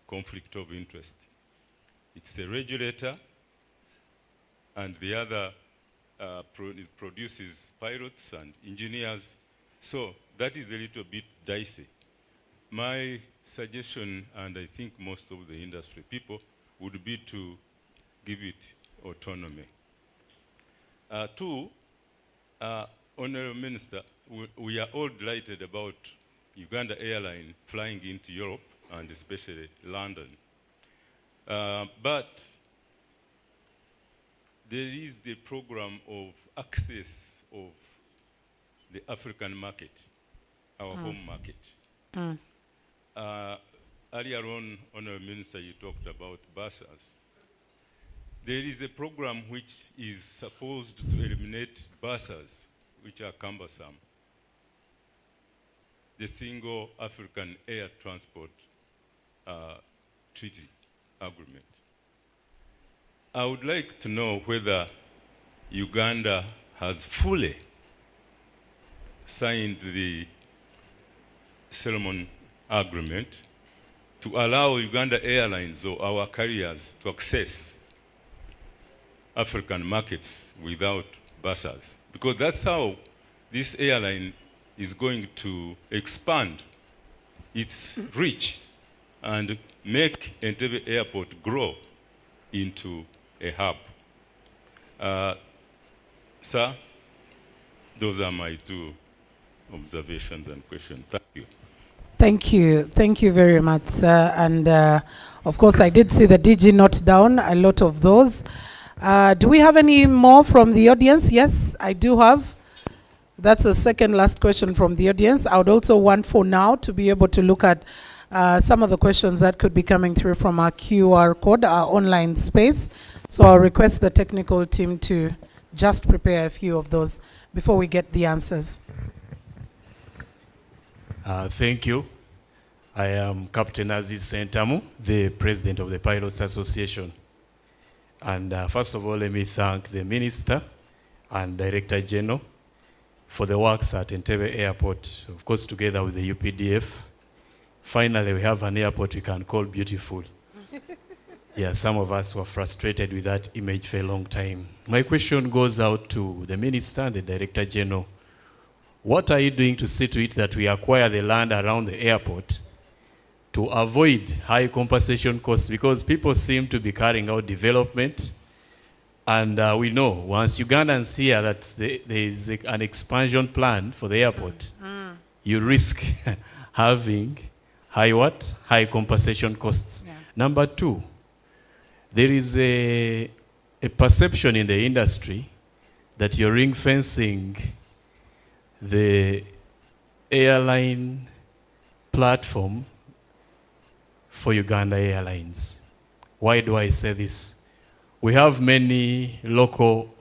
conflict of interest. It's a regulator, and the other it produces pilots and engineers. So that is a little bit dicey. My suggestion, and I think most of the industry people, would be to give it autonomy. 2, Honorable Minister, we are all delighted about Uganda Airline flying into Europe and especially London. But there is the program of access of the African market, our home market. Earlier on, Honorable Minister, you talked about buses. There is a program which is supposed to eliminate buses, which are cumbersome. The Single African Air Transport Treaty Agreement. I would like to know whether Uganda has fully signed the Solomon Agreement to allow Uganda Airlines or our carriers to access African markets without buses. Because that's how this airline is going to expand its reach and make Entebbe Airport grow into a hub. Sir, those are my 2 observations and questions. Thank you. Thank you. Thank you very much, sir. And of course, I did see the DG note down a lot of those. Do we have any more from the audience? Yes, I do have. That's the second last question from the audience. I would also want for now to be able to look at some of the questions that could be coming through from our QR code, our online space. So I'll request the technical team to just prepare a few of those before we get the answers. Thank you. I am Captain Aziz Sentamu, the President of the Pilots Association. And first of all, let me thank the Minister and Director General for the works at Entebbe Airport, of course, together with the UPDF. Finally, we have an airport we can call beautiful. Yeah, some of us were frustrated with that image for a long time. My question goes out to the Minister and the Director General. What are you doing to see to it that we acquire the land around the airport to avoid high compensation costs? Because people seem to be carrying out development. And we know once Ugandans hear that there is an expansion plan for the airport, you risk having high compensation costs. Yeah. Number two, there is a perception in the industry that you're ring fencing the airline platform for Uganda Airlines. Why do I say this? We have many local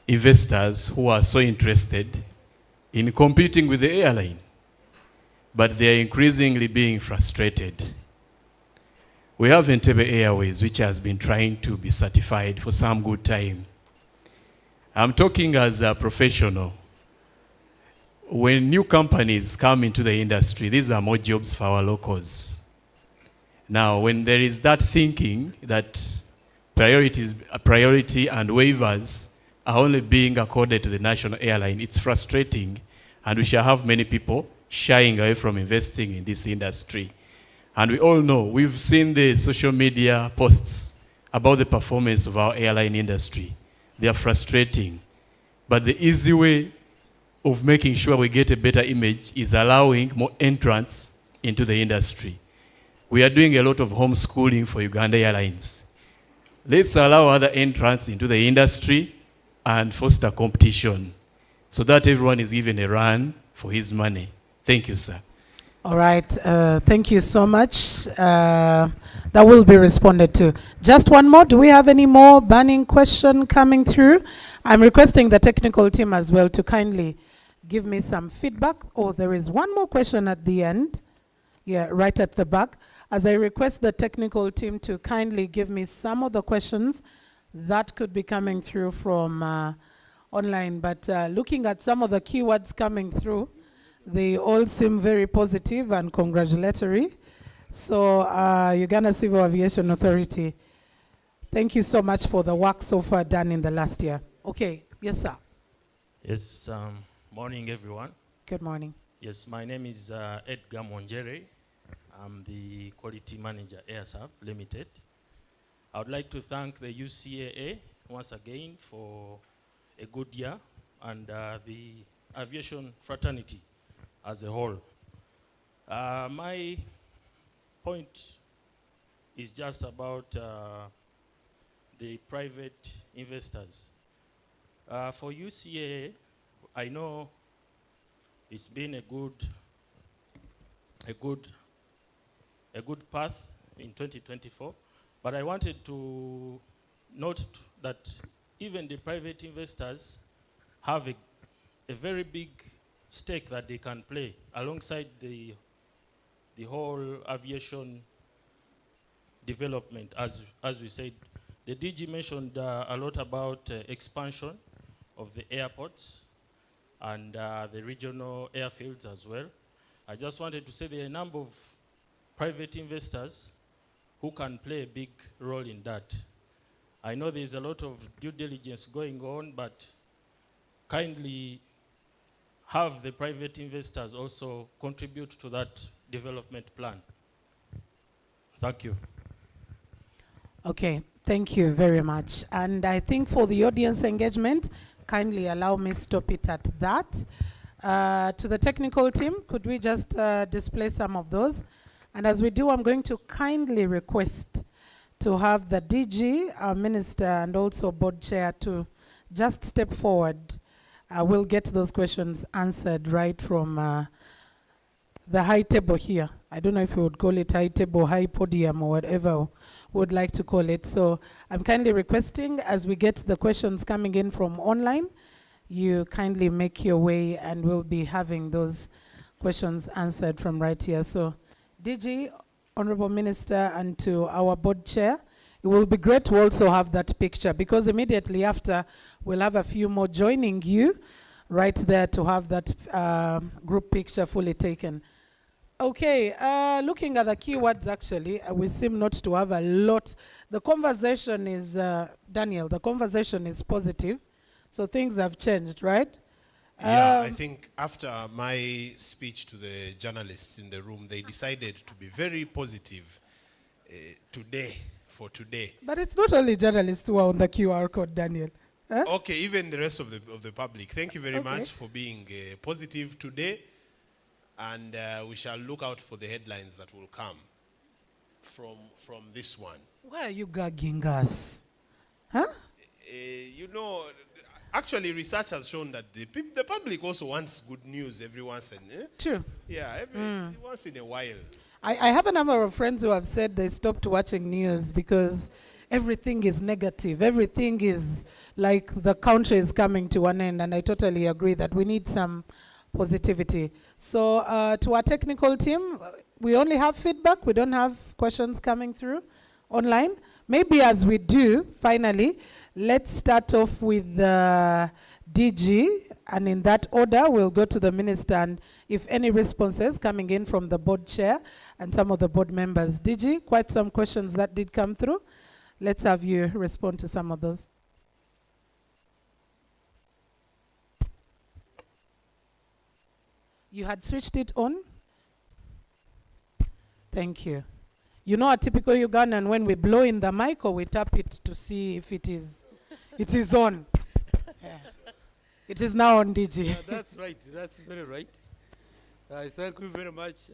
investors who are so interested in competing with the airline, but they are increasingly being frustrated. We have Entebbe Airways, which has been trying to be certified for some good time. I'm talking as a professional. When new companies come into the industry, these are more jobs for our locals. Now, when there is that thinking that priority and waivers are only being accorded to the national airline, it's frustrating, and we shall have many people shying away from investing in this industry. And we all know, we've seen the social media posts about the performance of our airline industry. They are frustrating. But the easy way of making sure we get a better image is allowing more entrants into the industry. We are doing a lot of homeschooling for Uganda Airlines. Let's allow other entrants into the industry and foster competition so that everyone is given a run for his money. Thank you, sir. All right, thank you so much. That will be responded to. Just one more. Do we have any more burning question coming through? I'm requesting the technical team as well to kindly give me some feedback. Oh, there is one more question at the end. Yeah, right at the back. As I request the technical team to kindly give me some of the questions that could be coming through from online. But looking at some of the keywords coming through, they all seem very positive and congratulatory. So Uganda Civil Aviation Authority, thank you so much for the work so far done in the last year. Okay, yes, sir. Yes, morning, everyone. Good morning. Yes, my name is Edgar Monjere. I'm the Quality Manager, AirServ Limited. I would like to thank the UCAA once again for a good year and the aviation fraternity as a whole. My point is just about the private investors. For UCAA, I know it's been a good path in 2024, but I wanted to note that even the private investors have a very big stake that they can play alongside the whole aviation development. As we said, the DG mentioned a lot about expansion of the airports and the regional airfields as well. I just wanted to say there are a number of private investors who can play a big role in that. I know there's a lot of due diligence going on, but kindly have the private investors also contribute to that development plan. Thank you. Okay, thank you very much. And I think for the audience engagement, kindly allow me to stop it at that. To the technical team, could we just display some of those? And as we do, I'm going to kindly request to have the DG, our minister, and also board chair to just step forward we'll get those questions answered right from the high table here. I don't know if we would call it high table, high podium, or whatever we would like to call it. So I'm kindly requesting, as we get the questions coming in from online, you kindly make your way and we'll be having those questions answered from right here. So DG, Honorable Minister, and to our board chair, it will be great to also have that picture, because immediately after we'll have a few more joining you right there to have that group picture fully taken. Okay, looking at the keywords, actually, we seem not to have a lot. The conversation is, Daniel, the conversation is positive, so things have changed, right? Yeah, I think after my speech to the journalists in the room, they decided to be very positive today, for today. But it's not only journalists who are on the QR code, Daniel. Huh? Okay, even the rest of the public. Thank you very much for being positive today. And we shall look out for the headlines that will come from this one. Why are you gagging us? Huh? You know, actually research has shown that the public also wants good news every once in a while. True. Yeah, every once in a while. I have a number of friends who have said they stopped watching news because everything is negative. Everything is like the country is coming to an end, and I totally agree that we need some positivity. So to our technical team, we only have feedback. We don't have questions coming through online. Maybe as we do, finally, let's start off with the DG, and in that order, we'll go to the minister, and if any responses coming in from the board chair and some of the board members. DG, quite some questions that did come through. Let's have you respond to some of those. You had switched it on? Thank you. You know, a typical Ugandan, when we blow in the mic or we tap it to see if it is on. Yeah. It is now on, DG. That's right. That's very right. I thank you very much.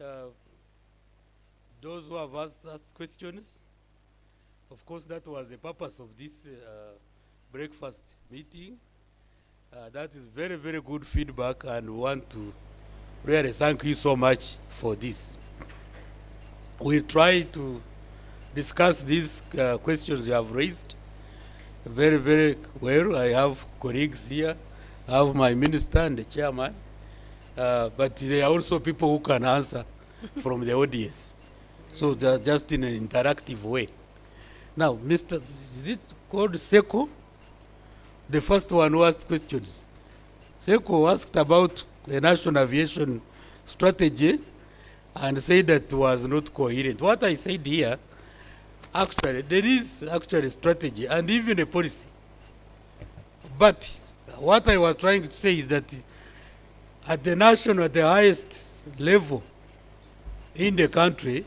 Those who have asked questions. Of course, that was the purpose of this breakfast meeting. That is very, very good feedback, and we want to really thank you so much for this. We try to discuss these questions you have raised very, very well. I have colleagues here. I have my minister and the chairman. But there are also people who can answer from the audience. So they're just in an interactive way. Now, Mr. Is it called Seko? The first one who asked questions. Seko asked about the national aviation strategy and said that it was not coherent. What I said here, actually, there is actually strategy and even a policy. But what I was trying to say is that at the national, at the highest level in the country,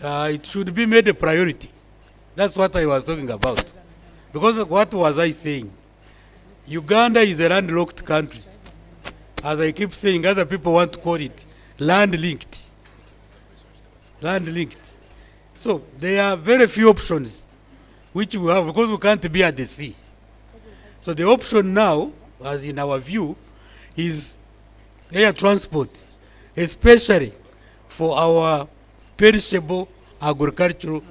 it should be made a priority. That's what I was talking about. Because what was I saying? Uganda is a landlocked country. As I keep saying, other people want to call it land-linked. Land-linked. So there are very few options which we have because we can't be at the sea. So the option now, as in our view, is air transport, especially for our perishable agricultural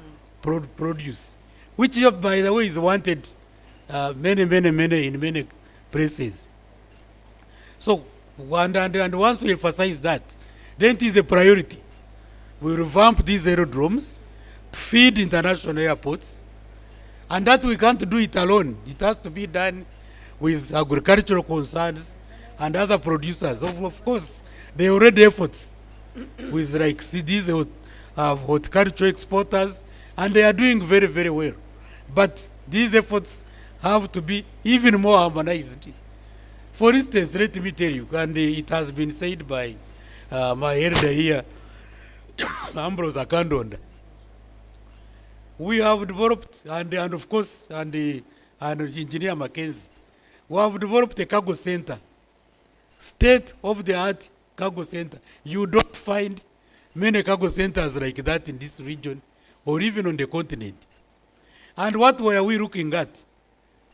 produce, which, by the way, is wanted in many places. So, and once we emphasize that, then it is a priority. We revamp these aerodromes to feed international airports, and that we can't do it alone. It has to be done with agricultural concerns and other producers. Of course, they already efforts with like these horticultural exporters, and they are doing very, very well. But these efforts have to be even more harmonized. For instance, let me tell you, and it has been said by my elder here, Ambrose Akandonda. We have developed, and of course, and Engineer Mackenzie, we have developed a cargo center, state-of-the-art cargo center. You don't find many cargo centers like that in this region or even on the continent. And what were we looking at?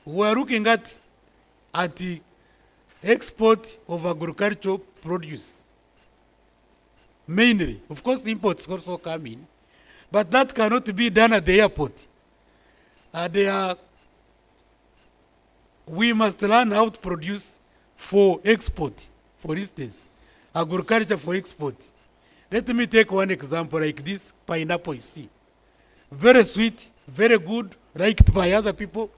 We were looking at export of agricultural produce. Mainly. Of course, imports also come in. But that cannot be done at the airport. We must learn how to produce for export. For instance, agriculture for export. Let me take one example like this pineapple you see. Very sweet, very good, liked by other people.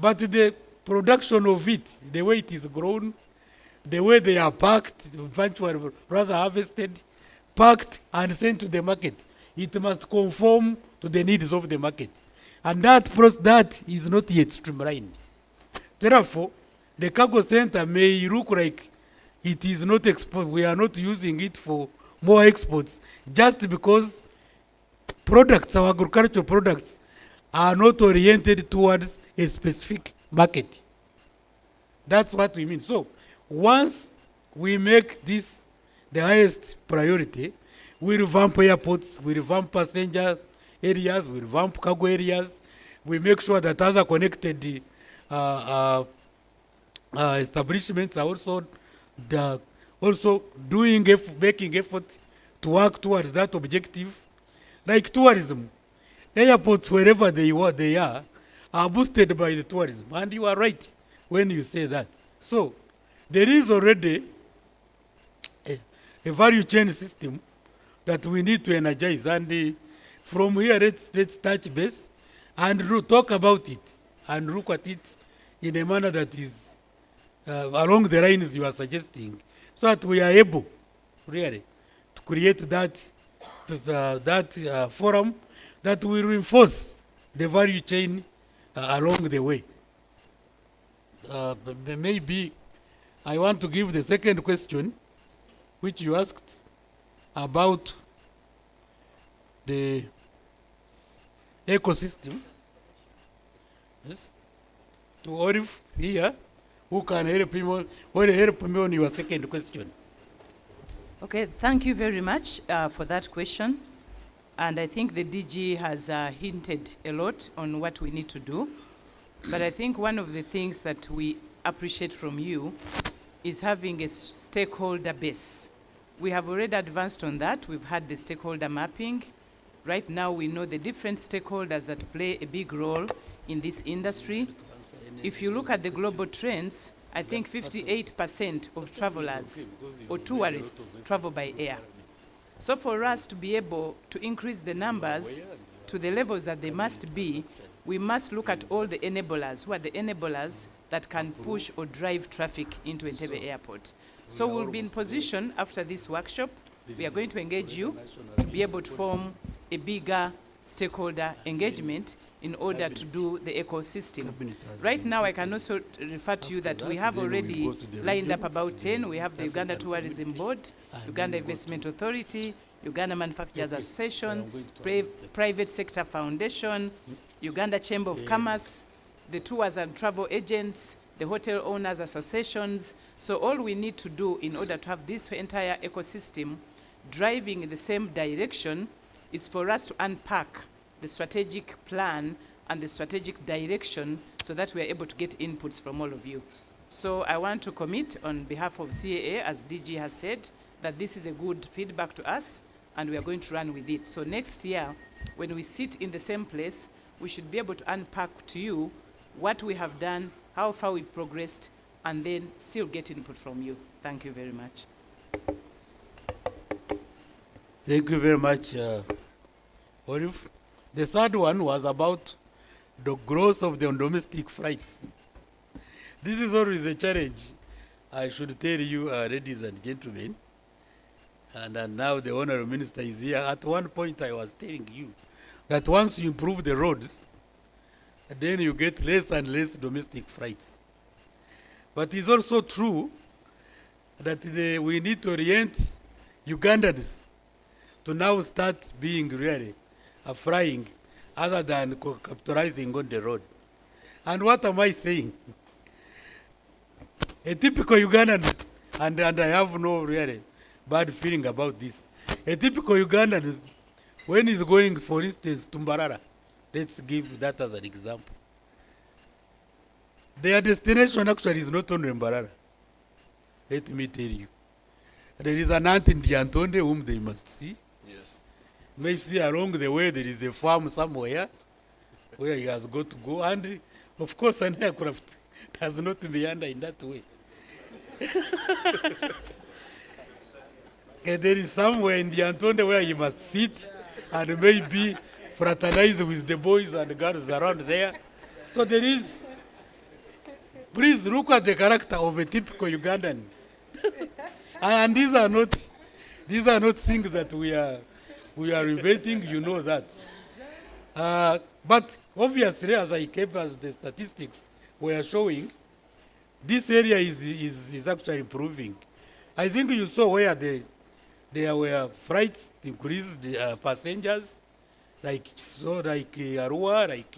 But the production of it, the way it is grown, the way they are packed, eventually rather harvested, packed and sent to the market, it must conform to the needs of the market. And that is not yet streamlined. Therefore, the cargo center may look like it is not we are not using it for more exports just because products, our agricultural products, are not oriented towards a specific market. That's what we mean. So, once we make this the highest priority, we revamp airports, we revamp passenger areas, we revamp cargo areas, we make sure that other connected establishments are also making effort to work towards that objective. Like tourism, airports wherever they are boosted by the tourism. And you are right when you say that. So there is already a value chain system that we need to energize. And from here, let's touch base and talk about it and look at it in a manner that is along the lines you are suggesting, so that we are able really to create that forum that will reinforce the value chain along the way. Maybe I want to give the second question, which you asked about the ecosystem. Yes. To Olive here, who can help me on your second question. Okay, thank you very much for that question. And I think the DG has hinted a lot on what we need to do. But I think one of the things that we appreciate from you is having a stakeholder base. We have already advanced on that. We've had the stakeholder mapping. Right now we know the different stakeholders that play a big role in this industry. If you look at the global trends, I think 58% of travelers or tourists travel by air. So for us to be able to increase the numbers to the levels that they must be, we must look at all the enablers. Who are the enablers that can push or drive traffic into Entebbe Airport? So we'll be in position after this workshop. We are going to engage you to be able to form a bigger stakeholder engagement in order to do the ecosystem. Right now, I can also refer to you that we have already lined up about 10. We have the Uganda Tourism Board, Uganda Investment Authority, Uganda Manufacturers Association, Private Sector Foundation, Uganda Chamber of Commerce, the Tours and Travel Agents, the Hotel Owners Associations. So all we need to do in order to have this entire ecosystem driving in the same direction is for us to unpack the strategic plan and the strategic direction so that we are able to get inputs from all of you. So I want to commit on behalf of CAA, as DG has said, that this is a good feedback to us and we are going to run with it. So next year, when we sit in the same place, we should be able to unpack to you what we have done, how far we've progressed, and then still get input from you. Thank you very much. Thank you very much, Olive. The third one was about the growth of the domestic flights. This is always a challenge. I should tell you, ladies and gentlemen, and now the Honorable Minister is here. At one point I was telling you that once you improve the roads, then you get less and less domestic flights. But it's also true that we need to orient Ugandans to now start being really flying other than capitalizing on the road. And what am I saying? A typical Ugandan, and I have no really bad feeling about this. A typical Ugandan, when he's going, for instance, to Mbarara, let's give that as an example. Their destination actually is not only Mbarara. let me tell you. There is an ant in Diantonde whom they must see. Yes. Maybe along the way there is a farm somewhere where he has got to go. And of course, an aircraft does not meander in that way. Okay, there is somewhere in Diantonde where he must sit and maybe fraternize with the boys and girls around there. So there is, please look at the character of a typical Ugandan. And these are not things that we are inventing, you know that. But obviously, as I kept as the statistics were showing, this area is actually improving. I think you saw where there were flights increased passengers, like Arua, like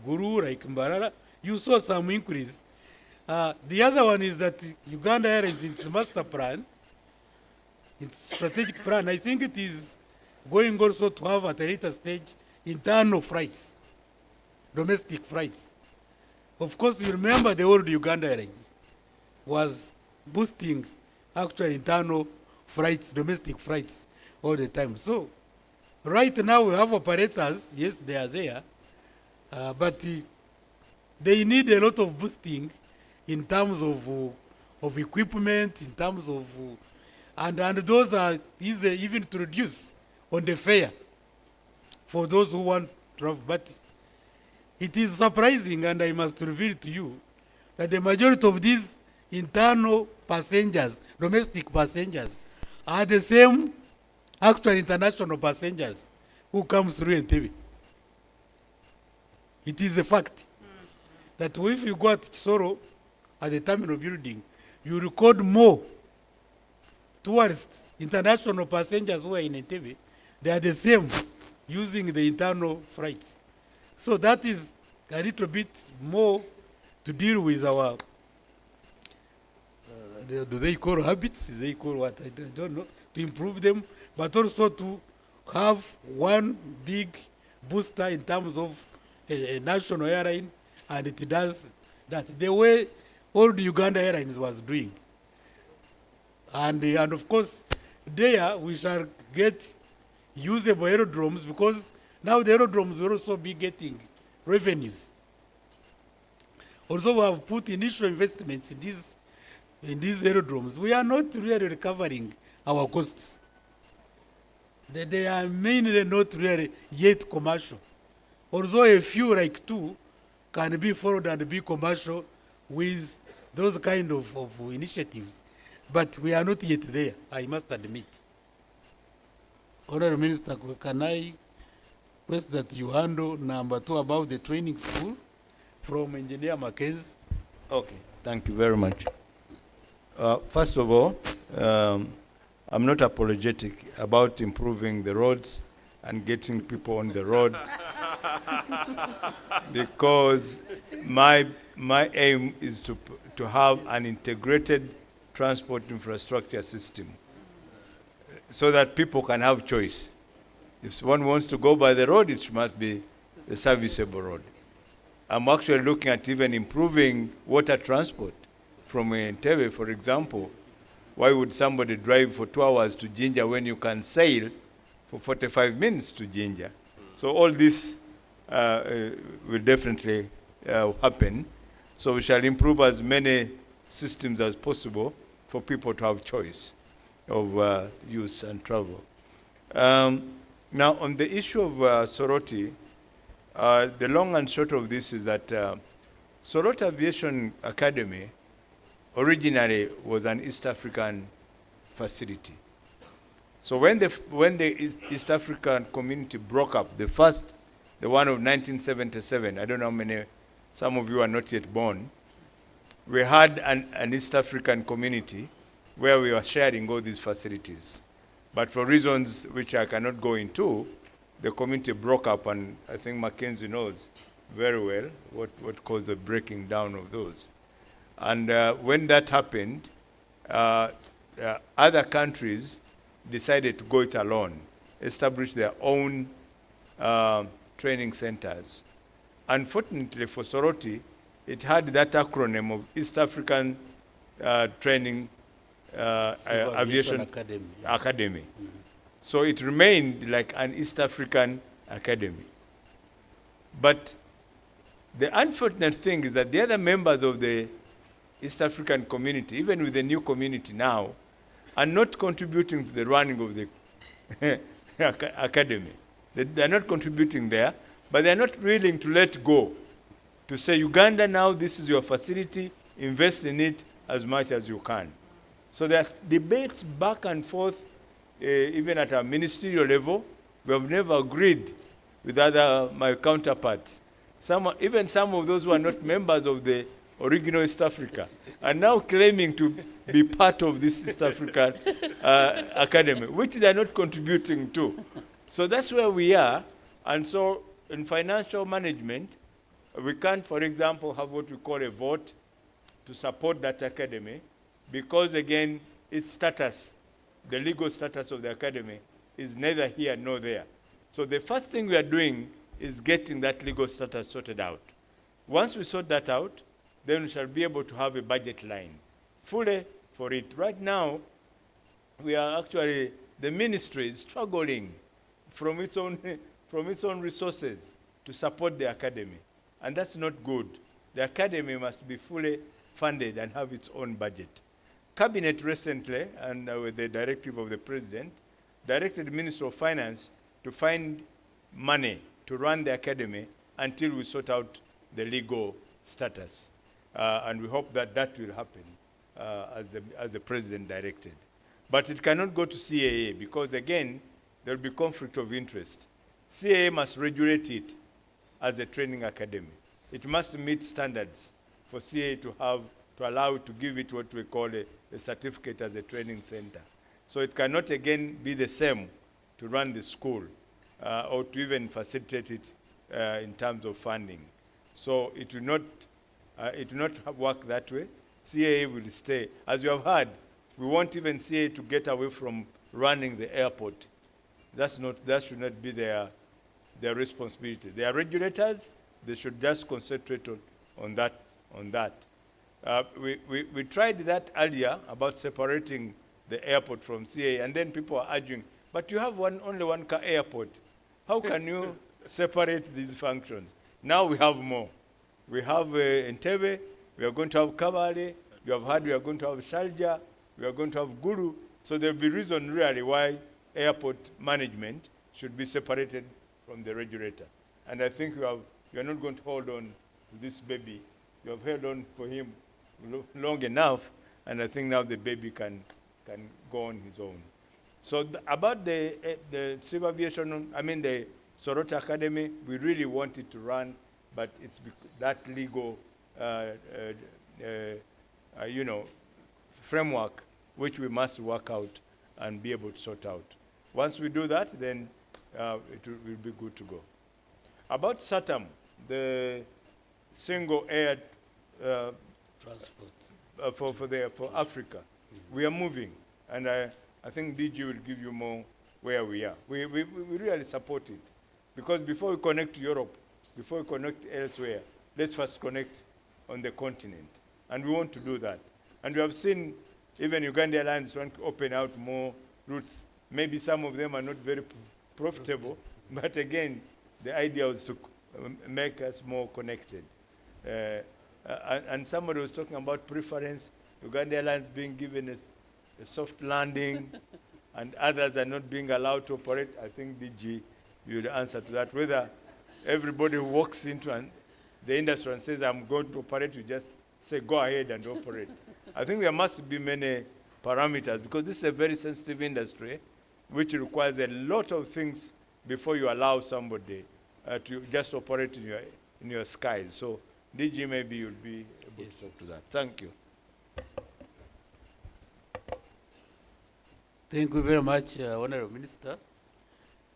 Guru, like Mbarara. You saw some increase. The other one is that Uganda Airlines, its master plan, its strategic plan, I think it is going also to have at a later stage internal flights, domestic flights. Of course, you remember the old Uganda Airlines was boosting actual internal flights, domestic flights all the time. So right now we have operators, yes, they are there, but they need a lot of boosting in terms of equipment, in terms of, and those are easy even to reduce on the fare for those who want to travel. But it is surprising, and I must reveal to you, that the majority of these internal passengers, domestic passengers, are the same actual international passengers who come through Entebbe. It is a fact that if you go at Chisoro, at the terminal building, you record more tourists, international passengers who are in Entebbe. They are the same using the internal flights. So that is a little bit more to deal with our, do they call habits? Do they call what? I don't know. To improve them, but also to have one big booster in terms of a national airline, and it does that the way all the Uganda Airlines was doing. And of course, there we shall get usable aerodromes, because now the aerodromes will also be getting revenues. Also, we have put initial investments in these aerodromes. We are not really recovering our costs. They are mainly not really yet commercial. Although a few, like two, can be followed and be commercial with those kind of initiatives. But we are not yet there, I must admit. Honorable Minister, can I request that you handle number 2 about the training school from Engineer Mackenzie? Okay, thank you very much. First of all, I'm not apologetic about improving the roads and getting people on the road because my aim is to have an integrated transport infrastructure system so that people can have choice. If one wants to go by the road, it must be a serviceable road. I'm actually looking at even improving water transport from Entebbe, for example. Why would somebody drive for 2 hours to Jinja when you can sail for 45 minutes to Jinja? So all this will definitely happen. So we shall improve as many systems as possible for people to have choice of use and travel. Now, on the issue of Soroti, the long and short of this is that Soroti Aviation Academy originally was an East African facility. So when the East African community broke up, the one of 1977, I don't know how many, some of you are not yet born, we had an East African community where we were sharing all these facilities. But for reasons which I cannot go into, the community broke up, and I think Mackenzie knows very well what caused the breaking down of those. And when that happened, other countries decided to go it alone, establish their own training centers. Unfortunately for Soroti, it had that acronym of East African training Civil aviation Academy. academy. So it remained like an East African academy. But the unfortunate thing is that the other members of the East African community, even with the new community now, are not contributing to the running of the academy. They're not contributing there, but they're not willing to let go, to say, Uganda now, this is your facility, invest in it as much as you can. So there's debates back and forth, even at a ministerial level. We have never agreed with my counterparts. Even some of those who are not members of the original East Africa are now claiming to be part of this East African academy, which they are not contributing to. So that's where we are. And so in financial management, we can't, for example, have what we call a vote to support that academy, because again, its status, the legal status of the academy, is neither here nor there. So the first thing we are doing is getting that legal status sorted out. Once we sort that out, then we shall be able to have a budget line fully for it. Right now, we are actually, the ministry is struggling from its own resources to support the academy. And that's not good. The academy must be fully funded and have its own budget. Cabinet recently, and with the directive of the president, directed the Minister of Finance to find money to run the academy until we sort out the legal status. And we hope that that will happen as the president directed. But it cannot go to CAA because, again, there will be conflict of interest. CAA must regulate it as a training academy. It must meet standards for CAA to allow it to give it what we call a certificate as a training center. So it cannot, again, be the same to run the school or to even facilitate it in terms of funding. So it will not work that way. CAA will stay. As you have heard, we want even CAA to get away from running the airport. That should not be their responsibility. They are regulators. They should just concentrate on that. We tried that earlier about separating the airport from CAA, and then people are arguing, but you have only one car airport. How can you separate these functions? Now we have more. We have Entebbe, we are going to have Kabale, you have heard we are going to have Sharjah, we are going to have Guru. So there will be reason really why airport management should be separated from the regulator. And I think you are not going to hold on to this baby. You have held on for him long enough, and I think now the baby can go on his own. So about the civil aviation, the Soroti Academy, we really want it to run, but it's that legal, framework which we must work out and be able to sort out. Once we do that, then it will be good to go. About SATAM, the single air transport for Africa, we are moving, and I think DG will give you more where we are. We really support it, because before we connect to Europe, before we connect elsewhere, let's first connect on the continent, and we want to do that. And we have seen even Uganda Airlines want to open out more routes. Maybe some of them are not very profitable, but again, the idea was to make us more connected. And somebody was talking about preference, Uganda Airlines being given a soft landing, and others are not being allowed to operate. I think DG, you will answer to that. Whether everybody who walks into the industry and says, I'm going to operate, you just say, go ahead and operate. I think there must be many parameters, because this is a very sensitive industry, which requires a lot of things before you allow somebody to just operate in your skies. So DG, maybe you'll be able to talk to that. Thank you. Thank you very much, Honorable Minister.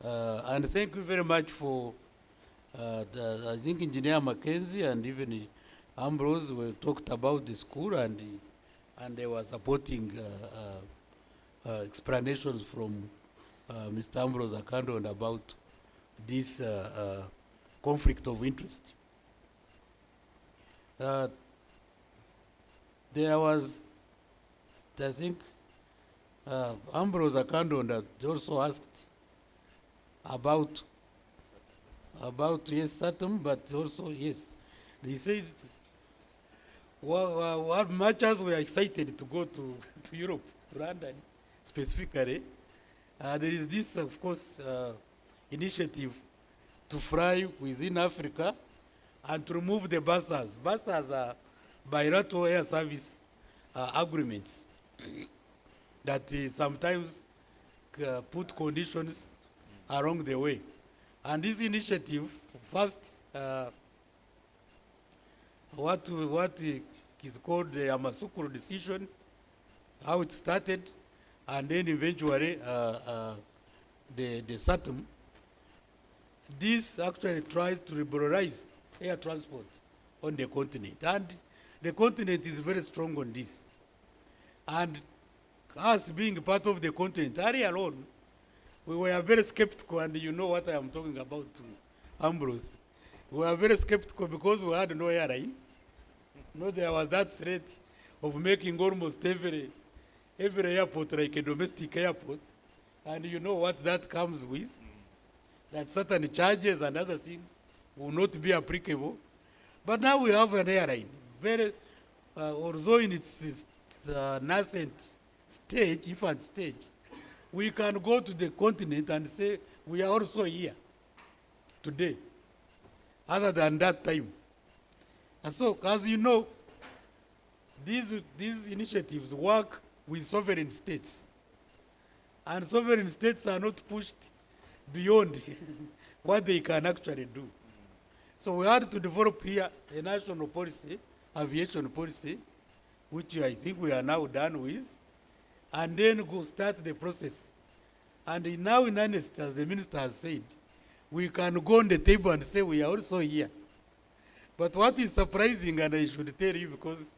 And thank you very much for, I think Engineer Mackenzie and even Ambrose talked about the school, and they were supporting explanations from Mr. Ambrose Akando and about this conflict of interest. There was I think Ambrose Akando that also asked about yes, Saturn, but also yes, they said what much as we are excited to go to Europe, to London specifically, there is this, of course, initiative to fly within Africa and to remove the buses. Buses are bilateral air service agreements that sometimes put conditions along the way. And this initiative, first, what is called the Yamoussoukro decision, how it started, and then eventually the SATM. This actually tries to liberalize air transport on the continent, and the continent is very strong on this. And us being part of the continent, early alone, we were very skeptical, and you know what I am talking about, Ambrose. We were very skeptical because we had no airline. No, there was that threat of making almost every airport like a domestic airport, and you know what that comes with, that certain charges and other things will not be applicable. But now we have an airline, although in its nascent stage, infant stage, we can go to the continent and say we are also here today, other than that time. And so, as you know, these initiatives work with sovereign states. And sovereign states are not pushed beyond what they can actually do. So we had to develop here a national policy, aviation policy, which I think we are now done with, and then go start the process. And now in earnest, as the minister has said, we can go on the table and say we are also here. But what is surprising, and I should tell you because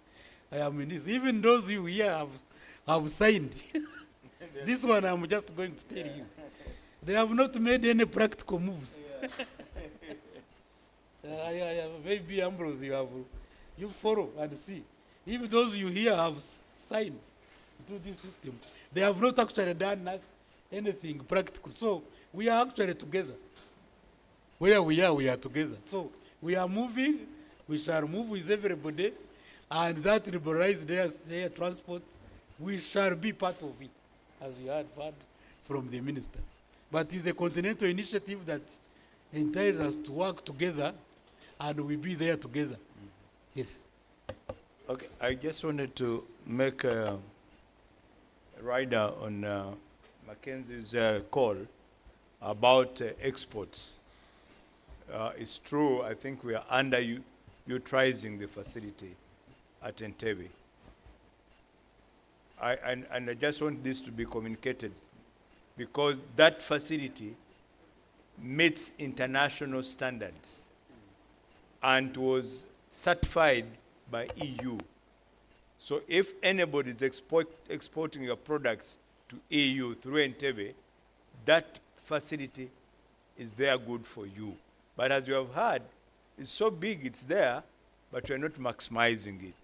I am in this, even those you here have signed. This one I'm just going to tell you. They have not made any practical moves. Maybe Ambrose, you follow and see. If those you here have signed to this system, they have not actually done anything practical. So we are actually together. Where we are together. So we are moving, we shall move with everybody, and that liberalized air transport, we shall be part of it, as you had heard from the minister. But it's a continental initiative that entails us to work together, and we'll be there together. Yes. Okay, I just wanted to make a rider on Mackenzie's call about exports. It's true, I think we are underutilizing the facility at Entebbe. And I just want this to be communicated because that facility meets international standards and was certified by EU. So if anybody is exporting your products to EU through Entebbe, that facility is there good for you. But as you have heard, it's so big, it's there, but we're not maximizing it.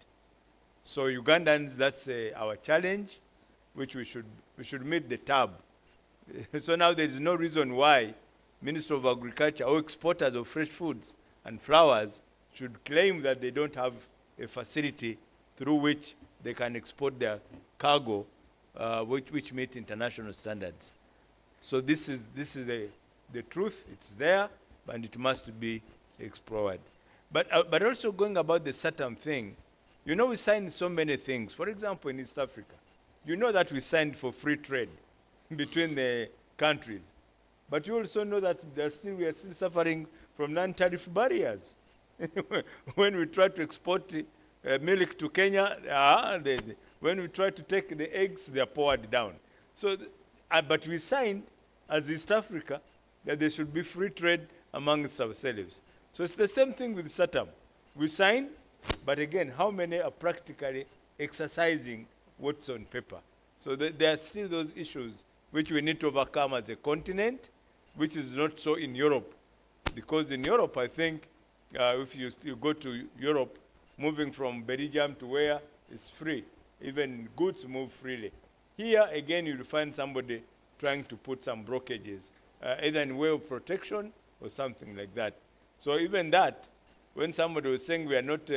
So Ugandans, that's our challenge, which we should meet the tab. So now there is no reason why Minister of Agriculture or exporters of fresh foods and flowers should claim that they don't have a facility through which they can export their cargo, which meet international standards. So this is the truth. It's there, and it must be explored. But also going about the SATM thing, you know we signed so many things. For example, in East Africa, you know that we signed for free trade between the countries. But you also know that we are still suffering from non-tariff barriers. When we try to export milk to Kenya, when we try to take the eggs, they are poured down. So, but we signed as East Africa that there should be free trade amongst ourselves. So it's the same thing with SATM. We sign, but again, how many are practically exercising what's on paper? So there are still those issues which we need to overcome as a continent, which is not so in Europe. Because in Europe, I think, if you go to Europe, moving from Belgium to where it's free. even goods move freely. Here, again, you'll find somebody trying to put some blockages, either in way of protection or something like that. So even that, when somebody was saying we are not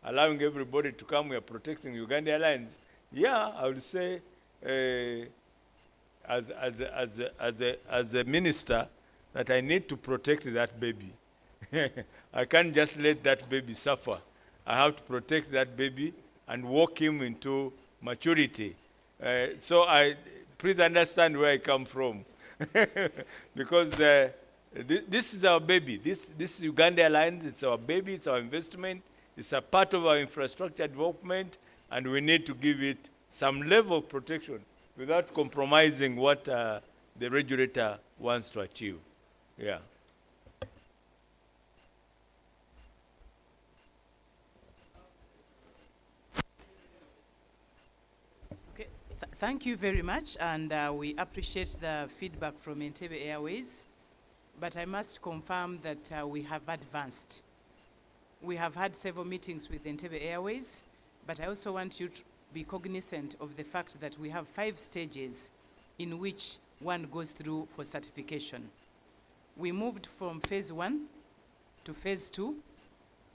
allowing everybody to come, we are protecting Uganda Airlines, yeah, I would say as a minister that I need to protect that baby. I can't just let that baby suffer. I have to protect that baby and walk him into maturity. So please understand where I come from. Because this is our baby. This is Uganda Airlines. It's our baby. It's our investment. It's a part of our infrastructure development, and we need to give it some level of protection without compromising what the regulator wants to achieve. Yeah. Thank you very much, and we appreciate the feedback from Entebbe Airways, but I must confirm that we have advanced. We have had several meetings with Entebbe Airways, but I also want you to be cognizant of the fact that we have 5 stages in which one goes through for certification. We moved from phase 1 to phase 2,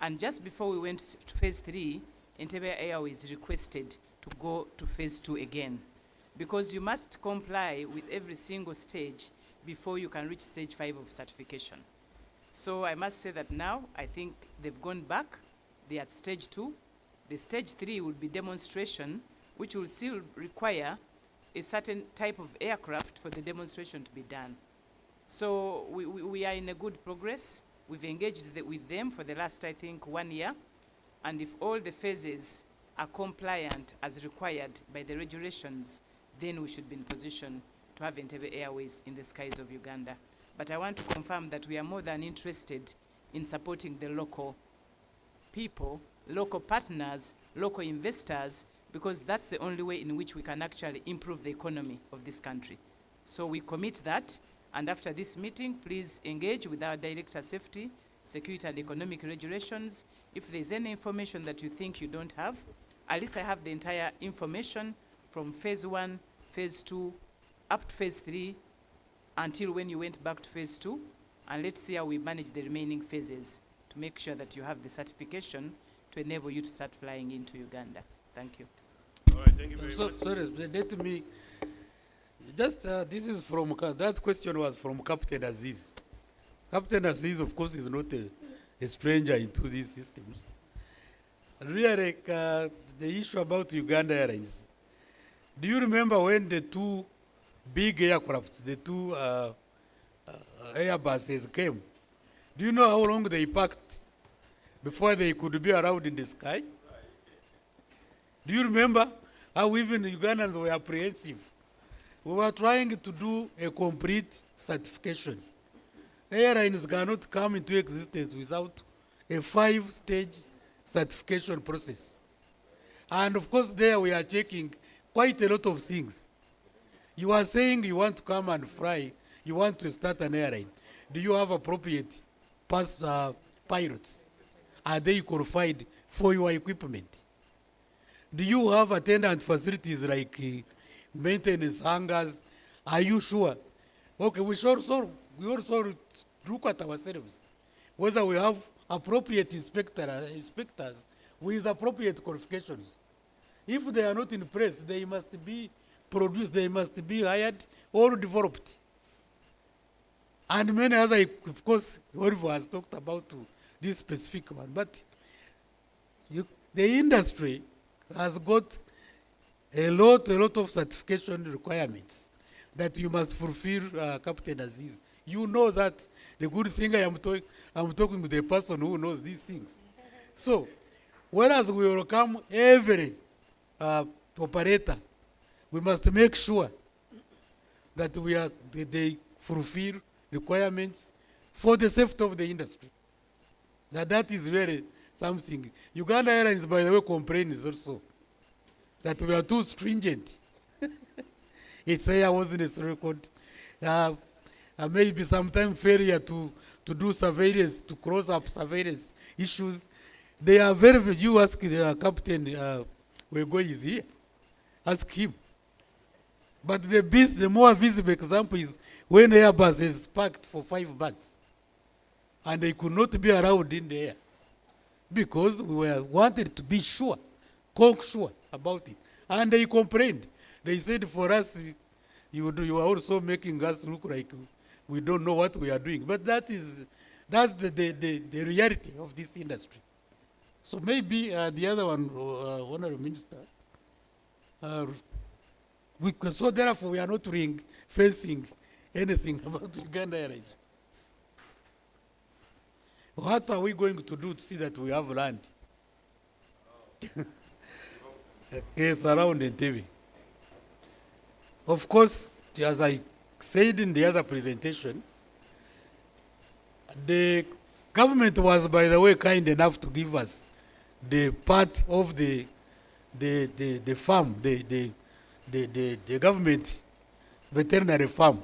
and just before we went to phase 3, Entebbe Airways requested to go to phase 2 again, because you must comply with every single stage before you can reach stage 5 of certification. So I must say that now I think they've gone back. They're at stage 2. The stage 3 will be demonstration, which will still require a certain type of aircraft for the demonstration to be done. So we are in a good progress. We've engaged with them for the last, I think, 1 year. And if all the phases are compliant as required by the regulations, then we should be in position to have Entebbe Airways in the skies of Uganda. But I want to confirm that we are more than interested in supporting the local people, local partners, local investors, because that's the only way in which we can actually improve the economy of this country. So we commit that, and after this meeting, please engage with our Director Safety, Security and Economic Regulations. If there's any information that you think you don't have, at least I have the entire information from phase 1, phase 2, up to phase 3, until when you went back to phase 2, and let's see how we manage the remaining phases to make sure that you have the certification to enable you to start flying into Uganda. Thank you. All right, thank you very much. Sorry, let me, just this is from, that question was from Captain Aziz. Captain Aziz, of course, is not a stranger into these systems. Really, the issue about Uganda Airlines, do you remember when the 2 big aircrafts, the 2 Airbuses came? Do you know how long they packed before they could be allowed in the sky? Do you remember how even Ugandans were apprehensive? We were trying to do a complete certification. Airlines cannot come into existence without a 5-stage certification process. And of course there we are checking quite a lot of things. You are saying you want to come and fly, you want to start an airline. Do you have appropriate pilots? Are they qualified for your equipment? Do you have attendant facilities like maintenance hangars? Are you sure? Okay, we also look at ourselves, whether we have appropriate inspectors with appropriate qualifications. If they are not in place, they must be produced, they must be hired or developed. And many other, of course, Oliver has talked about this specific one. But the industry has got a lot of certification requirements that you must fulfill, Captain Aziz. You know that. The good thing I'm talking with a person who knows these things. So, whereas we welcome every operator, we must make sure that they fulfill requirements for the safety of the industry. That is really something. Uganda Airlines, by the way, complains also that we are too stringent. Its airworthiness record, maybe sometimes failure to do surveillance, to cross up surveillance issues. They are very, you ask Captain Wego is here. Ask him. But the more visible example is when Airbus is parked for 5 months and they could not be allowed in the air because we wanted to be sure, cocksure about it. And they complained. They said, for us, you are also making us look like we don't know what we are doing. But that's the reality of this industry. So maybe the other one, Honorable Minister, so therefore we are not facing anything about Uganda Airlines. What are we going to do to see that we have land? Yes, around Entebbe. Of course, as I said in the other presentation, the government was, by the way, kind enough to give us the part of the farm, the government veterinary farm.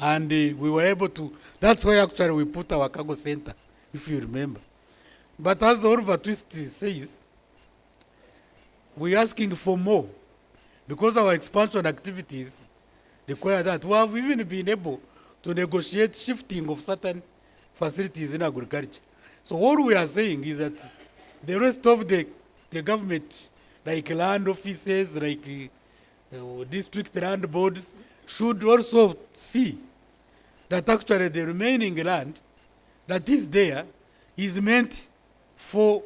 And we were able to, that's why actually we put our cargo center, if you remember. But as Oliver Twist says, we're asking for more because our expansion activities require that. We have even been able to negotiate shifting of certain facilities in agriculture. So what we are saying is that the rest of the government, like land offices, like district land boards, should also see that actually the remaining land that is there is meant for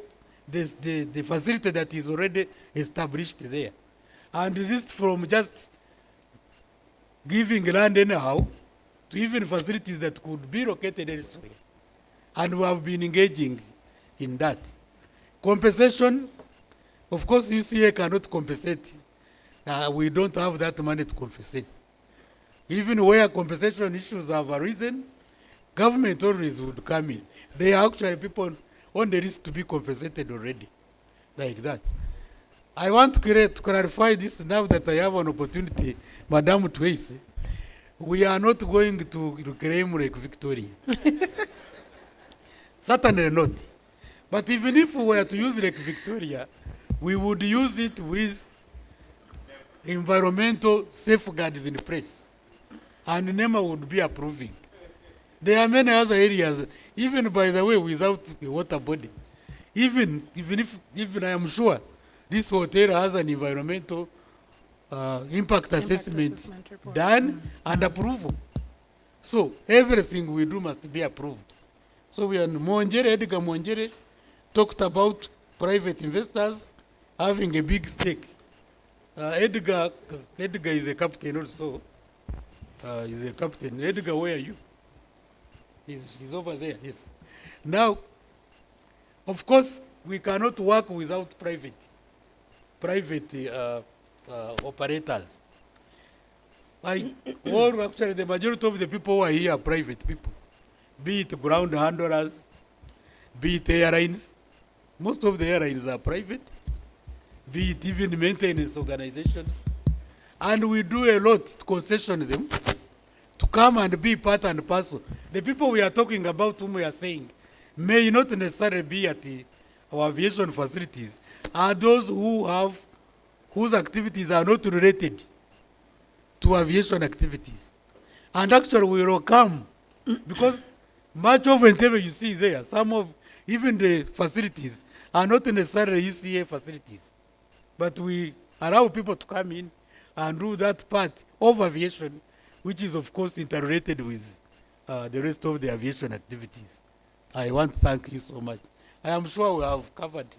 the facility that is already established there. And this from just giving land anyhow to even facilities that could be located elsewhere. And we have been engaging in that. Compensation, of course, UCA cannot compensate. We don't have that money to compensate. Even where compensation issues have arisen, government always would come in. There are actually people on the list to be compensated already, like that. I want to clarify this now that I have an opportunity, Madam Twace. We are not going to claim Lake Victoria. Certainly not. But even if we were to use Lake Victoria, we would use it with environmental safeguards in place. And NEMA would be approving. There are many other areas, even by the way, without a water body. Even I am sure this hotel has an environmental impact assessment done and approval. So everything we do must be approved. So we are Edgar Mwonjere talked about private investors having a big stake. Edgar is a captain also. He's a captain. Edgar, where are you? He's over there, yes. Now, of course, we cannot work without private operators. Or actually, the majority of the people who are here are private people, be it ground handlers, be it airlines. Most of the airlines are private, be it even maintenance organizations. And we do a lot to concession them to come and be part and parcel. The people we are talking about, whom we are saying, may not necessarily be at our aviation facilities, are those whose activities are not related to aviation activities. And actually we will come, because much of Entebbe you see there, some of even the facilities are not necessarily UCA facilities. But we allow people to come in and do that part of aviation, which is of course interrelated with the rest of the aviation activities. I want to thank you so much. I am sure we have covered it.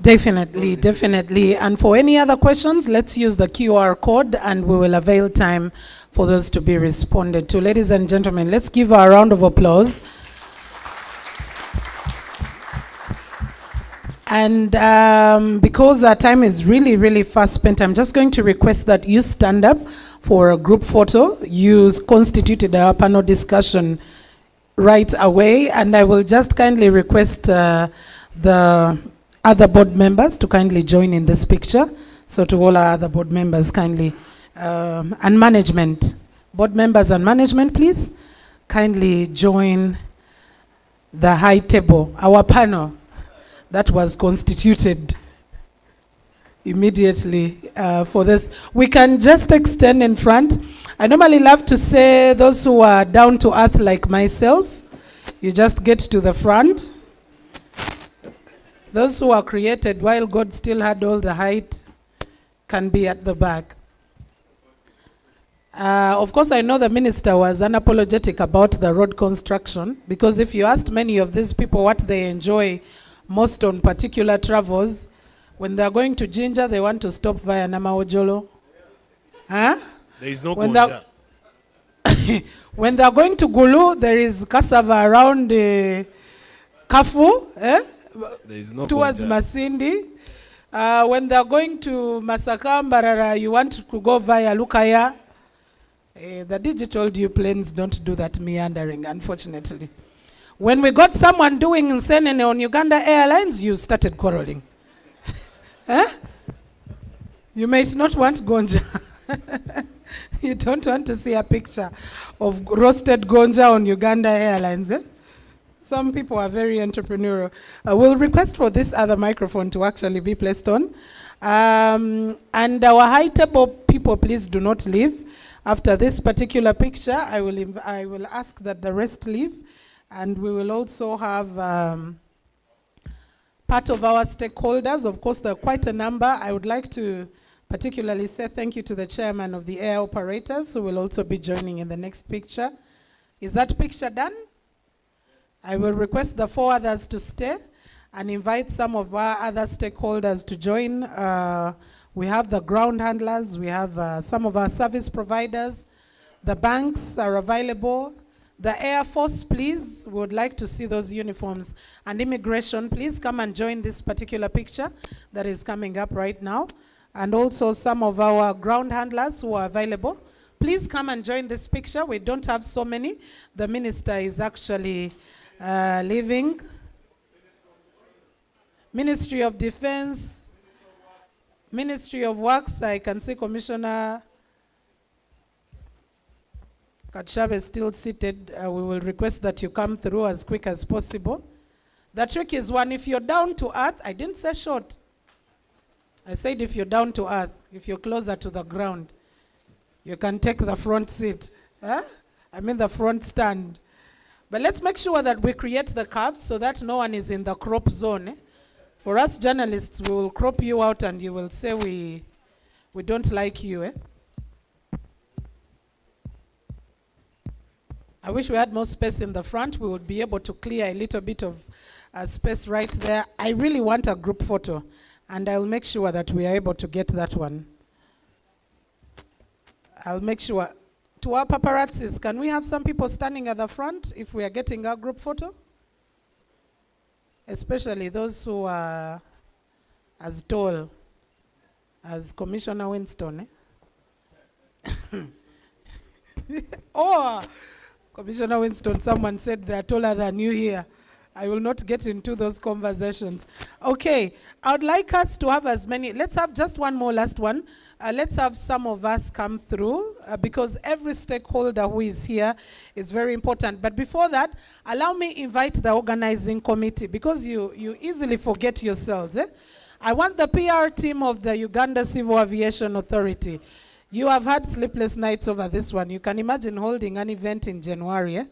Definitely, definitely. And for any other questions, let's use the QR code and we will avail time for those to be responded to. Ladies and gentlemen, let's give a round of applause. And because our time is really, really fast spent, I'm just going to request that you stand up for a group photo. You constituted our panel discussion right away, and I will just kindly request the other board members to kindly join in this picture. So to all our other board members, kindly, and management, board members and management, please, kindly join the high table, our panel that was constituted immediately for this. We can just extend in front. I normally love to say those who are down to earth like myself, you just get to the front. Those who are created while God still had all the height can be at the back. Of course, I know the minister was unapologetic about the road construction, because if you asked many of these people what they enjoy most on particular travels, when they're going to Jinja, they want to stop via Namaojolo. Huh? There is no when Gonja. When they're going to Gulu, there is cassava around Kafu, There is no towards Gonja. Masindi. When they're going to Masakambarara, you want to go via Lukaya. The digital due planes don't do that meandering, unfortunately. When we got someone doing Nsenene on Uganda Airlines, you started quarreling. Huh? You might not want Gonja. You don't want to see a picture of roasted Gonja on Uganda Airlines. Eh? Some people are very entrepreneurial. We'll request for this other microphone to actually be placed on. And our high table people, please do not leave. After this particular picture, I will ask that the rest leave. And we will also have part of our stakeholders. Of course, there are quite a number. I would like to particularly say thank you to the chairman of the air operators, who will also be joining in the next picture. Is that picture done? I will request the 4 others to stay and invite some of our other stakeholders to join. We have the ground handlers, we have some of our service providers, the banks are available. The Air Force, please, we would like to see those uniforms. And immigration, please come and join this particular picture that is coming up right now. And also some of our ground handlers who are available. Please come and join this picture. We don't have so many. The minister is actually leaving. Ministry of Defense, Ministry of Works, I can see Commissioner Katshabe is still seated. We will request that you come through as quick as possible. The trick is one, if you're down to earth, I didn't say short. I said if you're down to earth, if you're closer to the ground, you can take the front seat. Huh? I mean the front stand. But let's make sure that we create the curves so that no one is in the crop zone. Eh? For us journalists, we will crop you out and you will say we don't like you. Eh? I wish we had more space in the front. We would be able to clear a little bit of space right there. I really want a group photo, and I'll make sure that we are able to get that one. I'll make sure. To our paparazzis, can we have some people standing at the front if we are getting our group photo? Especially those who are as tall as Commissioner Winston. Eh? Oh! Commissioner Winston, someone said they are taller than you here. I will not get into those conversations. Okay, I would like us to have as many. Let's have just one more last one. Let's have some of us come through because every stakeholder who is here is very important. But before that, allow me invite the organizing committee because you easily forget yourselves. Eh? I want the PR team of the Uganda Civil Aviation Authority. You have had sleepless nights over this one. You can imagine holding an event in January. Eh?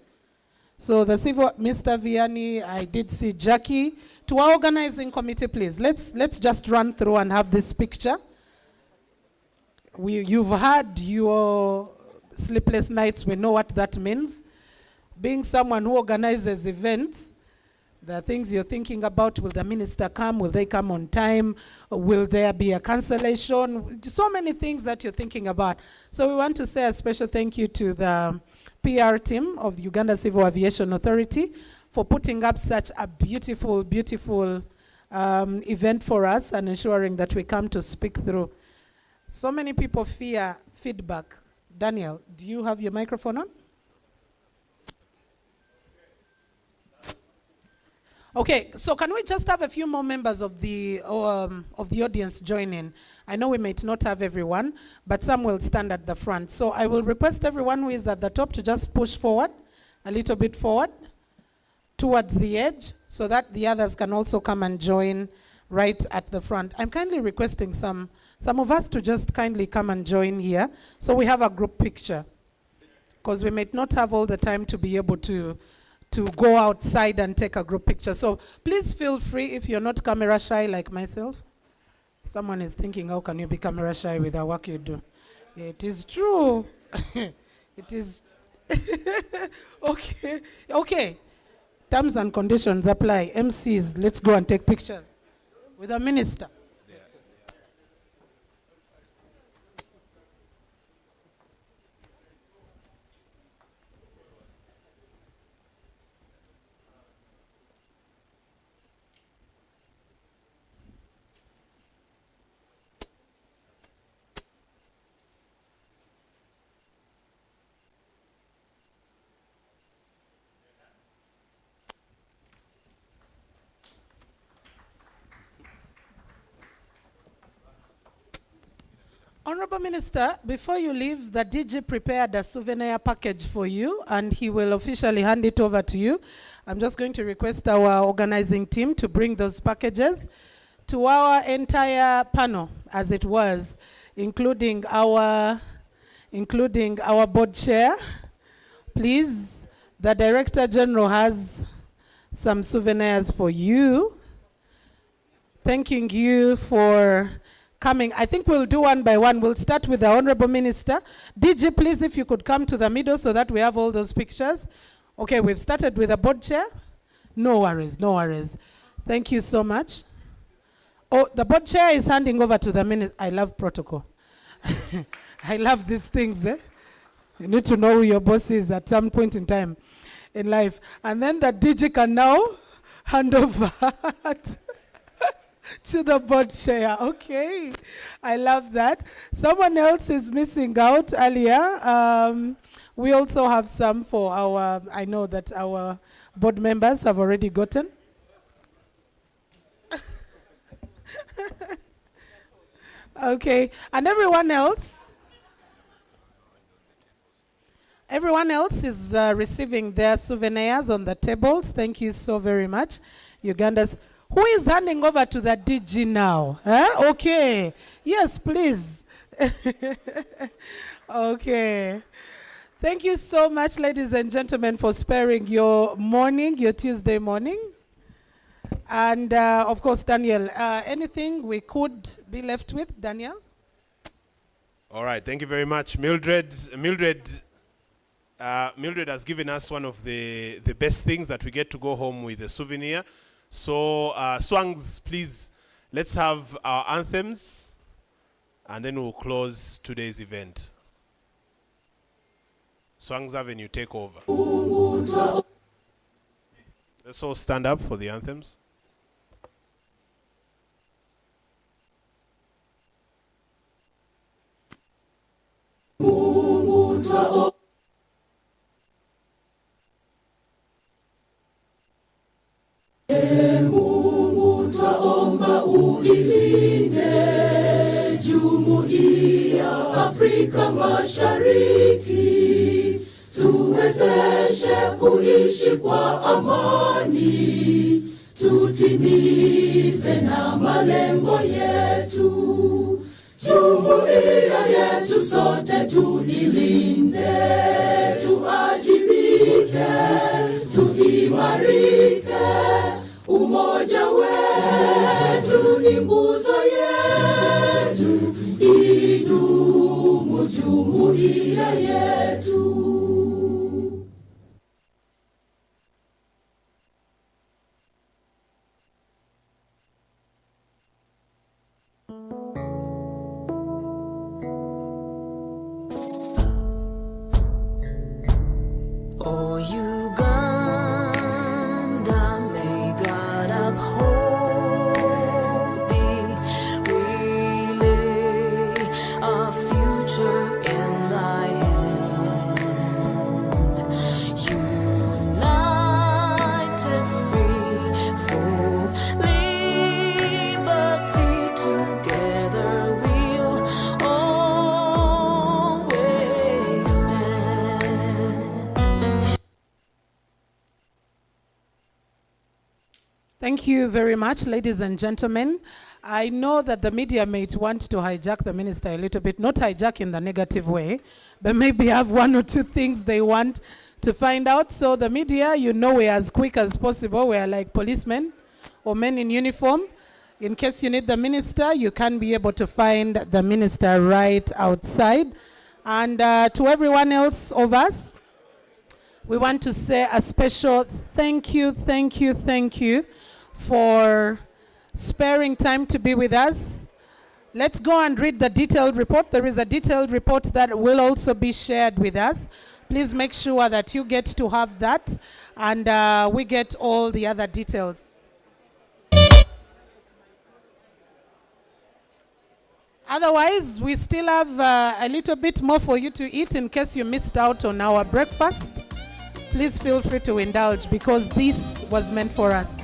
So the civil, Mr. Vianney, I did see Jackie. To our organizing committee, please, let's just run through and have this picture. You've had your sleepless nights. We know what that means. Being someone who organizes events, the things you're thinking about, will the minister come? Will they come on time? Will there be a cancellation? So many things that you're thinking about. So we want to say a special thank you to the PR team of the Uganda Civil Aviation Authority for putting up such a beautiful, beautiful event for us and ensuring that we come to speak through. So many people fear feedback. Daniel, do you have your microphone on? Okay, so can we just have a few more members of the audience join in? I know we might not have everyone, but some will stand at the front. So I will request everyone who is at the top to just push forward, a little bit forward, towards the edge, so that the others can also come and join right at the front. I'm kindly requesting some of us to just kindly come and join here so we have a group picture, because we might not have all the time to be able to go outside and take a group picture. So please feel free if you're not camera shy like myself. Someone is thinking, how can you be camera shy with the work you do? It is true. It is. Okay. Terms and conditions apply. MCs, let's go and take pictures with the minister. Honorable Minister, before you leave, the DG prepared a souvenir package for you, and he will officially hand it over to you. I'm just going to request our organizing team to bring those packages to our entire panel, as it was, including our board chair. Please, the Director General has some souvenirs for you. Thanking you for coming. I think we'll do one by one. We'll start with the Honorable Minister. DG, please, if you could come to the middle so that we have all those pictures. Okay, we've started with the board chair. No worries, no worries. Thank you so much. Oh, the board chair is handing over to the minister. I love protocol. I love these things. You need to know who your boss is at some point in time in life. And then the DG can now hand over to the board chair. Okay, I love that. Someone else is missing out earlier. We also have some for our, I know that our board members have already gotten. Okay, and everyone else is receiving their souvenirs on the tables. Thank you so very much, Uganda's. Who is handing over to the DG now? Okay. Yes, please. Okay. Thank you so much, ladies and gentlemen, for sparing your morning, your Tuesday morning. And of course, Daniel, anything we could be left with, Daniel? All right, thank you very much. Mildred has given us one of the best things, that we get to go home with a souvenir. So, Swangs, please, let's have our anthems, and then we'll close today's event. Swangs Avenue, take over. Let's all stand up for the anthems. Mungu twaomba uilinde Jumuiya Afrika Mashariki, tuwezeshe kuishi kwa amani, tutimize na malengo yetu. Jumuiya yetu sote tuilinde, tuajibike, tuimarike. Umoja wetu ni nguzo yetu, idumu jumuiya yetu. Oh, Uganda, may God uphold thee. We lay our future in thy hand. Thank you very much, ladies and gentlemen. I know that the media may want to hijack the minister a little bit, not hijack in the negative way, but maybe have one or two things they want to find out. So the media, you know, we're as quick as possible. We're like policemen or men in uniform. In case you need the minister, you can be able to find the minister right outside. And to everyone else of us, we want to say a special thank you for sparing time to be with us. Let's go and read the detailed report. There is a detailed report that will also be shared with us. Please make sure that you get to have that, and we get all the other details. Otherwise, we still have a little bit more for you to eat in case you missed out on our breakfast. Please feel free to indulge because this was meant for us.